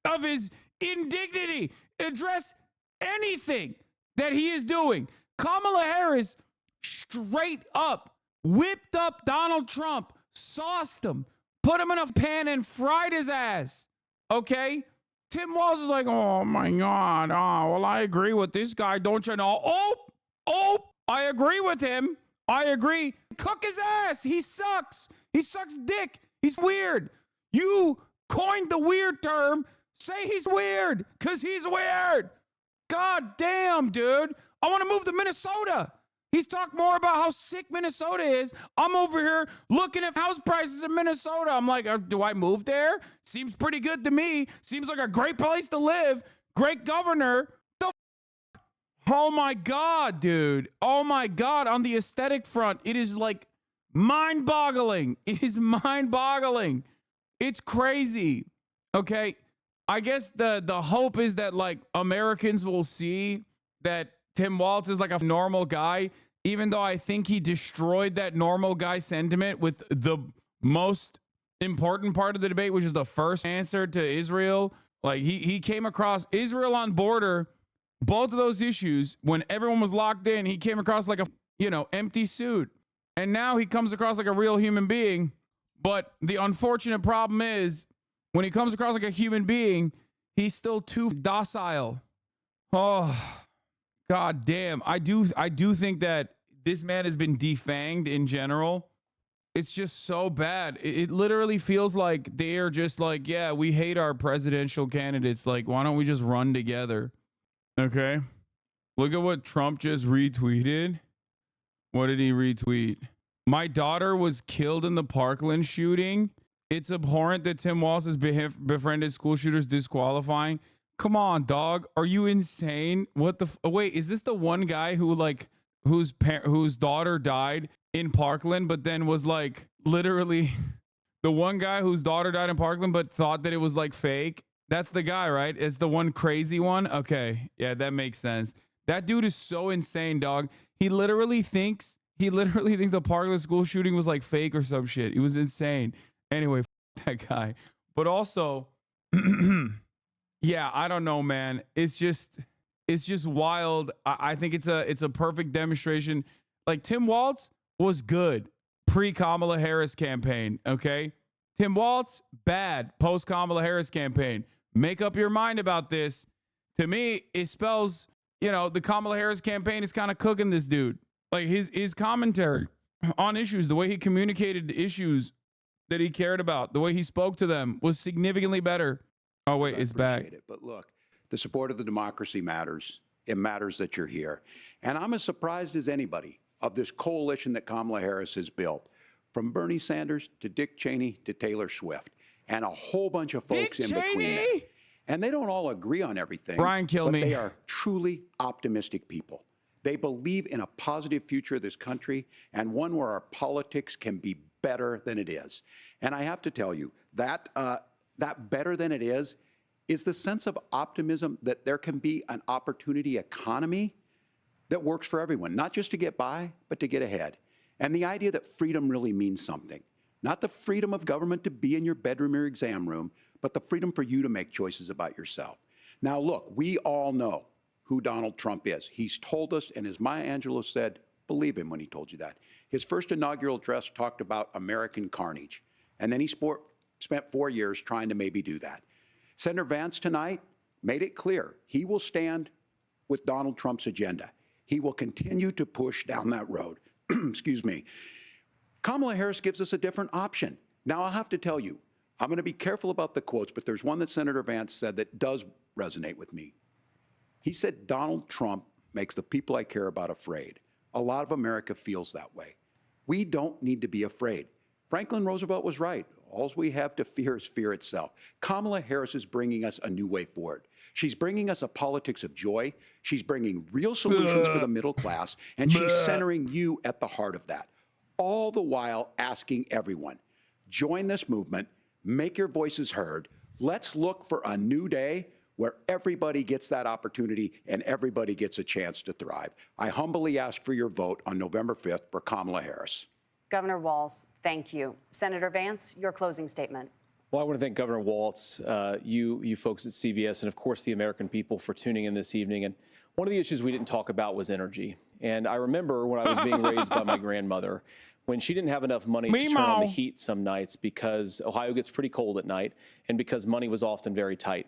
of his indignity. Address anything that he is doing. Kamala Harris straight up whipped up Donald Trump, sauced him, put him in a pan and fried his ass. Okay? Tim Walz is like, oh my God. Oh, well, I agree with this guy. Don't you know? Oh, I agree with him. I agree. Cook his ass. He sucks. He sucks dick. He's weird. You coined the weird term. Say he's weird, because he's weird. God damn, dude. I want to move to Minnesota. He's talked more about how sick Minnesota is. I'm over here looking at house prices in Minnesota. I'm like, do I move there? Seems pretty good to me. Seems like a great place to live. Great governor. Oh my God, dude. Oh my God. On the aesthetic front, it is like mind-boggling. It is mind-boggling. It's crazy. Okay. I guess the hope is that like Americans will see that Tim Walz is like a normal guy, even though I think he destroyed that normal guy sentiment with the most important part of the debate, which is the first answer to Israel. Like he came across Israel on border, both of those issues, when everyone was locked in, he came across like a, empty suit. And now he comes across like a real human being. But the unfortunate problem is when he comes across like a human being, he's still too docile. Oh, God damn. I do think that this man has been defanged in general. It's just so bad. It literally feels like they are just like, yeah, we hate our presidential candidates. Like, why don't we just run together? Okay. Look at what Trump just retweeted. What did he retweet? My daughter was killed in the Parkland shooting. It's abhorrent that Tim Walz has befriended school shooters, disqualifying. Come on, dog. Are you insane? What the? Wait, is this the one guy who like whose daughter died in Parkland, but then was like literally the one guy whose daughter died in Parkland, but thought that it was like fake? That's the guy, right? It's the one crazy one. Okay, yeah, that makes sense. That dude is so insane, dog. He literally thinks the Parkland school shooting was like fake or some shit. It was insane. Anyway, that guy. But also, yeah, I don't know, man. It's just wild. I think it's a perfect demonstration. Like, Tim Walz was good pre-Kamala Harris campaign, okay? Tim Walz, bad post-Kamala Harris campaign. Make up your mind about this. To me, it spells, the Kamala Harris campaign is kind of cooking this dude. Like, his commentary on issues, the way he communicated issues that he cared about, the way he spoke to them was significantly better. Oh, wait, it's back. But look, the support of the democracy matters. It matters that you're here. And I'm as surprised as anybody of this coalition that Kamala Harris has built, from Bernie Sanders to Dick Cheney to Taylor Swift, and a whole bunch of folks in between there. And they don't all agree on everything. Brian, kill me. They are truly optimistic people. They believe in a positive future of this country and one where our politics can be better than it is. And I have to tell you, that better than it is the sense of optimism that there can be an opportunity economy that works for everyone, not just to get by, but to get ahead. And the idea that freedom really means something, not the freedom of government to be in your bedroom or exam room, but the freedom for you to make choices about yourself. Now, look, we all know who Donald Trump is. He's told us, and as Maya Angelou said, believe him when he told you that. His first inaugural address talked about American carnage, and then he spent 4 years trying to maybe do that. Senator Vance tonight made it clear he will stand with Donald Trump's agenda. He will continue to push down that road. Excuse me. Kamala Harris gives us a different option. Now, I'll have to tell you, I'm going to be careful about the quotes, but there's one that Senator Vance said that does resonate with me. He said, Donald Trump makes the people I care about afraid. A lot of America feels that way. We don't need to be afraid. Franklin Roosevelt was right. All we have to fear is fear itself. Kamala Harris is bringing us a new way forward. She's bringing us a politics of joy. She's bringing real solutions for the middle class, and she's centering you at the heart of that. All the while asking everyone, join this movement, make your voices heard. Let's look for a new day where everybody gets that opportunity and everybody gets a chance to thrive. I humbly ask for your vote on November 5th for Kamala Harris. Governor Walz, thank you. Senator Vance, your closing statement. Well, I want to thank Governor Walz, you folks at CBS, and of course the American people for tuning in this evening. And one of the issues we didn't talk about was energy. And I remember when I was being raised by my grandmother, when she didn't have enough money to turn on the heat some nights because Ohio gets pretty cold at night and because money was often very tight.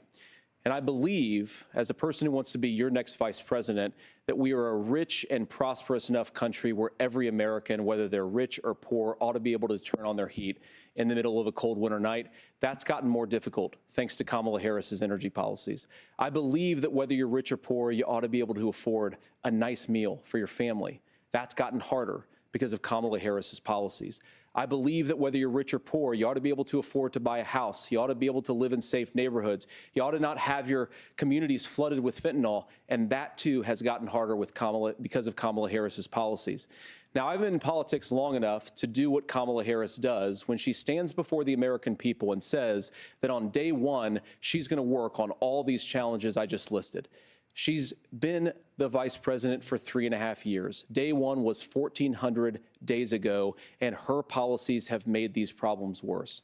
And I believe, as a person who wants to be your next vice president, that we are a rich and prosperous enough country where every American, whether they're rich or poor, ought to be able to turn on their heat in the middle of a cold winter night. That's gotten more difficult thanks to Kamala Harris's energy policies. I believe that whether you're rich or poor, you ought to be able to afford a nice meal for your family. That's gotten harder because of Kamala Harris's policies. I believe that whether you're rich or poor, you ought to be able to afford to buy a house. You ought to be able to live in safe neighborhoods. You ought to not have your communities flooded with fentanyl. And that, too, has gotten harder with because of Kamala Harris's policies. Now, I've been in politics long enough to do what Kamala Harris does when she stands before the American people and says that on day one, she's going to work on all these challenges I just listed. She's been the vice president for 3.5 years. Day one was 1,400 days ago, and her policies have made these problems worse.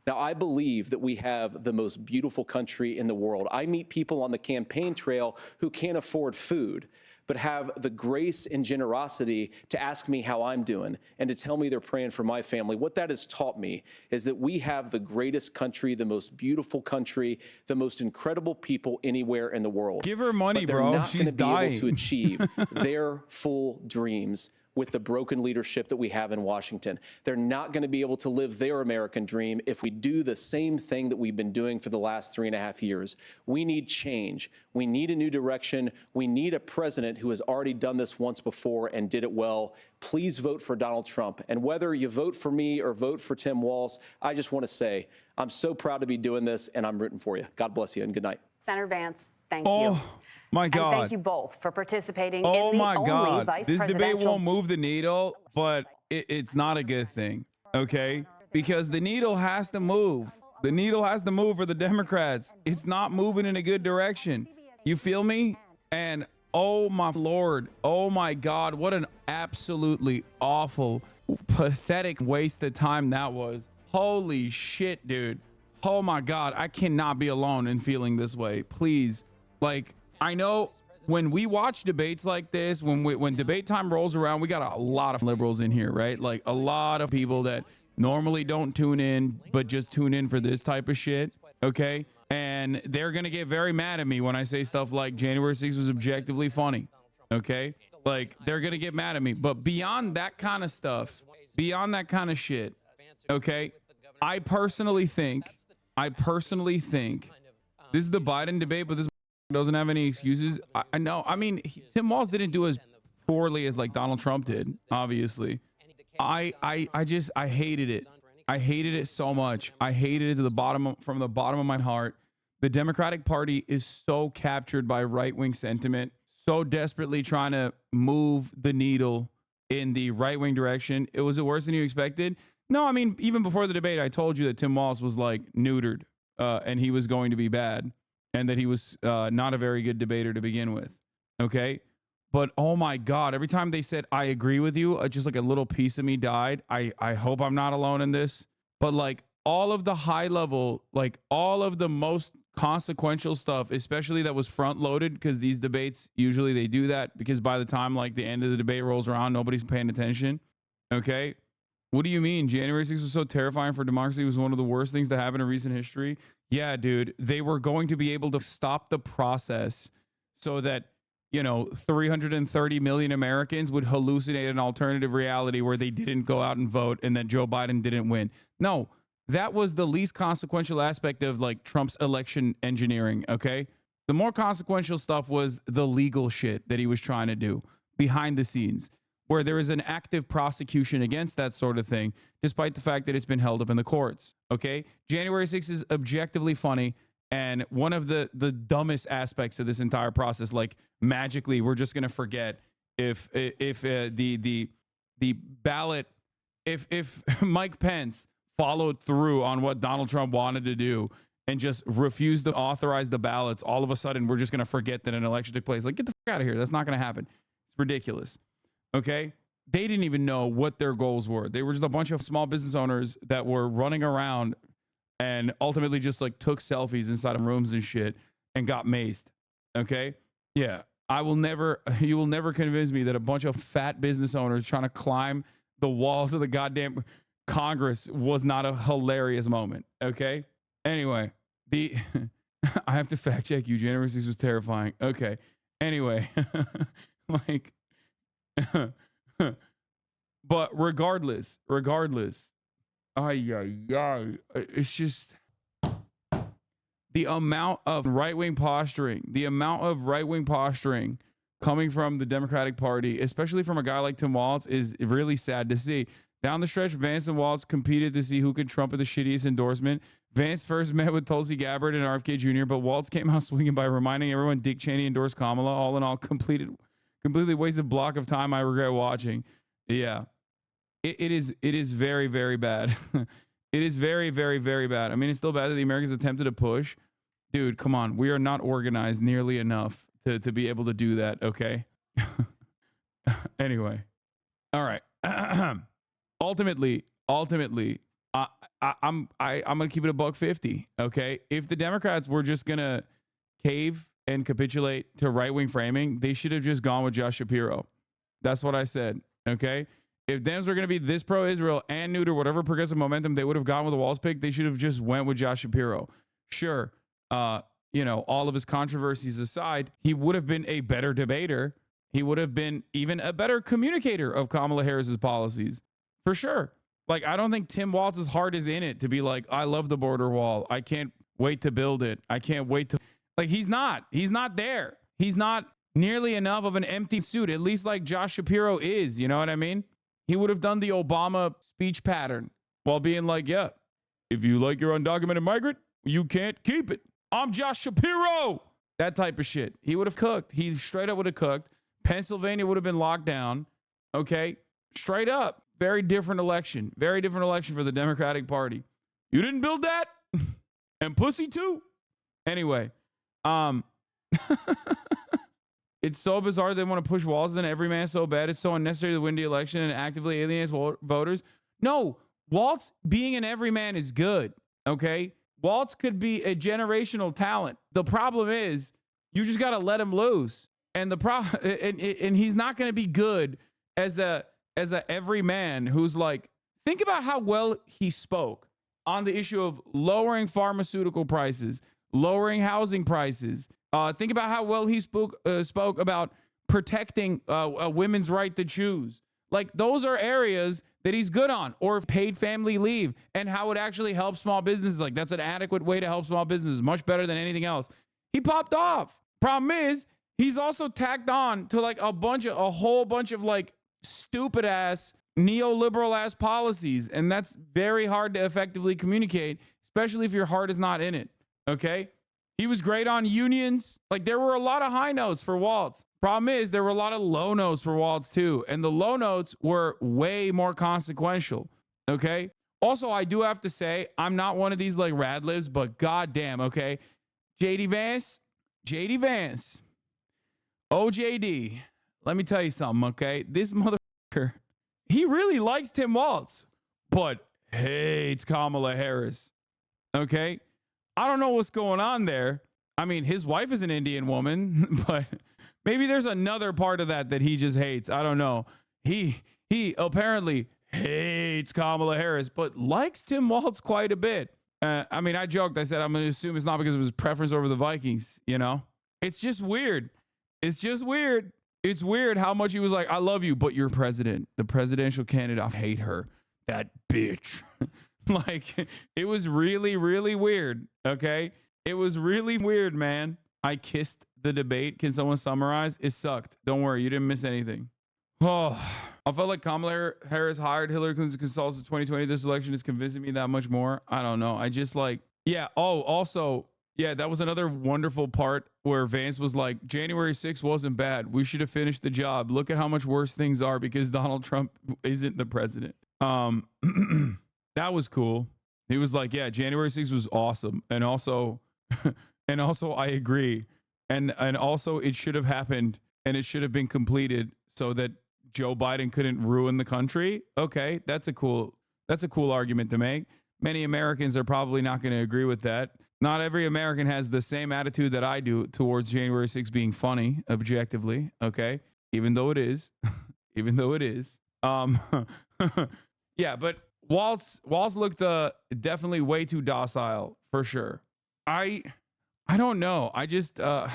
Now, I believe that we have the most beautiful country in the world. I meet people on the campaign trail who can't afford food, but have the grace and generosity to ask me how I'm doing and to tell me they're praying for my family. What that has taught me is that we have the greatest country, the most beautiful country, the most incredible people anywhere in the world. Give her money, but they're bro. not She's going to be dying. able to achieve their full dreams with the broken leadership that we have in Washington. They're not going to be able to live their American dream if we do the same thing that we've been doing for the last 3.5 years. We need change. We need a new direction. We need a president who has already done this once before and did it well. Please vote for Donald Trump. And whether you vote for me or vote for Tim Walz, I just want to say I'm so proud to be doing this, and I'm rooting for you. God bless you, and good night. Senator Vance, thank you. My God. And thank you both for participating in the my only God. vice This debate presidential. won't move the needle, but it's not a good thing, okay? Because the needle has to move. The needle has to move for the Democrats. It's not moving in a good direction. You feel me? And oh my Lord, oh my God, what an absolutely awful, pathetic waste of time that was. Holy shit, dude. Oh my God, I cannot be alone in feeling this way. Please, like, I know when we watch debates like this, when debate time rolls around, we got a lot of liberals in here, right? Like a lot of people that normally don't tune in, but just tune in for this type of shit, okay? And they're going to get very mad at me when I say stuff like January 6th was objectively funny, okay? Like, they're going to get mad at me. But beyond that kind of stuff, beyond that kind of shit, okay, I personally think this is the Biden debate, but this doesn't have any excuses. I know. I mean, Tim Walz didn't do as poorly as like Donald Trump did, obviously. I hated it. I hated it so much. I hated it from the bottom of my heart. The Democratic Party is so captured by right-wing sentiment, so desperately trying to move the needle in the right-wing direction. Was it worse than you expected? No, I mean, even before the debate, I told you that Tim Walz was like neutered and he was going to be bad and that he was not a very good debater to begin with. Okay. But oh my God, every time they said, I agree with you, just like a little piece of me died. I hope I'm not alone in this. But like all of the high level, like all of the most consequential stuff, especially that was front loaded, because these debates, usually they do that because by the time like the end of the debate rolls around, nobody's paying attention. Okay. What do you mean? January 6th was so terrifying for democracy. It was one of the worst things to happen in recent history. Yeah, dude, they were going to be able to stop the process so that, 330 million Americans would hallucinate an alternative reality where they didn't go out and vote and that Joe Biden didn't win. No, that was the least consequential aspect of like Trump's election engineering. Okay. The more consequential stuff was the legal shit that he was trying to do behind the scenes, where there is an active prosecution against that sort of thing, despite the fact that it's been held up in the courts. Okay. January 6th is objectively funny. And one of the dumbest aspects of this entire process, like magically, we're just going to forget if the ballot, if Mike Pence followed through on what Donald Trump wanted to do and just refused to authorize the ballots, all of a sudden, we're just going to forget that an election took place. Like, get the fuck out of here. That's not going to happen. It's ridiculous. Okay. They didn't even know what their goals were. They were just a bunch of small business owners that were running around and ultimately just like took selfies inside of rooms and shit and got maced. Okay. Yeah. You will never convince me that a bunch of fat business owners trying to climb the walls of the goddamn Congress was not a hilarious moment. Okay. Anyway, I have to fact check you. January 6th was terrifying. Okay. Anyway, like, but regardless, it's just the amount of right-wing posturing coming from the Democratic Party, especially from a guy like Tim Walz, is really sad to see. Down the stretch, Vance and Walz competed to see who could trumpet the shittiest endorsement. Vance first met with Tulsi Gabbard and RFK Jr., but Walz came out swinging by reminding everyone Dick Cheney endorsed Kamala. All in all, completely wasted block of time I regret watching. Yeah. It is very, very bad. It is very, very, very bad. I mean, it's still bad that the Americans attempted to push. Dude, come on. We are not organized nearly enough to be able to do that, okay? Anyway. All right. Ultimately, I'm going to keep it $1.50, okay? If the Democrats were just going to cave and capitulate to right-wing framing, they should have just gone with Josh Shapiro. That's what I said, okay? If Dems were going to be this pro-Israel and neuter whatever progressive momentum they would have gone with the Walz pick, they should have just went with Josh Shapiro. Sure, all of his controversies aside, he would have been a better debater. He would have been even a better communicator of Kamala Harris's policies, for sure. Like, I don't think Tim Walz's heart is in it to be like, I love the border wall. I can't wait to build it. I can't wait to... Like, he's not there. He's not nearly enough of an empty suit, at least like Josh Shapiro is. You know what I mean? He would have done the Obama speech pattern while being like, yeah, if you like your undocumented migrant, you can't keep it. I'm Josh Shapiro. That type of shit. He would have cooked. He straight up would have cooked. Pennsylvania would have been locked down. Okay? Straight up. Very different election. Very different election for the Democratic Party. You didn't build that? And pussy too? Anyway. It's so bizarre they want to push Walz in every man so bad. It's so unnecessary to win the election and actively alienates voters. No, Walz being an everyman is good. Okay? Walz could be a generational talent. The problem is you just got to let him loose. And the problem, and he's not going to be good as a everyman who's like, think about how well he spoke on the issue of lowering pharmaceutical prices, lowering housing prices. Think about how well he spoke about protecting women's right to choose. Like, those are areas that he's good on, or paid family leave and how it actually helps small businesses. Like, that's an adequate way to help small businesses, much better than anything else. He popped off. Problem is, he's also tacked on to like a whole bunch of like stupid ass neoliberal ass policies. And that's very hard to effectively communicate, especially if your heart is not in it. Okay. He was great on unions. Like, there were a lot of high notes for Walz. Problem is, there were a lot of low notes for Walz too. And the low notes were way more consequential. Okay. Also, I do have to say, I'm not one of these like rad libs, but goddamn. Okay. JD Vance, OJD, let me tell you something, okay? This motherfucker, he really likes Tim Walz, but hates Kamala Harris, okay? I don't know what's going on there. I mean, his wife is an Indian woman, but maybe there's another part of that he just hates. I don't know. He apparently hates Kamala Harris, but likes Tim Walz quite a bit. I mean, I joked. I said, I'm going to assume it's not because of his preference over the Vikings, you know? It's just weird. It's just weird. It's weird how much he was like, I love you, but you're president. The presidential candidate, I hate her. That bitch. Like, it was really, really weird, okay? It was really weird, man. I kissed the debate. Can someone summarize? It sucked. Don't worry. You didn't miss anything. Oh, I felt like Kamala Harris hired Hillary Clinton's consultants in 2020. This election is convincing me that much more. I don't know. I just like, yeah. Oh, also, yeah, that was another wonderful part where Vance was like, January 6th wasn't bad. We should have finished the job. Look at how much worse things are because Donald Trump isn't the president. That was cool. He was like, yeah, January 6th was awesome. And also, I agree. And also it should have happened and it should have been completed so that Joe Biden couldn't ruin the country. Okay, that's a cool argument to make. Many Americans are probably not going to agree with that. Not every American has the same attitude that I do towards January 6th being funny, objectively. Okay, even though it is, yeah. But Walz looked definitely way too docile for sure. I don't know. I just I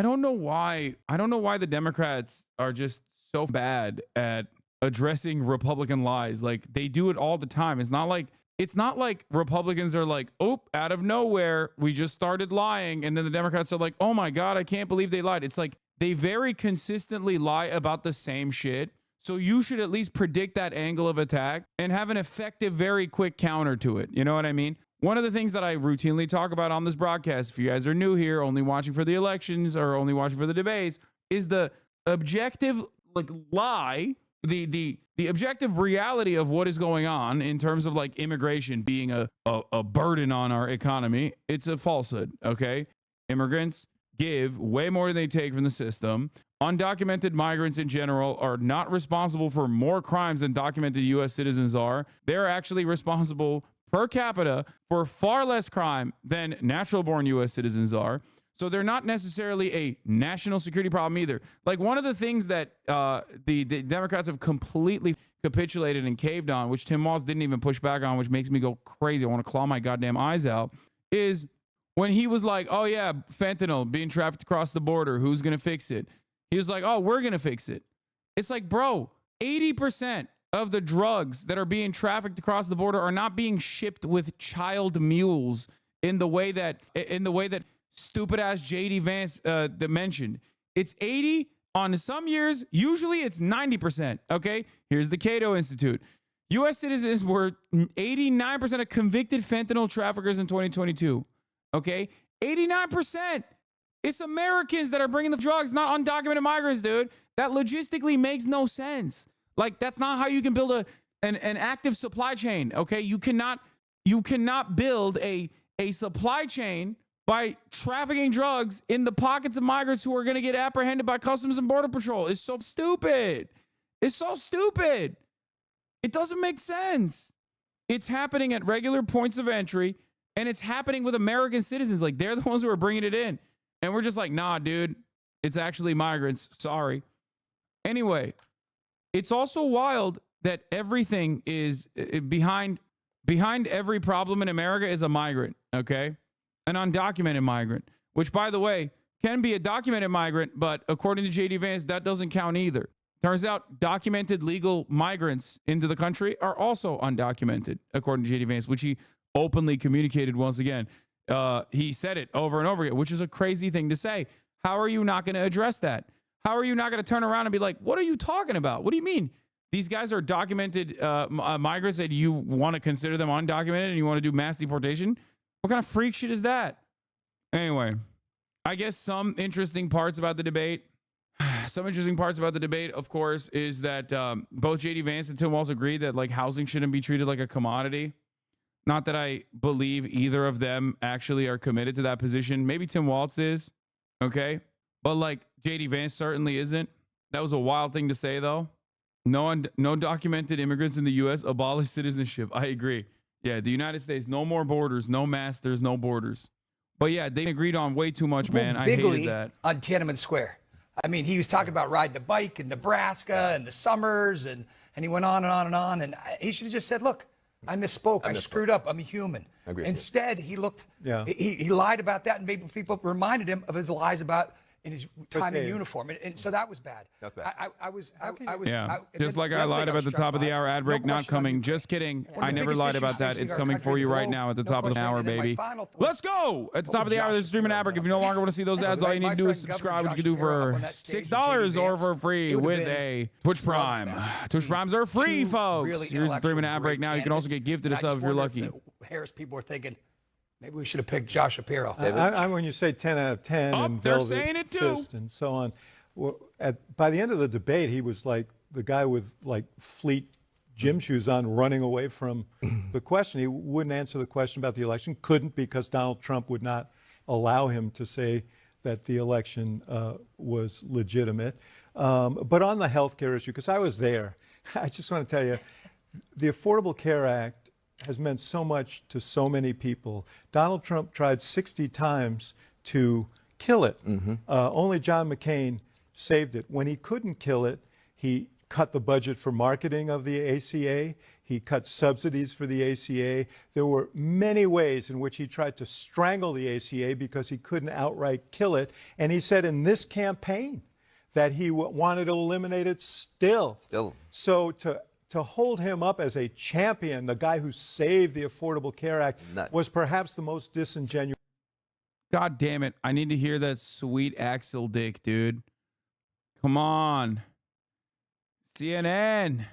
don't know why the Democrats are just so bad at addressing Republican lies. Like, they do it all the time. It's not like Republicans are like, oh, out of nowhere, we just started lying. And then the Democrats are like, oh my God, I can't believe they lied. It's like they very consistently lie about the same shit. So you should at least predict that angle of attack and have an effective, very quick counter to it. You know what I mean? One of the things that I routinely talk about on this broadcast, if you guys are new here, only watching for the elections or only watching for the debates, is the objective lie, the objective reality of what is going on in terms of like immigration being a burden on our economy. It's a falsehood. Okay. Immigrants give way more than they take from the system. Undocumented migrants in general are not responsible for more crimes than documented U.S. citizens are. They're actually responsible per capita for far less crime than natural born U.S. citizens are. So they're not necessarily a national security problem either. Like one of the things that the Democrats have completely capitulated and caved on, which Tim Walz didn't even push back on, which makes me go crazy. I want to claw my goddamn eyes out, is when he was like, oh yeah, fentanyl being trafficked across the border, who's going to fix it? He was like, oh, we're going to fix it. It's like, bro, 80% of the drugs that are being trafficked across the border are not being shipped with child mules in the way that stupid ass JD Vance mentioned. It's 80 on some years. Usually it's 90%. Okay. Here's the Cato Institute. U.S. citizens were 89% of convicted fentanyl traffickers in 2022. Okay. 89%. It's Americans that are bringing the drugs, not undocumented migrants, dude. That logistically makes no sense. Like, that's not how you can build an active supply chain. Okay. You cannot build a supply chain by trafficking drugs in the pockets of migrants who are going to get apprehended by Customs and Border Patrol. It's so stupid. It's so stupid. It doesn't make sense. It's happening at regular points of entry, and it's happening with American citizens. Like, they're the ones who are bringing it in. And we're just like, nah, dude, it's actually migrants. Sorry. Anyway, it's also wild that everything is behind every problem in America is a migrant, okay? An undocumented migrant, which, by the way, can be a documented migrant, but according to JD Vance, that doesn't count either. Turns out documented legal migrants into the country are also undocumented, according to JD Vance, which he openly communicated once again. He said it over and over again, which is a crazy thing to say. How are you not going to address that? How are you not going to turn around and be like, what are you talking about? What do you mean? These guys are documented migrants and you want to consider them undocumented and you want to do mass deportation? What kind of freak shit is that? Anyway, I guess some interesting parts about the debate. Some interesting parts about the debate, of course, is that both JD Vance and Tim Walz agree that like housing shouldn't be treated like a commodity. Not that I believe either of them actually are committed to that position. Maybe Tim Walz is, okay? But like JD Vance certainly isn't. That was a wild thing to say, though. No documented immigrants in the U.S. abolish citizenship. I agree. Yeah, the United States, no more borders, no masters, no borders. But yeah, they agreed on way too much, man. I hated that. On Tiananmen Square. I mean, he was talking about riding a bike in Nebraska and the summers, and he went on and on and on. And he should have just said, look, I misspoke. I screwed up. I'm a human. Instead, he looked, he lied about that, and maybe people reminded him of his lies about in his time in uniform, and so that was bad. That's bad. I was. Just like I lied about the top of the hour ad break not coming. Just kidding. I never lied about that. It's coming for you right now at the top of the hour, baby. Let's go. At the top of the hour, there's streaming ad break. If you no longer want to see those ads, all you need to do is subscribe, which you can do for $6 or for free with a Twitch Prime. Twitch Primes are free, folks. Here's the streaming ad break now. You can also get gifted a sub if you're lucky. Harris people are thinking, maybe we should have picked Josh Shapiro. When you say 10 out of 10 and they're saying it too. Fist and so on, by the end of the debate, he was like the guy with like fleet gym shoes on running away from the question. He wouldn't answer the question about the election, couldn't because Donald Trump would not allow him to say that the election was legitimate. But on the health care issue, because I was there, I just want to tell you, the Affordable Care Act has meant so much to so many people. Donald Trump tried 60 times to kill it. Only John McCain saved it. When he couldn't kill it, he cut the budget for marketing of the ACA. He cut subsidies for the ACA. There were many ways in which he tried to strangle the ACA because he couldn't outright kill it. And he said in this campaign that he wanted to eliminate it still. So to hold him up as a champion, the guy who saved the Affordable Care Act, was perhaps the most disingenuous. God damn it. I need to hear that sweet Axel dick, dude. Come on. CNN.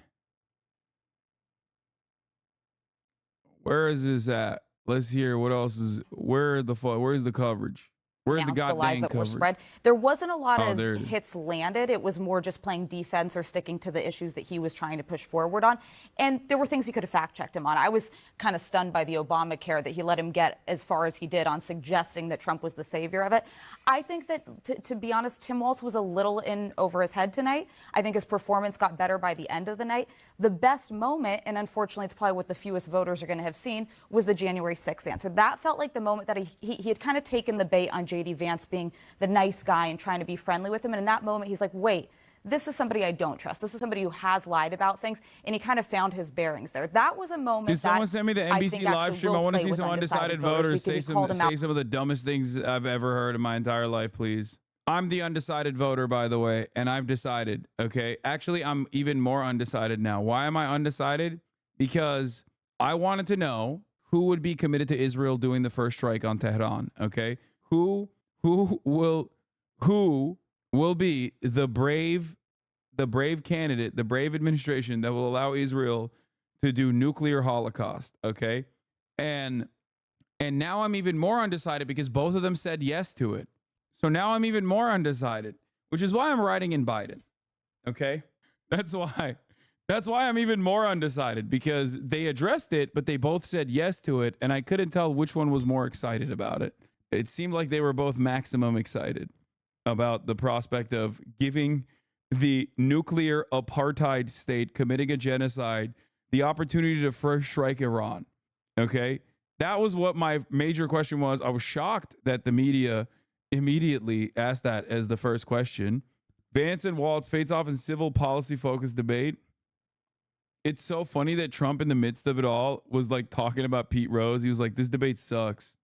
Where is this at? Let's hear what else is, where's the coverage? Where's the goddamn lies that coverage? were spread. There wasn't a lot of hits landed. It was more just playing defense or sticking to the issues that he was trying to push forward on. And there were things he could have fact-checked him on. I was kind of stunned by the Obamacare that he let him get as far as he did on suggesting that Trump was the savior of it. I think that, to be honest, Tim Walz was a little in over his head tonight. I think his performance got better by the end of the night. The best moment, and unfortunately it's probably what the fewest voters are going to have seen, was the January 6th answer. That felt like the moment that he had kind of taken the bait on J.D. Vance being the nice guy and trying to be friendly with him. And in that moment, he's like, wait, this is somebody I don't trust. This is somebody who has lied about things. And he kind of found his bearings there. That was a moment Did someone send me the NBC live stream? I want to see some undecided voters say some of the dumbest things I've ever heard in my entire life, please. I'm the undecided voter, by the way, and I've decided, okay? Actually, I'm even more undecided now. Why am I undecided? Because I wanted to know who would be committed to Israel doing the first strike on Tehran, okay? Who will be the brave candidate, the brave administration that will allow Israel to do nuclear holocaust, okay? And now I'm even more undecided because both of them said yes to it. So now I'm even more undecided, which is why I'm writing in Biden, okay? That's why I'm even more undecided, because they addressed it, but they both said yes to it, and I couldn't tell which one was more excited about it. It seemed like they were both maximum excited about the prospect of giving the nuclear apartheid state committing a genocide the opportunity to first strike Iran. Okay? That was what my major question was. I was shocked that the media immediately asked that as the first question. Vance and Walz face off in civil policy focused debate. It's so funny that Trump, in the midst of it all, was like talking about Pete Rose. He was like, this debate sucks.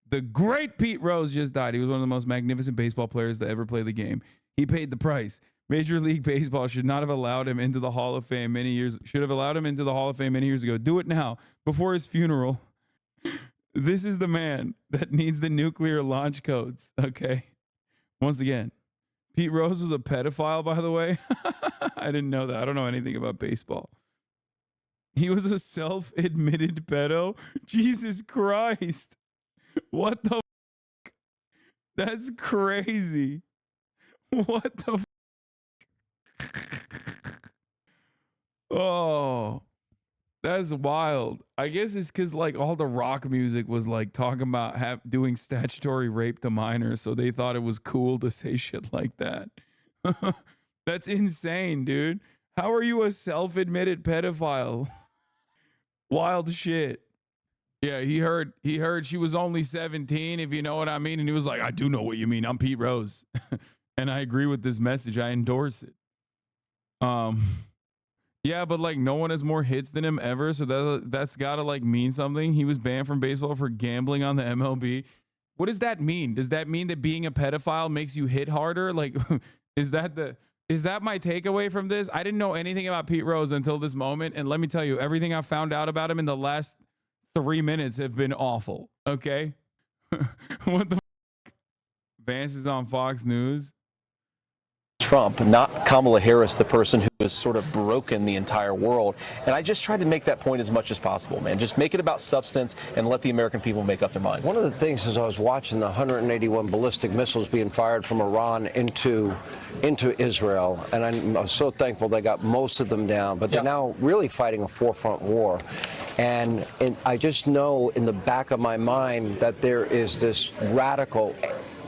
The great Pete Rose just died. He was one of the most magnificent baseball players to ever play the game. He paid the price. Major League Baseball should not have allowed him into the Hall of Fame many years ago. Do it now, before his funeral. This is the man that needs the nuclear launch codes, okay? Once again, Pete Rose was a pedophile, by the way. I didn't know that. I don't know anything about baseball. He was a self-admitted pedo? Jesus Christ. What the fuck? That's crazy. What the fuck? Oh, that's wild. I guess it's because like all the rock music was like talking about doing statutory rape to minors, so they thought it was cool to say shit like that. That's insane, dude. How are you a self-admitted pedophile? Wild shit. Yeah, he heard she was only 17, if you know what I mean. And he was like, I do know what you mean. I'm Pete Rose. And I agree with this message. I endorse it. Yeah, but like no one has more hits than him ever. So that's gotta like mean something. He was banned from baseball for gambling on the MLB. What does that mean? Does that mean that being a pedophile makes you hit harder? Like, is that my takeaway from this? I didn't know anything about Pete Rose until this moment. And let me tell you, everything I found out about him in the last 3 minutes have been awful. Okay. What the fuck? Vance is on Fox News. Trump, not Kamala Harris, the person who has sort of broken the entire world. And I just tried to make that point as much as possible, man. Just make it about substance and let the American people make up their mind. One of the things is I was watching the 181 ballistic missiles being fired from Iran into Israel, and I'm so thankful they got most of them down, but they're now really fighting a forefront war. And I just know in the back of my mind that there is this radical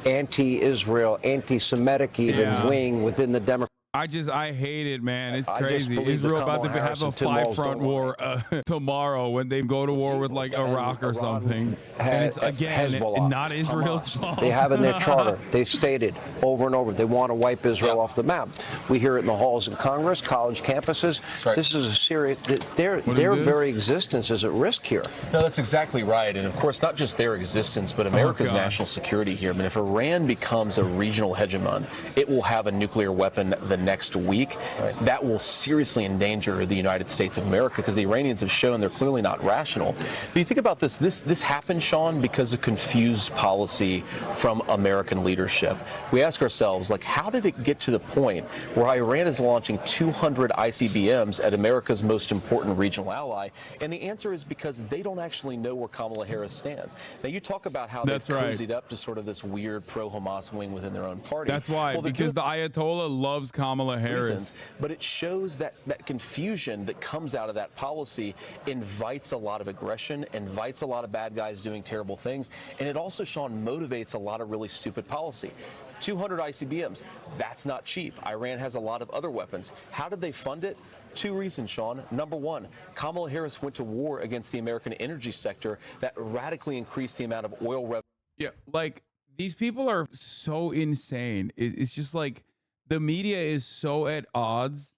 anti-Israel, anti-Semitic even wing within the Democratic. I hate it, man. It's crazy. Israel about to have a 5-front war tomorrow when they go to war with like Iraq or something. And it's again Hezbollah, not Israel's fault. They have in their charter, they've stated over and over, they want to wipe Israel off the map. We hear it in the halls of Congress, college campuses. Right. This is a serious, their very existence is at risk here. No, that's exactly right. And of course, not just their existence, but America's national security here. I mean, if Iran becomes a regional hegemon, it will have a nuclear weapon the next week. Right. That will seriously endanger the United States of America, because the Iranians have shown they're clearly not rational. But you think about this happened, Sean, because of confused policy from American leadership. We ask ourselves, like, how did it get to the point where Iran is launching 200 ICBMs at America's most important regional ally? And the answer is because they don't actually know where Kamala Harris stands. Now, you talk about how they've cozied up to sort of this weird pro-Hamas wing within their own party. That's why, because the Ayatollah loves Kamala Harris. But it shows that confusion that comes out of that policy invites a lot of aggression, invites a lot of bad guys doing terrible things, and it also, Sean, motivates a lot of really stupid policy. 200 ICBMs, that's not cheap. Iran has a lot of other weapons. How did they fund it? 2 reasons, Sean. Number one, Kamala Harris went to war against the American energy sector that radically increased the amount of oil revenue. Yeah, like These people are so insane. It's just like the media is so at odds.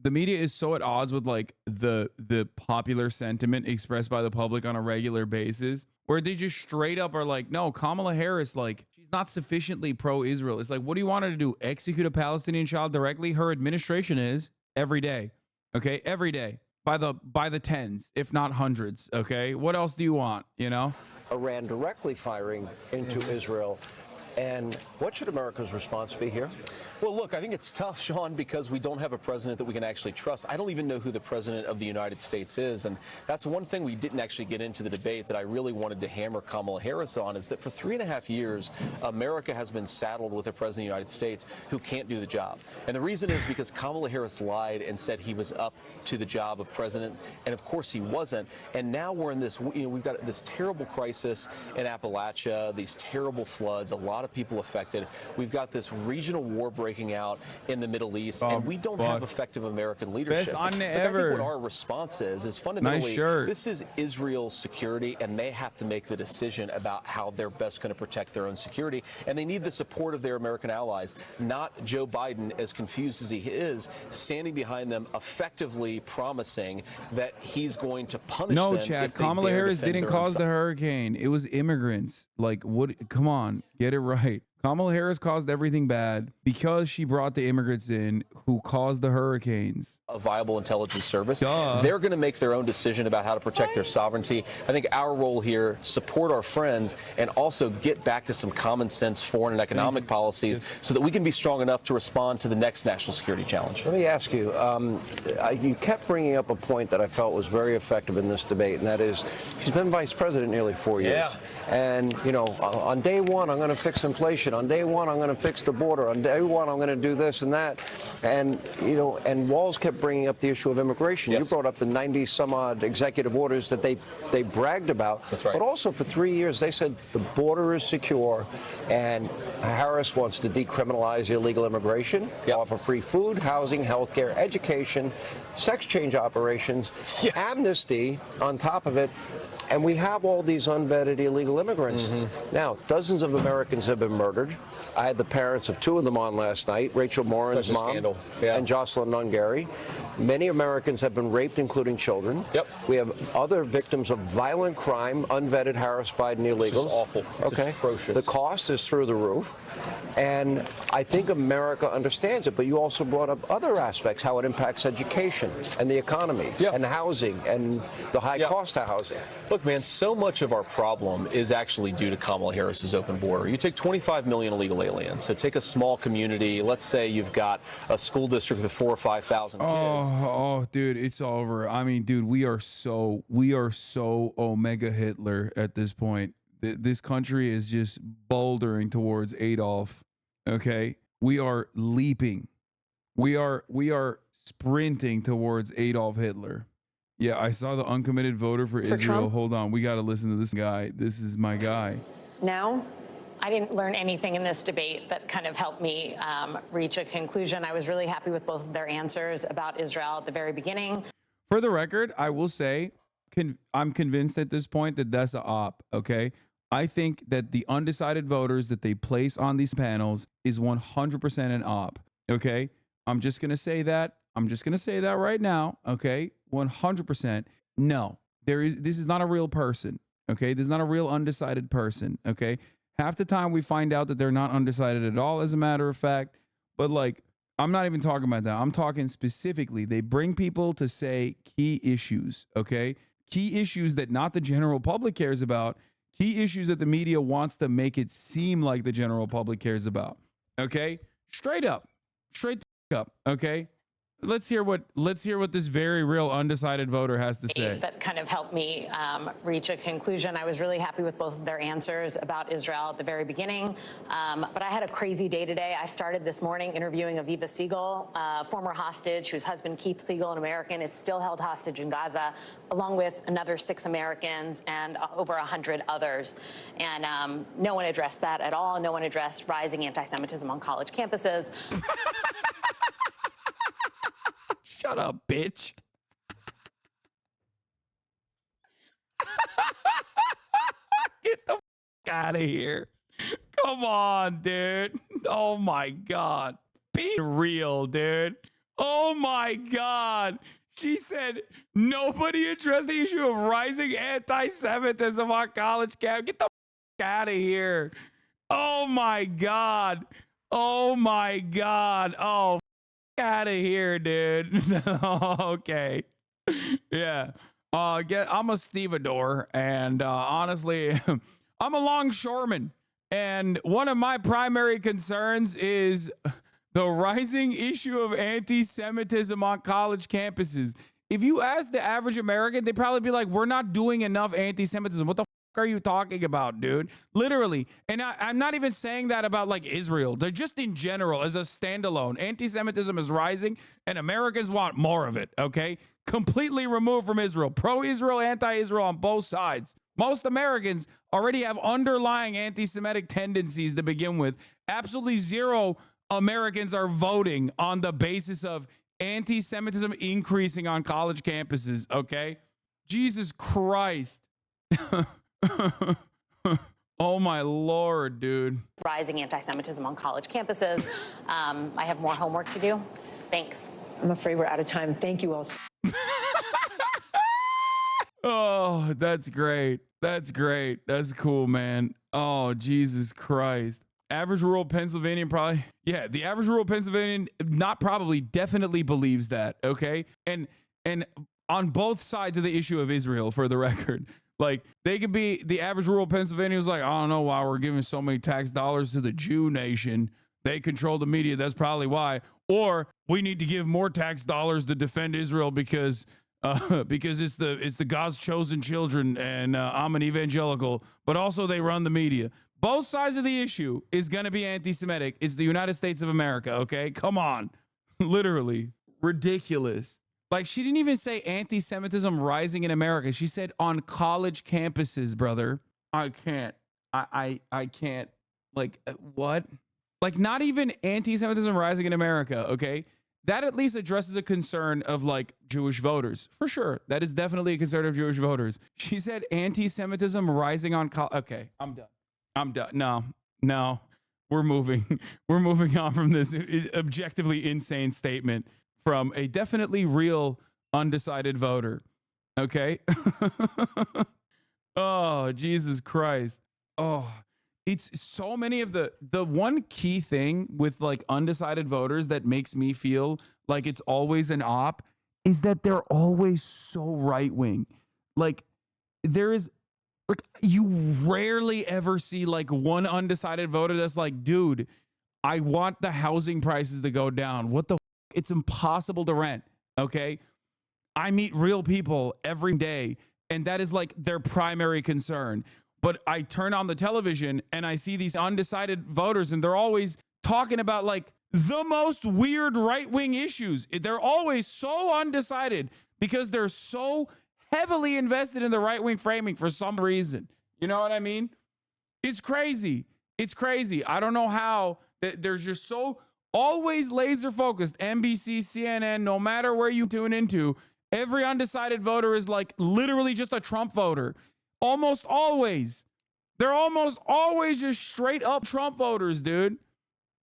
The media is so at odds with like the popular sentiment expressed by the public on a regular basis, where they just straight up are like, no, Kamala Harris, like, she's not sufficiently pro-Israel. It's like, what do you want her to do? Execute a Palestinian child directly? Her administration is every day. Okay, every day by the tens, if not hundreds. Okay, what else do you want? You know, Iran directly firing into Israel. And what should America's response be here? Well, look, I think it's tough, Sean, because we don't have a president that we can actually trust. I don't even know who the president of the United States is. And that's one thing we didn't actually get into the debate that I really wanted to hammer Kamala Harris on, is that for 3.5 years, America has been saddled with a president of the United States who can't do the job. And the reason is because Kamala Harris lied and said he was up to the job of president. And of course he wasn't. And now we're in this, we've got this terrible crisis in Appalachia, these terrible floods, a lot of people affected. We've got this regional war breaking out in the Middle East, and we don't have effective American leadership. Best on I ever. think what our response is fundamentally, nice shirt. This is Israel's security, and they have to make the decision about how they're best going to protect their own security, and they need the support of their American allies, not Joe Biden, as confused as he is, standing behind them, effectively promising that he's going to punish them. No, Chad, Kamala Harris didn't cause the hurricane. It was immigrants. Like, what? Come on, get it right. Kamala Harris caused everything bad because she brought the immigrants in who caused the hurricanes. A viable intelligence service. Duh. They're going to make their own decision about how to protect their sovereignty. I think our role here, support our friends, and also get back to some common sense foreign and economic policies so that we can be strong enough to respond to the next national security challenge. Let me ask you, you kept bringing up a point that I felt was very effective in this debate, and that is she's been vice president nearly 4 years. Yeah. And, you know, on day one, I'm going to fix inflation. On day one, I'm going to fix the border. On day one, I'm going to do this and that. And, you know, and Walz kept bringing up the issue of immigration. Yes. You brought up the 90 some odd executive orders that they bragged about. That's right. But also for 3 years, they said the border is secure, and Harris wants to decriminalize illegal immigration, offer free food, housing, health care, education, sex change operations, amnesty on top of it. And we have all these unvetted illegal immigrants. Now, dozens of Americans have been murdered. I had the parents of 2 of them on last night, Rachel Morin's mom and Jocelyn Nungary. Many Americans have been raped, including children. Yep. We have other victims of violent crime, unvetted Harris-Biden illegals. It's awful. It's atrocious. The cost is through the roof. And I think America understands it, but you also brought up other aspects, how it impacts education and the economy and housing and the high cost of housing. Look, man, so much of our problem is actually due to Kamala Harris's open border. You take 25 million illegal aliens. So take a small community. Let's say you've got a school district with 4,000 or 5,000 kids. Oh, dude, it's over. I mean, dude, we are so Omega Hitler at this point. This country is just bouldering towards Adolf. Okay, we are leaping. We are sprinting towards Adolf Hitler. Yeah, I saw the uncommitted voter for Israel. Trump? Hold on, we got to listen to this guy. This is my guy. No, I didn't learn anything in this debate that kind of helped me reach a conclusion. I was really happy with both of their answers about Israel at the very beginning. For the record, I will say I'm convinced at this point that that's a op, okay? I think that the undecided voters that they place on these panels is 100% an op, okay? I'm just going to say that. I'm just going to say that right now, okay? 100%. No, this is not a real person, okay? This is not a real undecided person, okay? Half the time we find out that they're not undecided at all, as a matter of fact. But like, I'm not even talking about that. I'm talking specifically, they bring people to say key issues, okay? Key issues that not the general public cares about. Key issues that the media wants to make it seem like the general public cares about. Okay? Straight up, okay? Let's hear what this very real undecided voter has to say. That kind of helped me reach a conclusion. I was really happy with both of their answers about Israel at the very beginning. But I had a crazy day today. I started this morning interviewing Aviva Siegel, former hostage whose husband, Keith Siegel, an American, is still held hostage in Gaza, along with another 6 Americans and over 100 others. And no one addressed that at all. No one addressed rising anti-Semitism on college campuses. Shut up, bitch. Get the f out of here. Come on, dude. Oh my God. Be real, dude. Oh my God. She said nobody addressed the issue of rising anti-Semitism on college campus. Get the out of here. Oh my God. Oh my God. Oh, out of here, dude. Okay. Yeah. I'm a stevedore, and honestly, I'm a longshoreman. And one of my primary concerns is the rising issue of anti-Semitism on college campuses. If you ask the average American, they'd probably be like, we're not doing enough anti-Semitism. What the are you talking about, dude? Literally. And I'm not even saying that about like Israel. They're just in general, as a standalone. Anti-Semitism is rising, and Americans want more of it, okay? Completely removed from Israel. Pro-Israel, anti-Israel on both sides. Most Americans already have underlying anti-Semitic tendencies to begin with. Absolutely zero Americans are voting on the basis of anti-Semitism increasing on college campuses, okay? Jesus Christ. Oh my Lord, dude. Rising anti-Semitism on college campuses. I have more homework to do. Thanks. I'm afraid we're out of time. Thank you all. Oh, that's great. That's great. That's cool, man. Oh, Jesus Christ. Average rural Pennsylvanian probably, yeah, the average rural Pennsylvanian not probably, definitely believes that, okay? And on both sides of the issue of Israel, for the record. Like, they could be the average rural Pennsylvania who's like, I don't know why we're giving so many tax dollars to the Jew nation. They control the media. That's probably why. Or we need to give more tax dollars to defend Israel because it's the God's chosen children, and I'm an evangelical. But also they run the media. Both sides of the issue is going to be anti-Semitic. It's the United States of America. Okay, come on, literally ridiculous. Like, she didn't even say anti-Semitism rising in America. She said on college campuses, brother. I can't. I can't. Like, what? Like, not even anti-Semitism rising in America, okay? That at least addresses a concern of, like, Jewish voters. For sure. That is definitely a concern of Jewish voters. She said anti-Semitism rising on college. Okay, I'm done. I'm done. No. We're moving. We're moving on from this objectively insane statement from a definitely real undecided voter. Okay. Oh, Jesus Christ. Oh, it's so many of the one key thing with like undecided voters that makes me feel like it's always an op is that they're always so right wing. Like, there is, like, you rarely ever see like one undecided voter that's like, dude, I want the housing prices to go down. What the it's impossible to rent, okay? I meet real people every day, and that is like their primary concern. But I turn on the television and I see these undecided voters, and they're always talking about like the most weird right-wing issues. They're always so undecided because they're so heavily invested in the right-wing framing for some reason. You know what I mean? It's crazy. It's crazy. I don't know how they're just so always laser focused. NBC, CNN, no matter where you tune into, every undecided voter is like literally just a Trump voter. Almost always. They're almost always just straight up Trump voters, dude.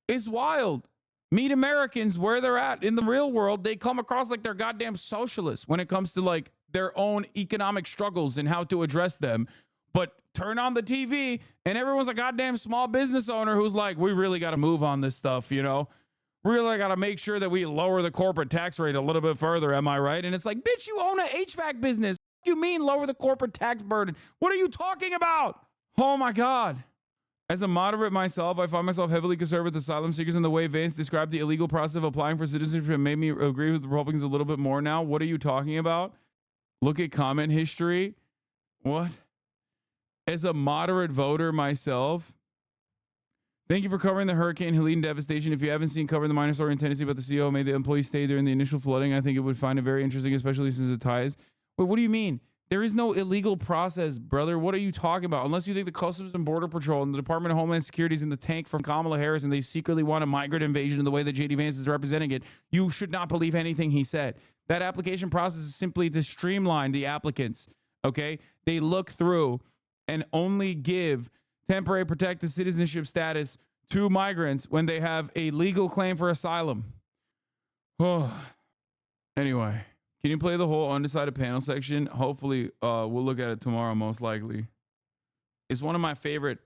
It's wild. Meet Americans where they're at in the real world. They come across like they're goddamn socialists when it comes to like their own economic struggles and how to address them. But turn on the TV and everyone's a goddamn small business owner who's like, we really got to move on this stuff, you know? Really got to make sure that we lower the corporate tax rate a little bit further. Am I right? And it's like, bitch, you own an HVAC business. What do you mean lower the corporate tax burden? What are you talking about? Oh my God. As a moderate myself, I find myself heavily concerned with asylum seekers and the way Vance described the illegal process of applying for citizenship made me agree with the Republicans a little bit more now. What are you talking about? Look at comment history. What? As a moderate voter myself, thank you for covering the Hurricane Helene devastation. If you haven't seen covering the minor story in Tennessee about the CEO made the employees stay during the initial flooding, I think it would find it very interesting, especially since it ties. Wait, what do you mean? There is no illegal process, brother. What are you talking about? Unless you think the Customs and Border Patrol and the Department of Homeland Security is in the tank from Kamala Harris and they secretly want a migrant invasion in the way that J.D. Vance is representing it, you should not believe anything he said. That application process is simply to streamline the applicants, okay? They look through and only give temporary protected citizenship status to migrants when they have a legal claim for asylum. Oh. Anyway, can you play the whole undecided panel section? Hopefully, we'll look at it tomorrow, most likely. It's one of my favorite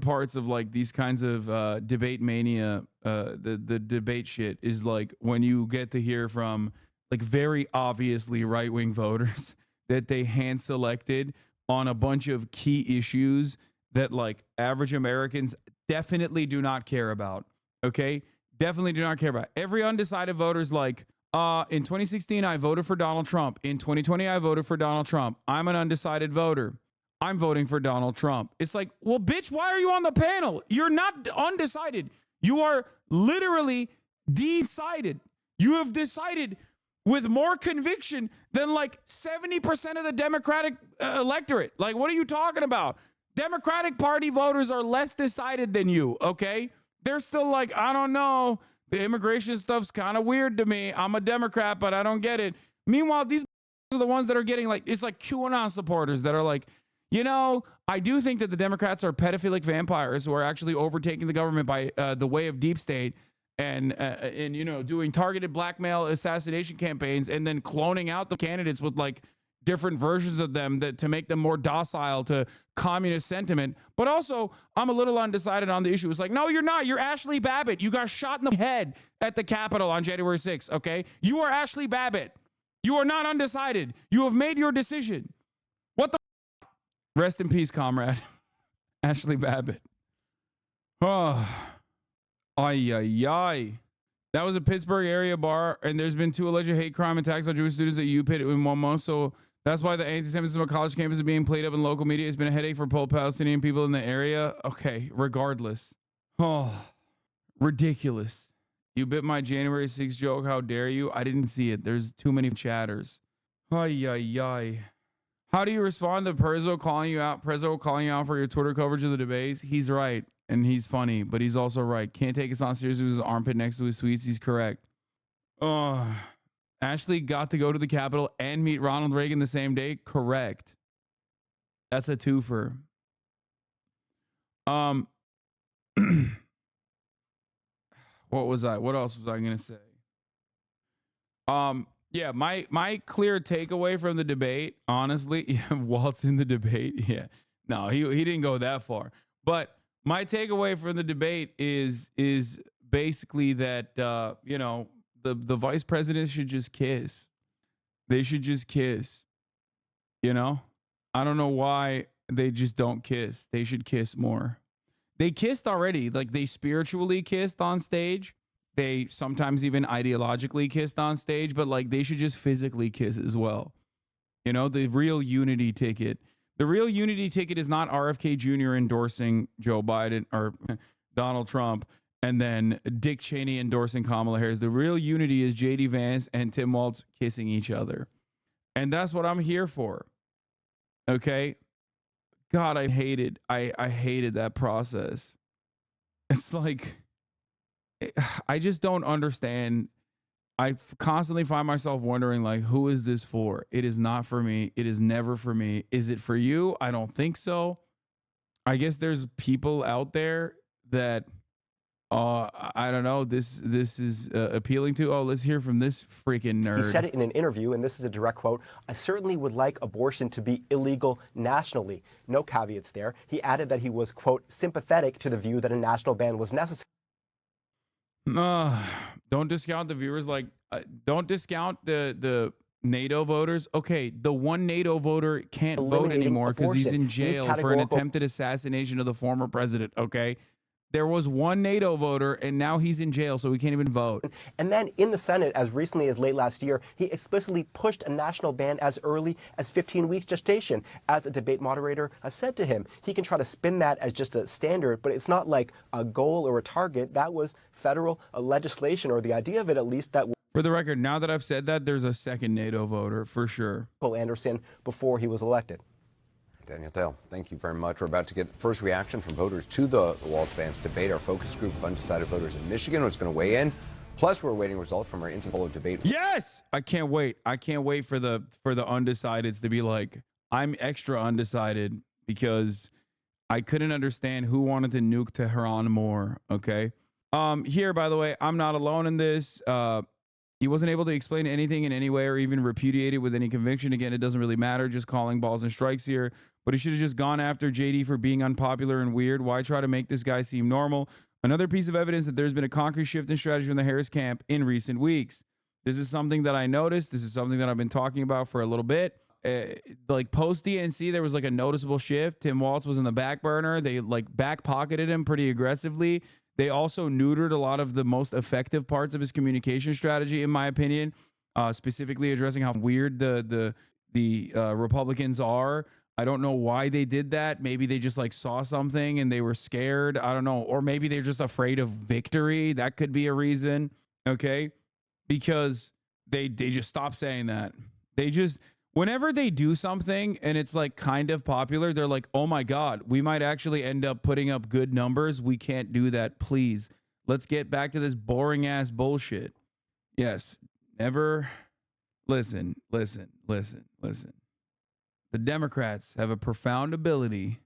parts of like these kinds of debate mania. The debate shit is like when you get to hear from like very obviously right-wing voters that they hand selected on a bunch of key issues that like average Americans definitely do not care about. Okay? Definitely do not care about. Every undecided voter is like, in 2016, I voted for Donald Trump. In 2020, I voted for Donald Trump. I'm an undecided voter. I'm voting for Donald Trump. It's like, well, bitch, why are you on the panel? You're not undecided. You are literally decided. You have decided with more conviction than like 70% of the Democratic electorate. Like, what are you talking about? Democratic Party voters are less decided than you, okay? They're still like, I don't know. The immigration stuff's kind of weird to me. I'm a Democrat, but I don't get it. Meanwhile, these are the ones that are getting like, it's like QAnon supporters that are like, you know, I do think that the Democrats are pedophilic vampires who are actually overtaking the government by the way of deep state and you know, doing targeted blackmail assassination campaigns and then cloning out the candidates with like different versions of them that to make them more docile to communist sentiment. But also, I'm a little undecided on the issue. It's like, no, you're not. You're Ashley Babbitt. You got shot in the head at the Capitol on January 6th, okay? You are Ashley Babbitt. You are not undecided. You have made your decision. What the f-? Rest in peace, comrade. Ashley Babbitt. Oh. Ay, ay, ay. That was a Pittsburgh area bar, and there's been 2 alleged hate crime attacks on Jewish students at UPitt in 1 month, so that's why the anti-Semitism on college campus is being played up in local media. It's been a headache for Palestinian people in the area. Okay, regardless. Oh, ridiculous. You bit my January 6th joke. How dare you? I didn't see it. There's too many chatters. Ay, ay, ay. How do you respond to Prezzo calling you out for your Twitter coverage of the debates? He's right, and he's funny, but he's also right. Can't take us on seriously with his armpit next to his tweets. He's correct. Oh, Ashley got to go to the Capitol and meet Ronald Reagan the same day. Correct. That's a twofer. What else was I gonna say? Yeah, my clear takeaway from the debate, honestly, Waltz in the debate. Yeah, no, he didn't go that far. But my takeaway from the debate is basically that you know, the vice president should just kiss. They should just kiss. You know, I don't know why they just don't kiss. They should kiss more. They kissed already. Like, they spiritually kissed on stage. They sometimes even ideologically kissed on stage, but like, they should just physically kiss as well. You know, the real unity ticket. The real unity ticket is not RFK Jr. endorsing Joe Biden or Donald Trump and then Dick Cheney endorsing Kamala Harris. The real unity is JD Vance and Tim Walz kissing each other. And that's what I'm here for. Okay? God, I hated that process. It's like, I just don't understand. I constantly find myself wondering, like, who is this for? It is not for me. It is never for me. Is it for you? I don't think so. I guess there's people out there that, I don't know, this is appealing to. Oh, let's hear from this freaking nerd. He said it in an interview, and this is a direct quote, "I certainly would like abortion to be illegal nationally." No caveats there. He added that he was, quote, sympathetic to the view that a national ban was necessary. Don't discount the viewers. Like, don't discount the NATO voters. Okay, the one NATO voter can't vote anymore because he's in jail for an attempted assassination of the former president. Okay, there was one NATO voter, and now he's in jail, so he can't even vote. And then in the Senate, as recently as late last year, he explicitly pushed a national ban as early as 15 weeks gestation. As a debate moderator said to him, he can try to spin that as just a standard, but it's not like a goal or a target. That was federal legislation, or the idea of it at least. That for the record, now that I've said that, there's a second NATO voter for sure. Anderson before he was elected. Daniel Dale, thank you very much. We're about to get the first reaction from voters to the Walz-Vance debate. Our focus group of undecided voters in Michigan is going to weigh in. Plus, we're awaiting results from our instant debate. Yes, I can't wait. I can't wait for the undecideds to be like, I'm extra undecided because I couldn't understand who wanted to nuke Tehran more. Okay. Here, by the way, I'm not alone in this. He wasn't able to explain anything in any way or even repudiate it with any conviction. Again, it doesn't really matter. Just calling balls and strikes here. But he should have just gone after JD for being unpopular and weird. Why try to make this guy seem normal? Another piece of evidence that there's been a concrete shift in strategy from the Harris camp in recent weeks. This is something that I noticed. This is something that I've been talking about for a little bit. Like post DNC, there was like a noticeable shift. Tim Walz was in the back burner. They like back pocketed him pretty aggressively. They also neutered a lot of the most effective parts of his communication strategy, in my opinion, specifically addressing how weird the Republicans are. I don't know why they did that. Maybe they just like saw something and they were scared. I don't know. Or maybe they're just afraid of victory. That could be a reason. Okay. Because they just stop saying that. They just, whenever they do something and it's like kind of popular, they're like, oh my God, we might actually end up putting up good numbers. We can't do that. Please, let's get back to this boring ass bullshit. Yes. Never. Listen. The Democrats have a profound ability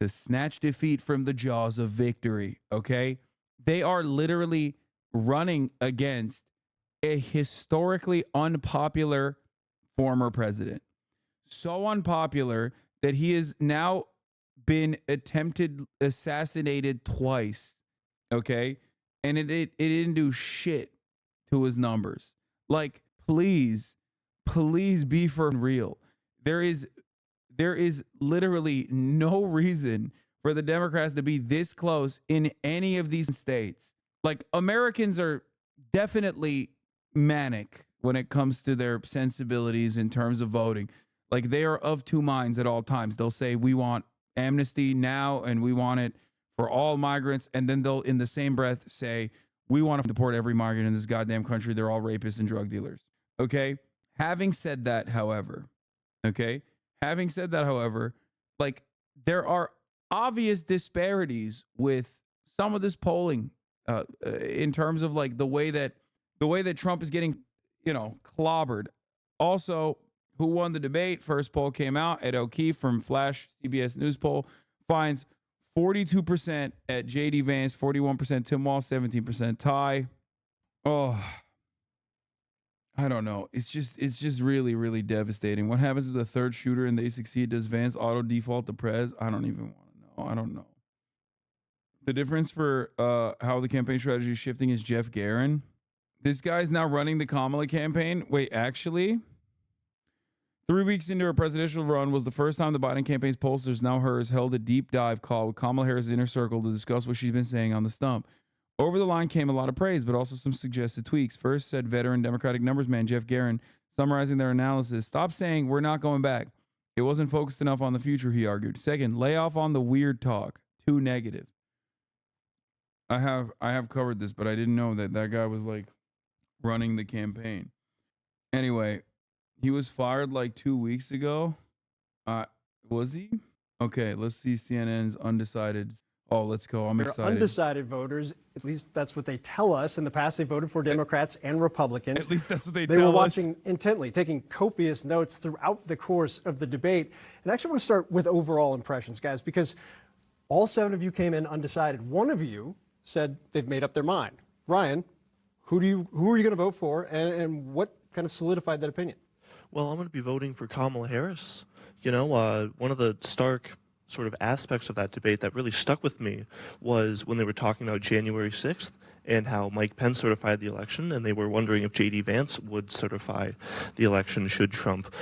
to snatch defeat from the jaws of victory. Okay. They are literally running against a historically unpopular former president. So unpopular that he has now been assassinated twice. Okay. And it didn't do shit to his numbers. Like, please be for real. There is literally no reason for the Democrats to be this close in any of these states. Like, Americans are definitely manic when it comes to their sensibilities in terms of voting. Like, they are of two minds at all times. They'll say, we want amnesty now and we want it for all migrants. And then they'll, in the same breath, say, we want to deport every migrant in this goddamn country. They're all rapists and drug dealers. Okay. Having said that, however, like, there are obvious disparities with some of this polling in terms of like the way that Trump is getting, clobbered. Also, who won the debate? First poll came out. Ed O'Keefe from Flash CBS News poll finds 42% at JD Vance, 41% Tim Walz, 17% Ty. Oh, I don't know. It's just really, really devastating. What happens with the third shooter and they succeed? Does Vance auto default to Prez? I don't even want to know. I don't know. The difference for how the campaign strategy is shifting is Jeff Guerin. This guy's now running the Kamala campaign. Wait, actually, 3 weeks into her presidential run was the first time the Biden campaign's pollsters, now hers, held a deep dive call with Kamala Harris' inner circle to discuss what she's been saying on the stump. Over the line came a lot of praise, but also some suggested tweaks. First, said veteran Democratic numbers man Jeff Guerin, summarizing their analysis, "Stop saying we're not going back. It wasn't focused enough on the future," he argued. Second, lay off on the weird talk. Too negative. I have covered this, but I didn't know that guy was like running the campaign. Anyway, he was fired like 2 weeks ago. Was he? Okay, let's see CNN's undecided. Oh, let's go. I'm excited. Undecided voters, at least that's what they tell us. In the past, they voted for Democrats and Republicans. At least that's what they tell us. They were watching intently, taking copious notes throughout the course of the debate. And I actually want to start with overall impressions, guys, because all 7 of you came in undecided. One of you said they've made up their mind. Ryan, who are you going to vote for, and what kind of solidified that opinion? Well, I'm going to be voting for Kamala Harris. One of the stark sort of aspects of that debate that really stuck with me was when they were talking about January 6th and how Mike Pence certified the election, and they were wondering if J.D. Vance would certify the election should Trump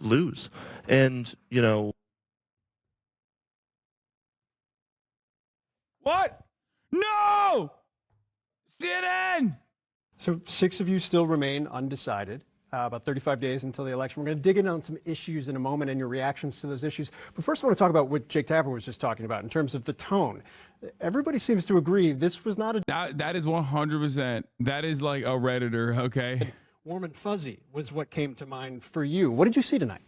lose. And, What? No! CNN! So 6 of you still remain undecided. About 35 days until the election. We're going to dig in on some issues in a moment and your reactions to those issues. But first, I want to talk about what Jake Tapper was just talking about in terms of the tone. Everybody seems to agree this was not a... That is 100%. That is like a Redditor, okay? Warm and fuzzy was what came to mind for you. What did you see tonight?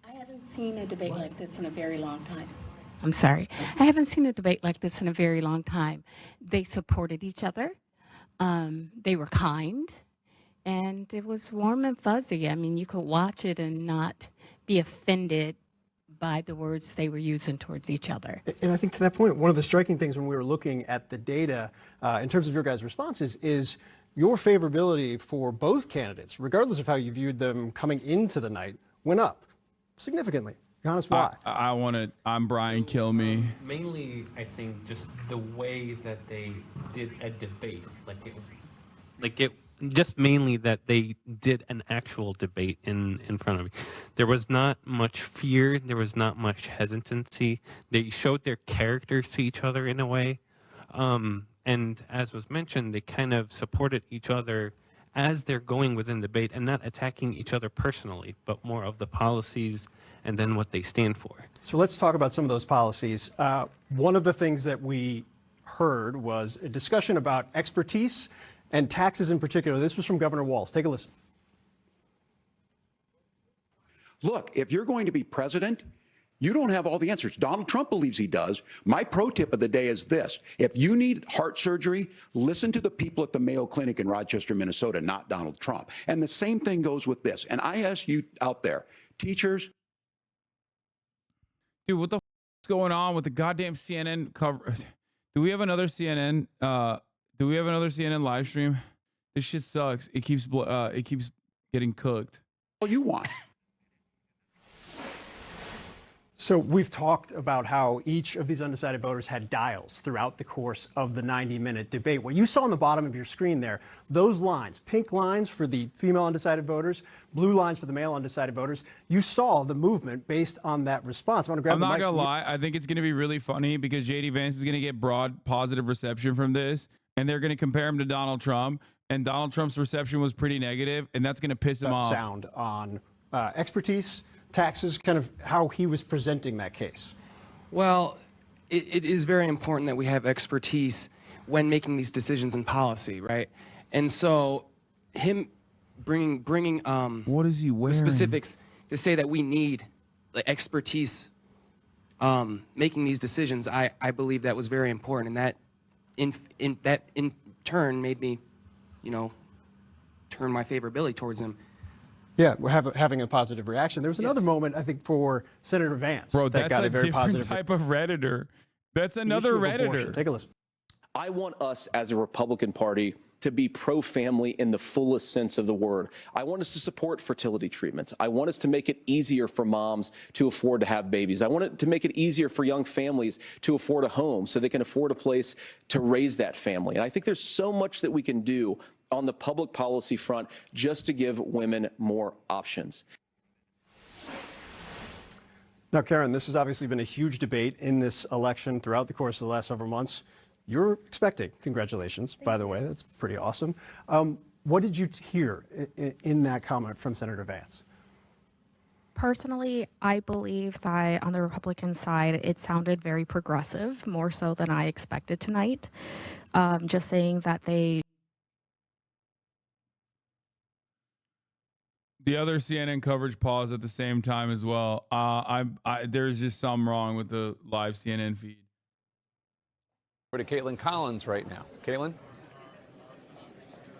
I haven't seen a debate like this in a very long time. I'm sorry. I haven't seen a debate like this in a very long time. They supported each other. They were kind. And it was warm and fuzzy. I mean, you could watch it and not be offended by the words they were using towards each other. And I think to that point, one of the striking things when we were looking at the data in terms of your guys' responses is your favorability for both candidates, regardless of how you viewed them coming into the night, went up significantly. Johannes, why? I'm Brian, kill me. Mainly, I think just the way that they did a debate, just mainly that they did an actual debate in front of me. There was not much fear. There was not much hesitancy. They showed their characters to each other in a way. And as was mentioned, they kind of supported each other as they're going within the debate and not attacking each other personally, but more of the policies and then what they stand for. So let's talk about some of those policies. One of the things that we heard was a discussion about expertise and taxes in particular. This was from Governor Walz. Take a listen. Look, if you're going to be president, you don't have all the answers. Donald Trump believes he does. My pro tip of the day is this. If you need heart surgery, listen to the people at the Mayo Clinic in Rochester, Minnesota, not Donald Trump. And the same thing goes with this. And I ask you out there, teachers. Dude, what the is going on with the goddamn CNN cover? Do we have another CNN? Do we have another CNN live stream? This shit sucks. It keeps getting cooked. All you want. So we've talked about how each of these undecided voters had dials throughout the course of the 90-minute debate. What you saw on the bottom of your screen there, those lines, pink lines for the female undecided voters, blue lines for the male undecided voters, you saw the movement based on that response. I want to grab I'm the not mic gonna from you. lie. I think it's gonna be really funny because JD Vance is gonna get broad positive reception from this, and they're gonna compare him to Donald Trump, and Donald Trump's reception was pretty negative, and that's gonna piss him off. Sound on expertise, taxes, kind of how he was presenting that case. Well, it is very important that we have expertise when making these decisions in policy, right? And so him bringing what is he wearing? The specifics to say that we need like expertise making these decisions, I believe that was very important, and that in turn made me, turn my favorability towards him. Yeah, we're having a positive reaction. There was another moment, I think, for Senator Vance. Bro, that that's got a very different positive type of Redditor. That's another Redditor. Take a listen. I want us as a Republican Party to be pro-family in the fullest sense of the word. I want us to support fertility treatments. I want us to make it easier for moms to afford to have babies. I want it to make it easier for young families to afford a home so they can afford a place to raise that family. And I think there's so much that we can do on the public policy front just to give women more options. Now, Karen, this has obviously been a huge debate in this election throughout the course of the last several months. You're expecting, congratulations, by the way, that's pretty awesome. What did you hear in that comment from Senator Vance? Personally, I believe that on the Republican side, it sounded very progressive, more so than I expected tonight. Just saying that the other CNN coverage paused at the same time as well. There's just something wrong with the live CNN feed. We're to Caitlin Collins right now. Caitlin?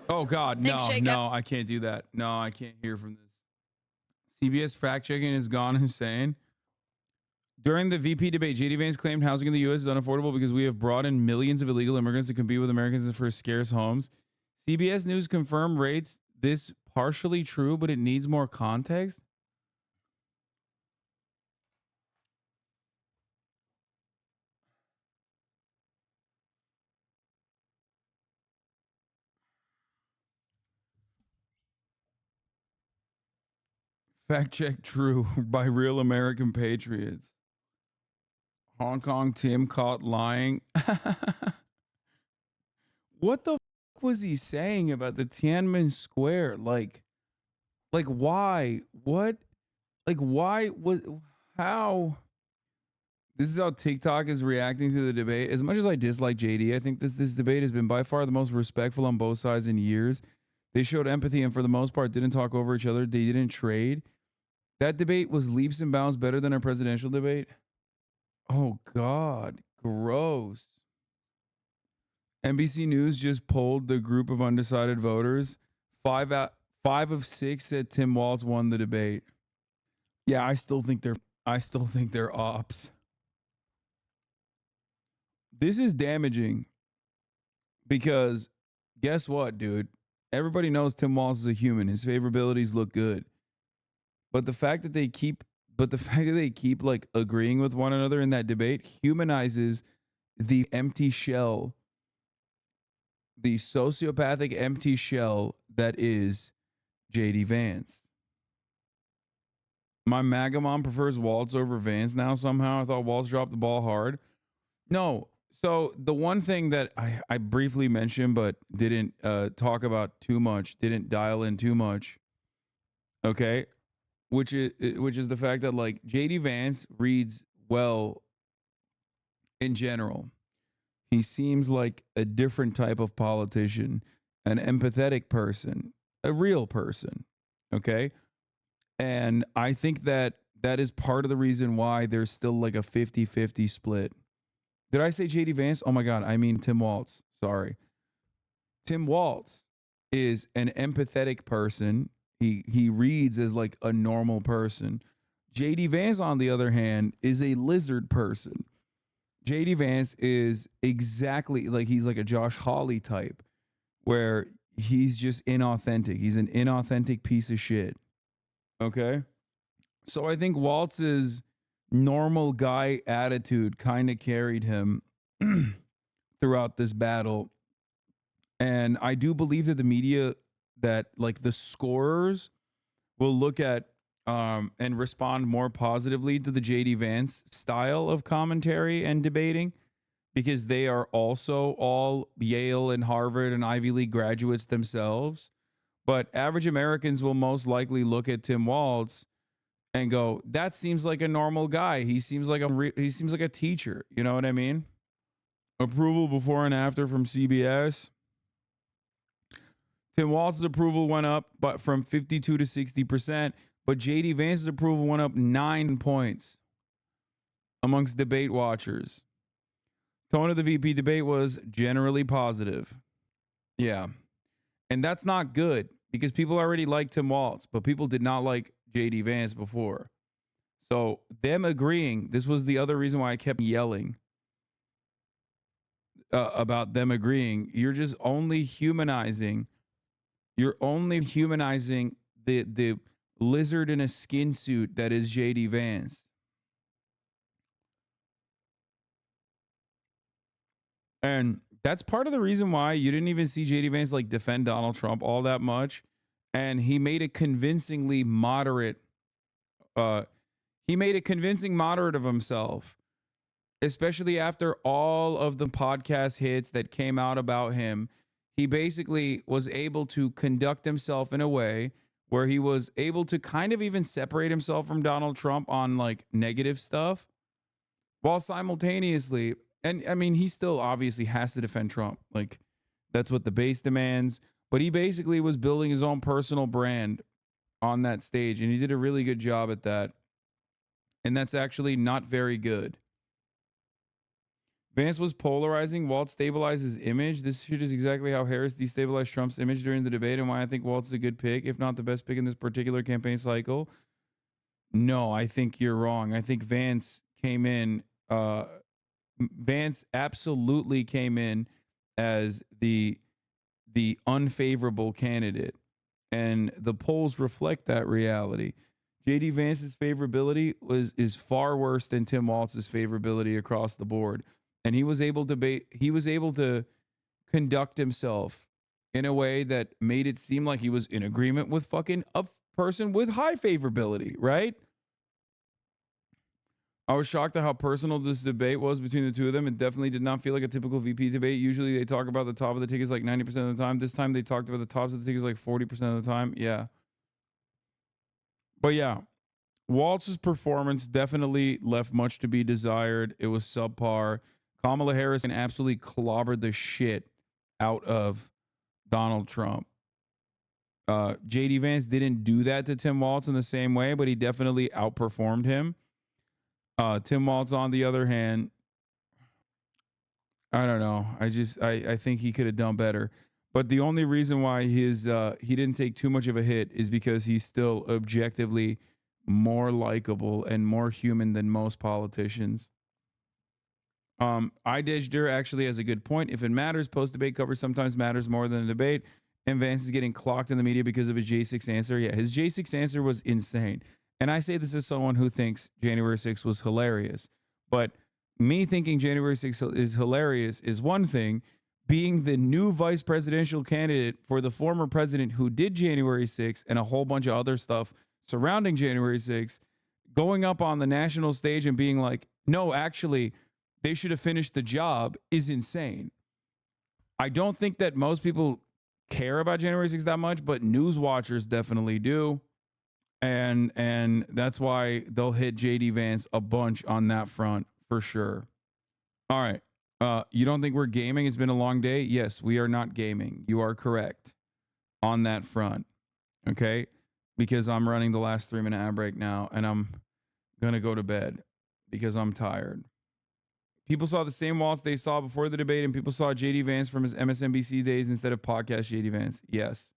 Oh, God, Thanks, no, Jacob. no, I can't do that. No, I can't hear from this. CBS fact-checking has gone insane. During the VP debate, JD Vance claimed housing in the U.S. is unaffordable because we have brought in millions of illegal immigrants to compete with Americans for scarce homes. CBS News confirmed rates this partially true, but it needs more context. Fact check true by real American patriots. Hong Kong Tim caught lying. What the fuck was he saying about the Tiananmen Square? Like why? What? Like why was how? This is how TikTok is reacting to the debate. As much as I dislike JD, I think this debate has been by far the most respectful on both sides in years. They showed empathy and for the most part didn't talk over each other. They didn't trade. That debate was leaps and bounds better than our presidential debate. Oh, God. Gross. NBC News just polled the group of undecided voters. 5 of 6 said Tim Walz won the debate. Yeah, I still think they're I still think they're ops. This is damaging because guess what, dude? Everybody knows Tim Walz is a human. His favorabilities look good. But the fact that they keep like agreeing with one another in that debate humanizes the empty shell, the sociopathic empty shell that is JD Vance. My MAGA mom prefers Walz over Vance now somehow. I thought Walz dropped the ball hard. No. So the one thing that I briefly mentioned but didn't talk about too much, didn't dial in too much, okay, which is the fact that like JD Vance reads well in general. He seems like a different type of politician, an empathetic person, a real person, okay? And I think that is part of the reason why there's still like a 50-50 split. Did I say JD Vance? Oh my God, I mean Tim Walz. Sorry. Tim Walz is an empathetic person. He reads as like a normal person. JD Vance, on the other hand, is a lizard person. JD Vance is exactly like he's like a Josh Hawley type where he's just inauthentic. He's an inauthentic piece of shit. Okay? So I think Walz's normal guy attitude kind of carried him throughout this battle. And I do believe that the media, that like the scorers will look at and respond more positively to the JD Vance style of commentary and debating because they are also all Yale and Harvard and Ivy League graduates themselves. But average Americans will most likely look at Tim Walz and go, that seems like a normal guy. He seems like a teacher. You know what I mean? Approval before and after from CBS. Tim Walz's approval went up, but from 52 to 60%. But JD Vance's approval went up 9 points amongst debate watchers. Tone of the VP debate was generally positive. Yeah. And that's not good because people already liked Tim Walz, but people did not like JD Vance before. So them agreeing, this was the other reason why I kept yelling about them agreeing. You're just only humanizing. You're only humanizing the lizard in a skin suit that is JD Vance. And that's part of the reason why you didn't even see JD Vance like defend Donald Trump all that much. And he made a convincingly moderate of himself, especially after all of the podcast hits that came out about him. He basically was able to conduct himself in a way where he was able to kind of even separate himself from Donald Trump on like negative stuff while simultaneously, and I mean, he still obviously has to defend Trump. Like that's what the base demands, but he basically was building his own personal brand on that stage and he did a really good job at that. And that's actually not very good. Vance was polarizing. Walz stabilized his image. This shit is exactly how Harris destabilized Trump's image during the debate and why I think Walz is a good pick, if not the best pick in this particular campaign cycle. No, I think you're wrong. I think Vance came in. Vance absolutely came in as the unfavorable candidate. And the polls reflect that reality. JD Vance's favorability is far worse than Tim Walz's favorability across the board. And he was able to conduct himself in a way that made it seem like he was in agreement with fucking a person with high favorability, right? I was shocked at how personal this debate was between the two of them. It definitely did not feel like a typical VP debate. Usually they talk about the top of the tickets like 90% of the time. This time they talked about the tops of the tickets like 40% of the time. Yeah. But yeah, Walz's performance definitely left much to be desired. It was subpar. Kamala Harris absolutely clobbered the shit out of Donald Trump. JD Vance didn't do that to Tim Walz in the same way, but he definitely outperformed him. Tim Walz, on the other hand, I don't know. I think he could have done better. But the only reason why he didn't take too much of a hit is because he's still objectively more likable and more human than most politicians. Idejder actually has a good point. If it matters, post-debate coverage sometimes matters more than the debate. And Vance is getting clocked in the media because of his J6 answer. Yeah, his J6 answer was insane. And I say this as someone who thinks January 6th was hilarious. But me thinking January 6th is hilarious is one thing. Being the new vice presidential candidate for the former president who did January 6th and a whole bunch of other stuff surrounding January 6th, going up on the national stage and being like, no, actually, they should have finished the job is insane. I don't think that most people care about January 6th that much, but news watchers definitely do. And that's why they'll hit JD Vance a bunch on that front for sure. All right. You don't think we're gaming? It's been a long day. Yes, we are not gaming. You are correct on that front. Okay. Because I'm running the last 3-minute ad break now and I'm going to go to bed because I'm tired. People saw the same Walz they saw before the debate and people saw JD Vance from his MSNBC days instead of podcast JD Vance. Yes.